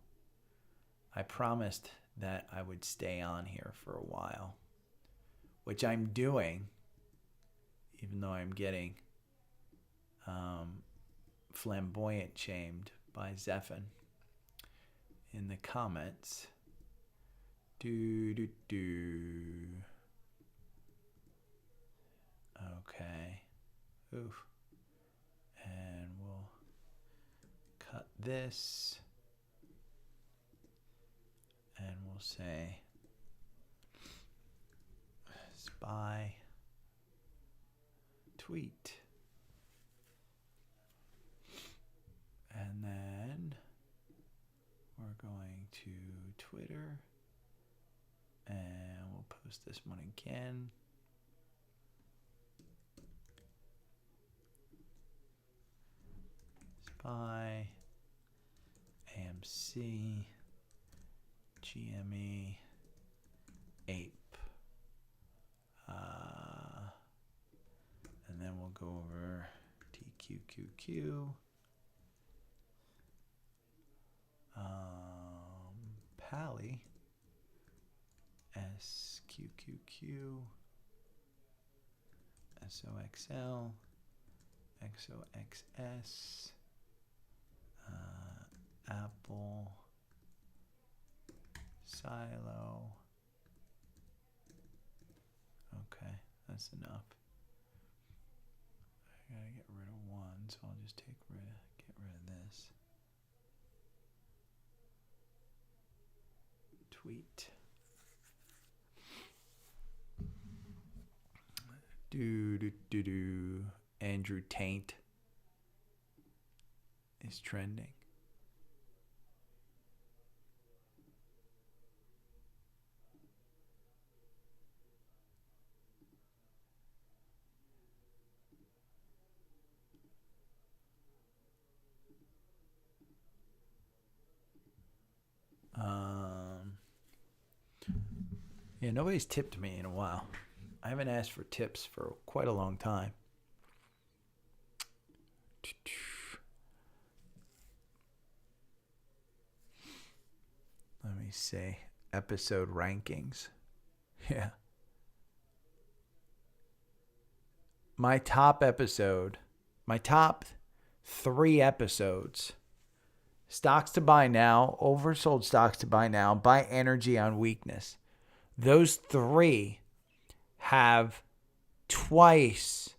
I promised that I would stay on here for a while, which I'm doing, even though I'm getting flamboyant shamed by Zephin in the comments. Okay. Oof. And we'll cut this. And we'll say spy tweet. And then we're going to Twitter. And we'll post this one again. Spy, AMC, GME, Ape. And then we'll go over TQQQ. Pally, SQQQ, SOXL, XOXS, Apple, Silo. Okay, that's enough. I gotta get rid of one, so I'll just get rid of this. Tweet. Andrew Taint is trending. Yeah, nobody's tipped me in a while. I haven't asked for tips for quite a long time. Let me see. Episode rankings. Yeah. My top 3 episodes. Stocks to buy now, oversold stocks to buy now, buy energy on weakness. Those 3 have twice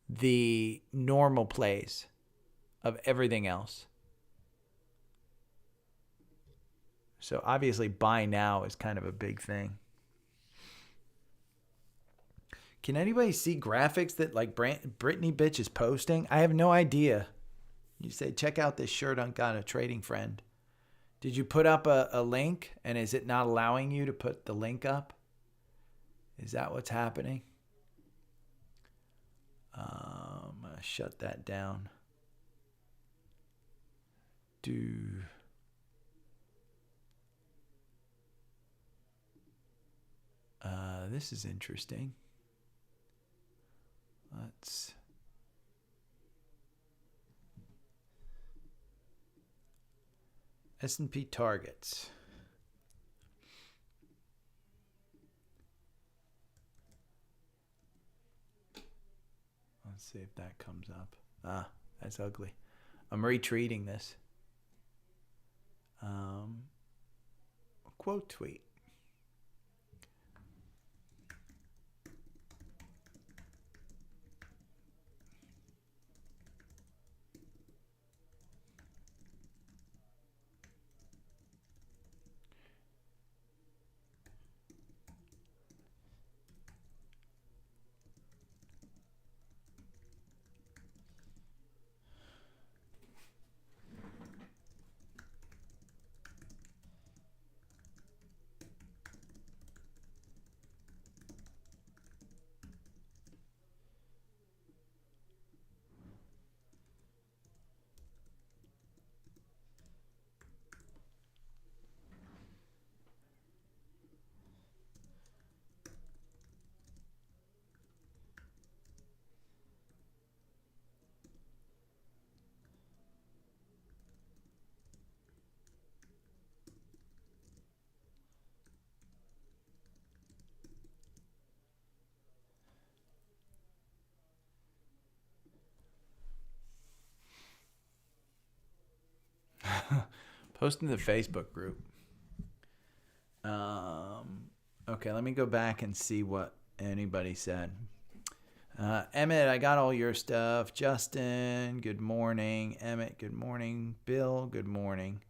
the normal plays of everything else. So obviously buy now is kind of a big thing. Can anybody see graphics that like Brittany bitch is posting? I have no idea. You say, check out this shirt on Got a Trading Friend. Did you put up a link and is it not allowing you to put the link up? Is that what's happening? I'm going to shut that down. This is interesting. Let's S&P targets. Let's see if that comes up. That's ugly. I'm retweeting this. Quote tweet. Posting to the Facebook group. Okay, let me go back and see what anybody said. Emmett, I got all your stuff. Justin, good morning. Emmett, good morning. Bill, good morning.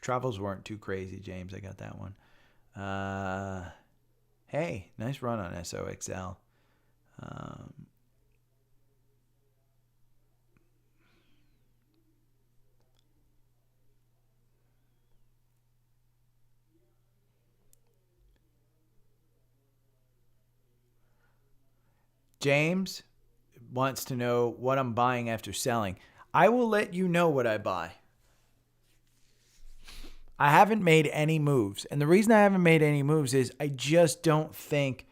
Travels weren't too crazy, James. I got that one. Hey, nice run on SOXL. James wants to know what I'm buying after selling. I will let you know what I buy. I haven't made any moves. And the reason I haven't made any moves is I just don't think,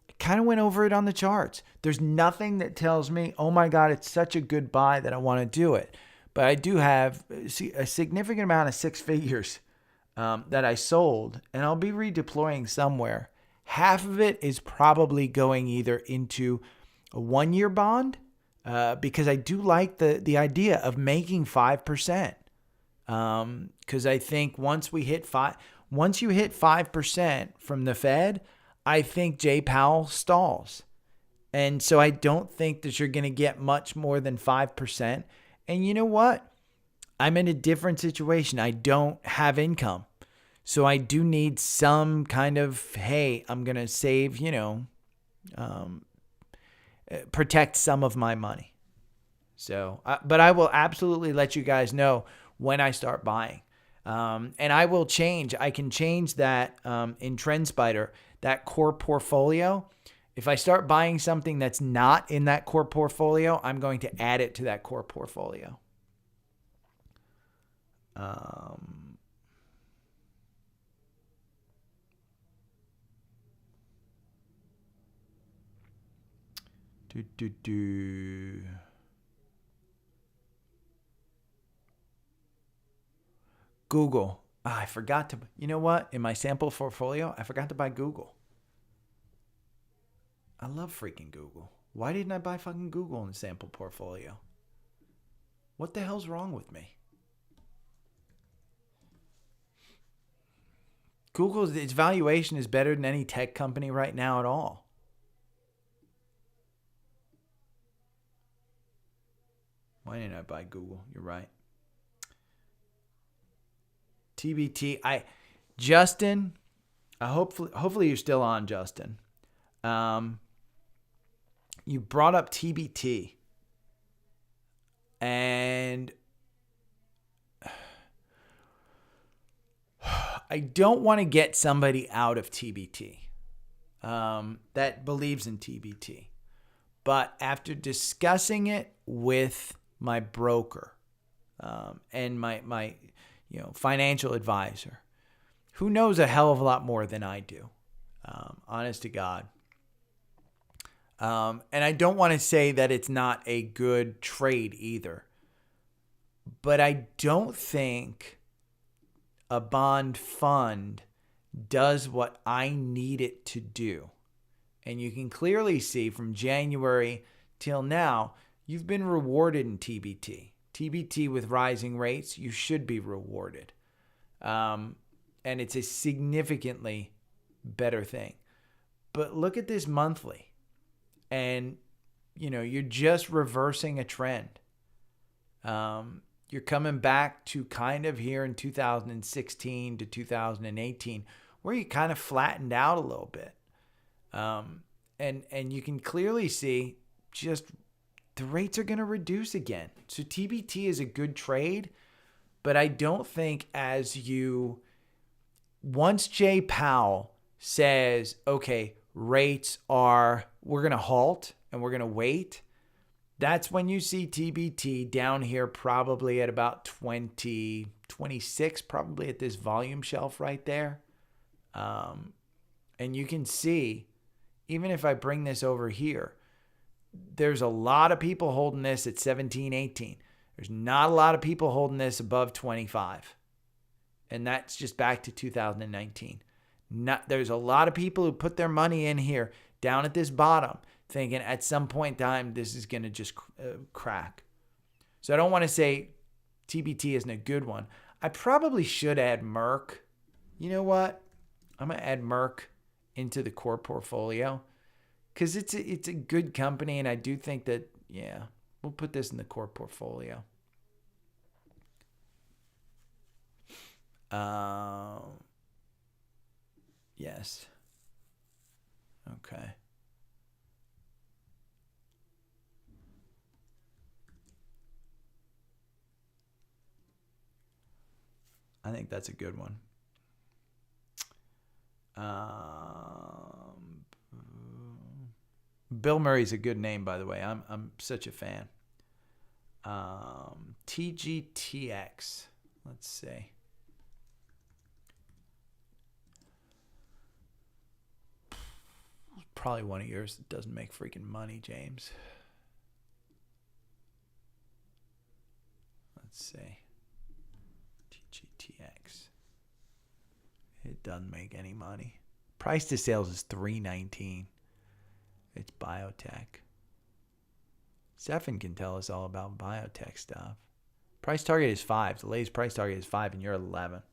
I kind of went over it on the charts. There's nothing that tells me, oh my God, it's such a good buy that I want to do it. But I do have a significant amount of six figures that I sold, and I'll be redeploying somewhere. Half of it is probably going either into a 1-year bond, because I do like the idea of making 5%. Because I think once you hit 5% from the Fed, I think Jay Powell stalls. And so I don't think that you're going to get much more than 5%. And you know what? I'm in a different situation. I don't have income. So I do need some kind of, hey, I'm going to save, protect some of my money. So, but I will absolutely let you guys know when I start buying. And I will change. I can change that in TrendSpider, that core portfolio. If I start buying something that's not in that core portfolio, I'm going to add it to that core portfolio. Google. I forgot to, you know what? In my sample portfolio, I forgot to buy Google. I love freaking Google. Why didn't I buy fucking Google in the sample portfolio? What the hell's wrong with me? Its valuation is better than any tech company right now at all. Why didn't I buy Google? You're right. TBT. Justin, hopefully you're still on, Justin. You brought up TBT, and I don't want to get somebody out of TBT that believes in TBT. But after discussing it with my broker and my financial advisor, who knows a hell of a lot more than I do, honest to God. And I don't want to say that it's not a good trade either, but I don't think a bond fund does what I need it to do. And you can clearly see from January till now, you've been rewarded in TBT. TBT with rising rates, you should be rewarded. And it's a significantly better thing. But look at this monthly. And, you're just reversing a trend. You're coming back to kind of here in 2016 to 2018, where you kind of flattened out a little bit. And you can clearly see just the rates are going to reduce again. So TBT is a good trade, but I don't think once Jay Powell says, okay, we're going to halt and we're going to wait, that's when you see TBT down here probably at about 20, 26, probably at this volume shelf right there. And you can see, even if I bring this over here, there's a lot of people holding this at 17, 18. There's not a lot of people holding this above 25. And that's just back to 2019. There's a lot of people who put their money in here down at this bottom thinking at some point in time this is going to just crack. So I don't want to say TBT isn't a good one. I probably should add Merck. You know what? I'm going to add Merck into the core portfolio because it's a good company, and I do think that, yeah, we'll put this in the core portfolio. Yes. Okay. I think that's a good one. Bill Murray's a good name, by the way. I'm such a fan. TGTX. Let's see. Probably one of yours that doesn't make freaking money, James. Let's see. TGTX. It doesn't make any money. Price to sales is $3.19. It's biotech. Stefan can tell us all about biotech stuff. Price target is 5. The latest price target is 5, and you're 11.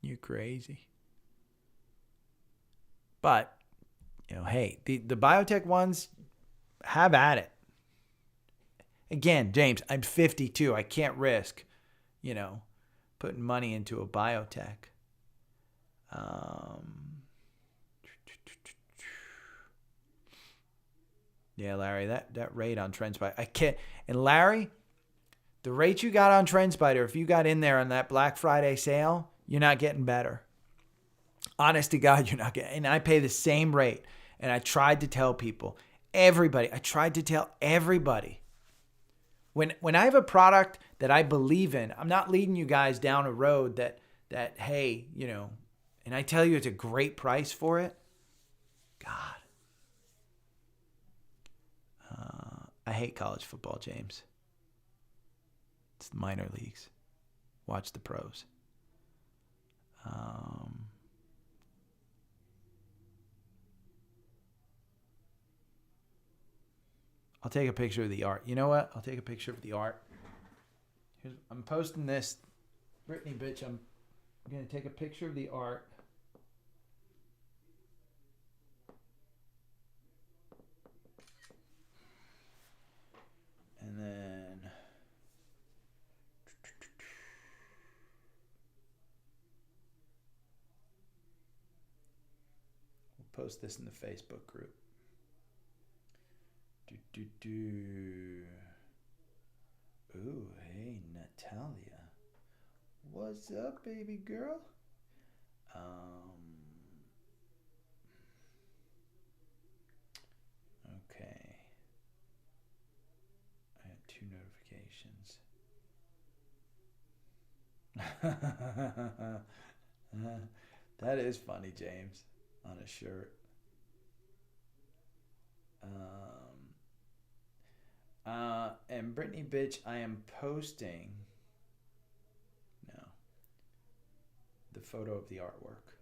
You crazy. But, hey, the biotech ones, have at it. Again, James, I'm 52. I can't risk, putting money into a biotech. Yeah, Larry, that rate on TrendSpider, I can't. And Larry, the rate you got on TrendSpider, if you got in there on that Black Friday sale, you're not getting better. Honest to God, you're not getting. And I pay the same rate. And I tried to tell people, everybody. When I have a product that I believe in, I'm not leading you guys down a road that hey, and I tell you it's a great price for it. God. I hate college football, James. It's the minor leagues. Watch the pros. I'll take a picture of the art. You know what? I'll take a picture of the art. I'm posting this. Brittany, bitch, I'm going to take a picture of the art. And then we'll post this in the Facebook group. Ooh, hey, Natalia. What's up, baby girl? Okay. I had 2 notifications. That is funny, James, on a shirt. And Brittany, bitch, I am posting the photo of the artwork.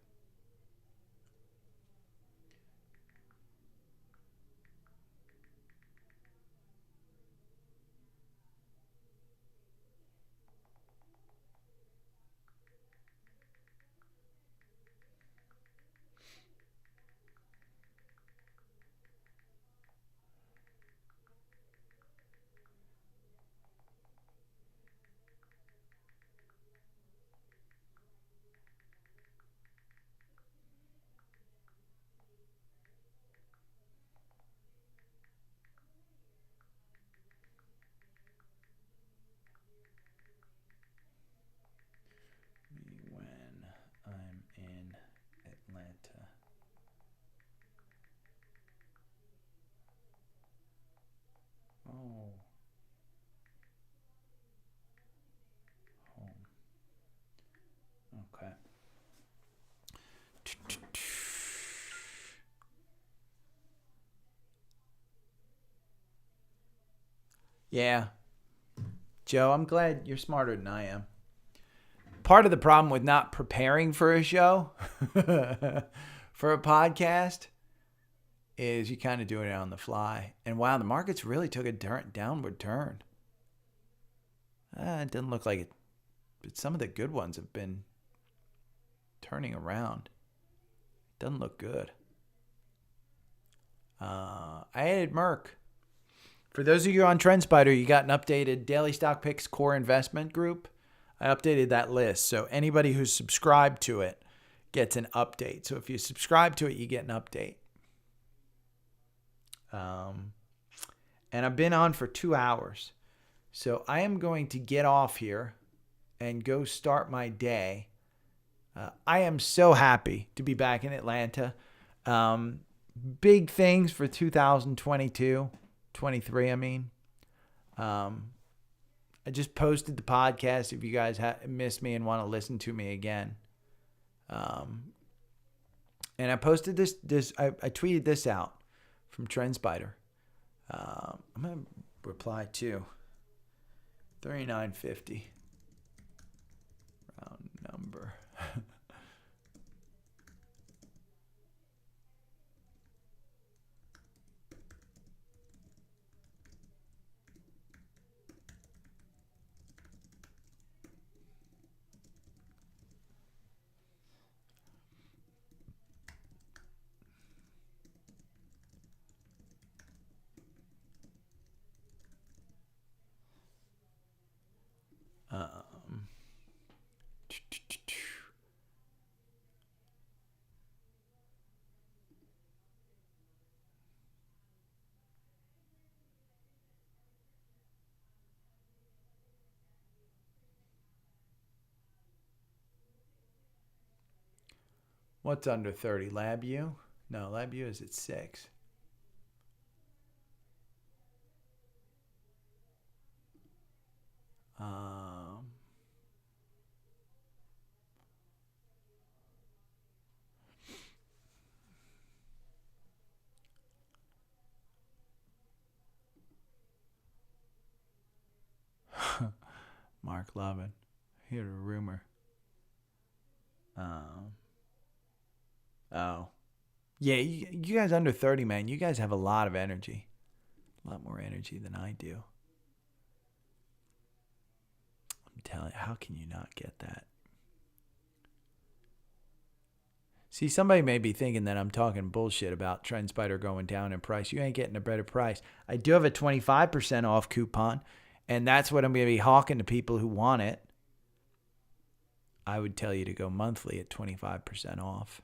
When I'm in Atlanta. Oh. Home. Okay. Yeah. Joe, I'm glad you're smarter than I am. Part of the problem with not preparing for a show, for a podcast, is you kind of do it on the fly. And wow, the market's really took a downward turn. It doesn't look like it, but some of the good ones have been turning around. Doesn't look good. I added Merck. For those of you on TrendSpider, you got an updated Daily Stock Picks Core Investment Group. I updated that list. So anybody who's subscribed to it gets an update. So if you subscribe to it, you get an update. And I've been on for 2 hours. So I am going to get off here and go start my day. I am so happy to be back in Atlanta. Big things for 2022, 23, I mean. I just posted the podcast if you guys missed me and want to listen to me again. And I posted this I tweeted this out from TrendSpider. I'm going to reply to 3950. Round number. What's under 30? LabVIEW? No, LabVIEW is at 6. Mark Lovin. Here's a rumor. Oh. Yeah, you guys under 30, man, you guys have a lot of energy. A lot more energy than I do. I'm telling you, how can you not get that? See, somebody may be thinking that I'm talking bullshit about TrendSpider going down in price. You ain't getting a better price. I do have a 25% off coupon, and that's what I'm going to be hawking to people who want it. I would tell you to go monthly at 25% off.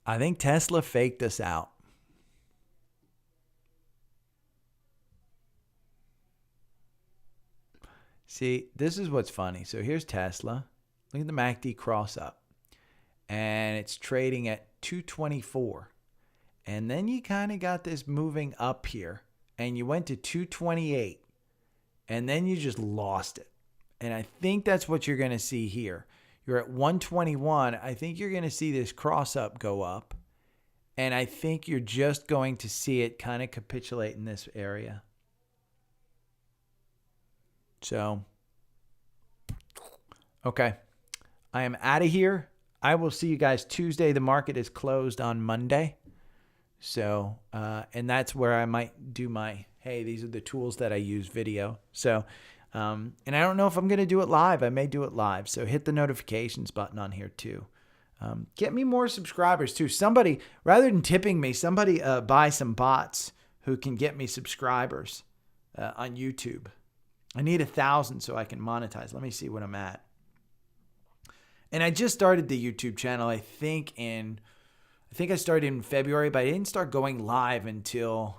I think Tesla faked us out. See, this is what's funny. So here's Tesla. Look at the MACD cross up. And it's trading at 224. And then you kind of got this moving up here. And you went to 228. And then you just lost it. And I think that's what you're going to see here. You're at 121. I think you're going to see this cross up go up. And I think you're just going to see it kind of capitulate in this area. So, okay. I am out of here. I will see you guys Tuesday. The market is closed on Monday. So, and that's where I might do my, hey, these are the tools that I use video. So, and I don't know if I'm going to do it live. I may do it live. So hit the notifications button on here too. Get me more subscribers too. Somebody, rather than tipping me, somebody buy some bots who can get me subscribers on YouTube. I need 1,000 so I can monetize. Let me see what I'm at. And I just started the YouTube channel, I think I started in February, but I didn't start going live until,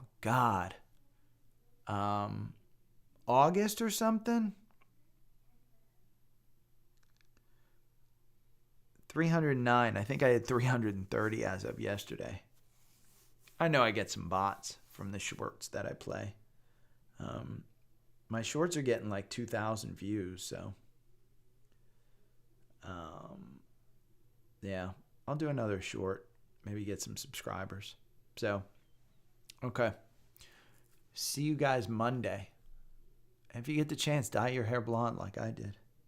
August or something. 309. I think I had 330 as of yesterday. I know I get some bots from the shorts that I play. My shorts are getting like 2,000 views, so yeah, I'll do another short, maybe get some subscribers. So, okay. See you guys Monday. If you get the chance, dye your hair blonde like I did.